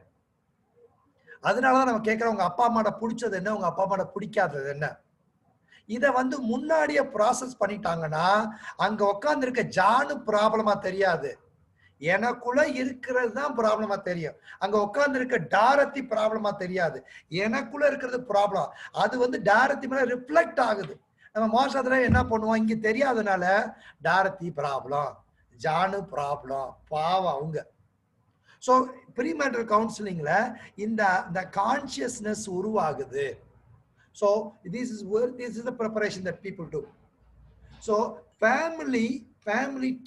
அதனாலதான் நம்ம கேட்கிறோம், உங்க அப்பா அம்மாட பிடிச்சது என்ன, உங்க அப்பா அம்மாட பிடிக்காதது என்ன. இதை வந்து முன்னாடியே ப்ராசஸ் பண்ணிட்டாங்கன்னா அங்க உட்கார்ந்து இருக்க ஜானு ப்ராப்ளமா தெரியாது, எனக்குள்ள இருக்கிறது தான் ப்ராப்ளமா தெரியும். அங்க உட்கார்ந்து இருக்க டாரத்தி ப்ராப்ளமா தெரியாது, எனக்குள்ள இருக்கிறது ப்ராப்ளம். அது வந்து டாரத்தி மேல ரிஃப்ளெக்ட் ஆகுது. நம்ம மோசத்துல என்ன பண்ணுவோம், இங்க தெரியாதனால டாரத்தி ப்ராப்ளம், ஜானு ப்ராப்ளம், பாவம் அவங்க. ஸோ ப்ரீமேரிட்டல் கவுன்சிலிங்ல இந்த கான்சியஸ்னஸ் உருவாகுது. So this is the preparation that people do. So family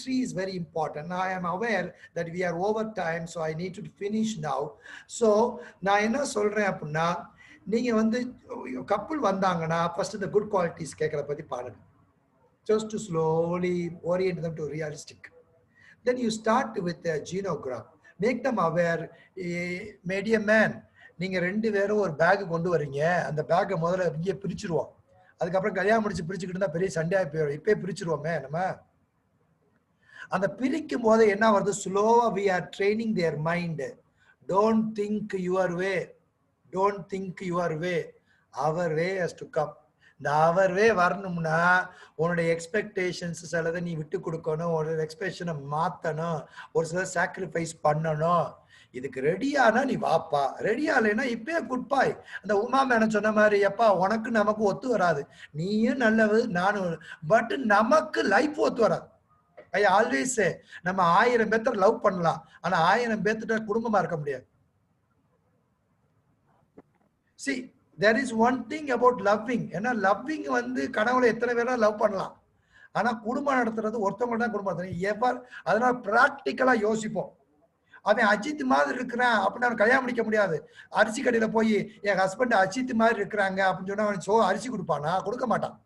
tree is very important. Now I am aware that we are over time, so I need to finish now. So நான் என்ன சொல்றேன் அப்படின்னா, நீங்க வந்து couple வந்தாங்கன்னா first the good qualities கேட்கறத பத்தி பாருங்க. Just to slowly orient them to realistic. Then you start with a genogram. Make them aware, medium man, நீங்க ரெண்டு பேரும் ஒரு பேக் கொண்டு வரீங்க, அந்த பேக்கை முதல்ல இங்கே பிரிச்சிருவோம். அதுக்கப்புறம் கல்யாணம் முடிச்சு பிரிச்சுக்கிட்டு இருந்தா பெரிய சண்டையா போயிடும். இப்பே பிரிச்சிருவோமே நம்ம. அந்த பிரிக்கும் போது என்ன வருது, ஸ்லோவா we are training their mind. Don't think your way, don't think your way, our way has to come. இந்த அவர் வே வரணும்னா உன்னுடைய எக்ஸ்பெக்டேஷன்ஸ் சிலதை நீ விட்டு கொடுக்கணும், உன்னோட எக்ஸ்பெக்டேஷனை மாற்றணும், ஒரு சில சாக்ரிஃபைஸ் பண்ணணும். இதுக்கு ரெடியானா நீ வாப்பா, ரெடியா இல்லைன்னா இப்பயே குட்பாய். அந்த உமா மேடம் சொன்ன மாதிரி, எப்பா உனக்கு நமக்கு ஒத்து வராது, நீயும் நல்லது நானும், பட் நமக்கு லைஃப் ஒத்து வராது. ஐ ஆல்வேஸ் சே, நம்ம 1000 பேர்த்த லவ் பண்ணலாம், ஆனா 1000 பேர்த்திட்ட குடும்பமா இருக்க முடியாது. See, there is one thing about loving. ஏன்னா லவ்விங் வந்து கடவுளை எத்தனை பேரா லவ் பண்ணலாம், ஆனா குடும்பம் நடத்துறது ஒருத்தவங்க தான் குடும்பம் நடத்துறது. அதனால பிராக்டிக்கலா யோசிப்போம். அவன் அஜித் மாதிரி இருக்கிறான் அப்படின்னு அவன் கல்யாணம் முடிக்க முடியாது. அரிசி கடையில போய் என் ஹஸ்பண்ட் அஜித் மாதிரி இருக்கிறாங்க அப்படின்னு சொன்னா அவன் அரிசி கொடுப்பானா? கொடுக்க மாட்டான்.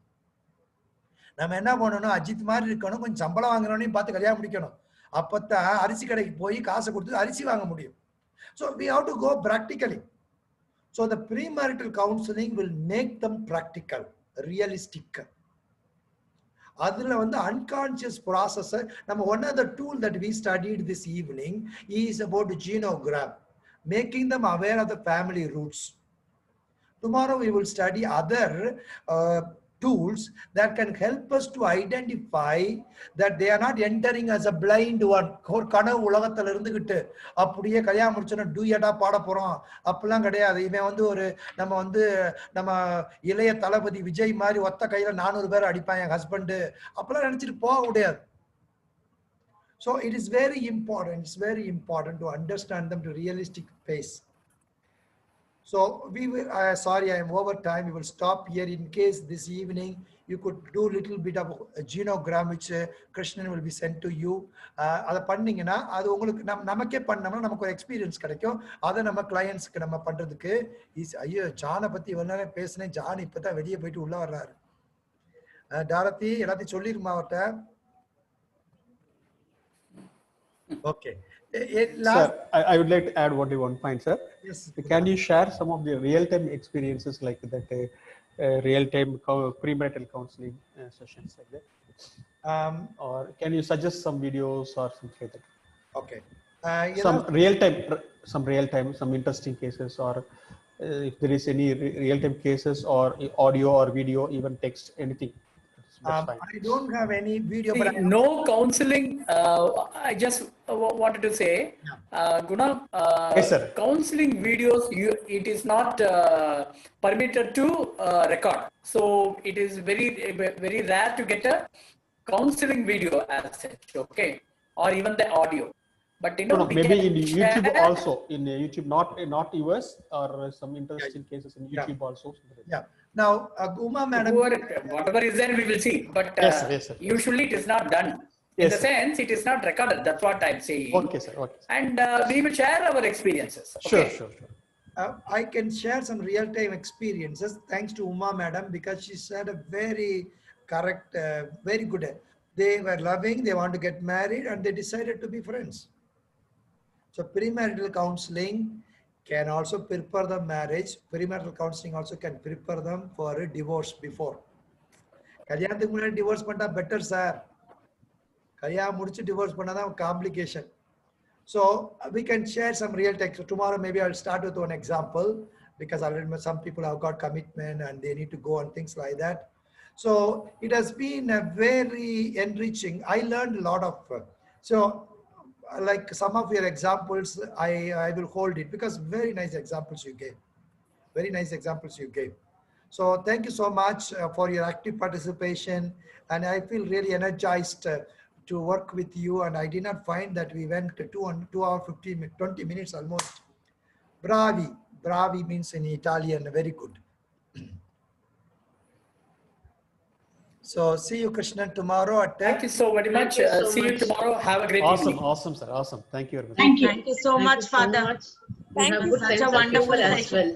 நம்ம என்ன பண்ணணும், அஜித் மாதிரி இருக்கணும், கொஞ்சம் சம்பளம் வாங்குறவனையும் பார்த்து கல்யாணம் முடிக்கணும். அப்பத்தான் அரிசி கடைக்கு போய் காசை கொடுத்து அரிசி வாங்க முடியும். So we have to go practically. So the premarital counseling will make them practical, realistic. அதுல வந்து unconscious process. நம்ம one of the tool that we studied this evening is about genogram, making them aware of the family roots. Tomorrow we will study other tools that can help us to identify that they are not entering as a blind one. ஒரு கனவு உலகத்துல இருந்துகிட்டு அப்படியே கல்யாணம் முடிச்சோன்னா டூயட்டா பாட போறோம் அப்படிலாம் கிடையாது. இவன் வந்து ஒரு நம்ம இளைய தளபதி விஜய் மாதிரி ஒத்த கையில 400 பேர் அடிப்பான் என் ஹஸ்பண்ட் அப்படிலாம் நினைச்சிட்டு போக முடியாது. So it is very important to understand them to realistic pace. So we will, sorry, I am over time. We will stop here. In case this evening you could do little bit of a genogram which Krishnan will be sent to you. அதை பண்ணீங்கன்னா அது உங்களுக்கு நமக்கே பண்ணோம்னா நமக்கு ஒரு experience கிடைக்கும். அதை நம்ம கிளையன்ஸ்க்கு நம்ம பண்றதுக்கு ஐயோ ஜானை பத்தி இவ்வளவு நேரம் பேசினேன், ஜான் இப்பதான் வெளியே போயிட்டு உள்ள வர்றாரு. டாரதி எல்லாத்தையும் சொல்லிருமா அவர்கிட்ட. Okay. Sir, I would like to add one point, sir. Yes. Can you share some of the real-time experiences like that, real-time premarital counseling sessions like that? Or can you suggest some videos or something like that? Okay. Some real-time, some interesting cases, or if there is any real-time cases or audio or video, even text, anything. I don't have any video. See, but no counseling. I just wanted to say, Guna, yes, sir. Counseling videos, it is not permitted to record. So it is very rare to get a counseling video as such, okay, or even the audio. But no, maybe in YouTube also, in YouTube, not yours, or some interesting cases in YouTube also. Yeah. Now, Uma madam, whatever is there, we will see. But yes, sir. Usually it is not done. In the sense, it is not recorded. That's what I'm saying. Okay, sir. Okay. And we will share our experiences. Okay? Sure. I can share some real-time experiences thanks to Uma madam, because she said a very correct, very good. They were loving, they want to get married, and they decided to be friends. So premarital counseling can also prepare the marriage. Premarital counseling also can prepare them for a divorce before. கல்யாணத்துக்கு முன்னாடி divorce பண்ணா better sir. கல்யாணம் முடிச்சு divorce பண்ணாதான் complication. So we can share some real text. So tomorrow maybe I'll start with one example, because already some people have got commitment and they need to go and things like that. So it has been a very enriching. I learned a lot of. So like some of your examples, I will hold it, because very nice examples you gave. Very nice examples you gave. So thank you so much for your active participation, and I feel really energized to work with you. And I did not find that we went to 2 hours 20 minutes almost. Bravi means in Italian very good. So see you, Krishnan, tomorrow at 10. Thank you so very much. See you tomorrow. Have a great evening. Awesome, sir. Awesome. Thank you very much. Thank you so much, Father. Thank you. Such a wonderful as well.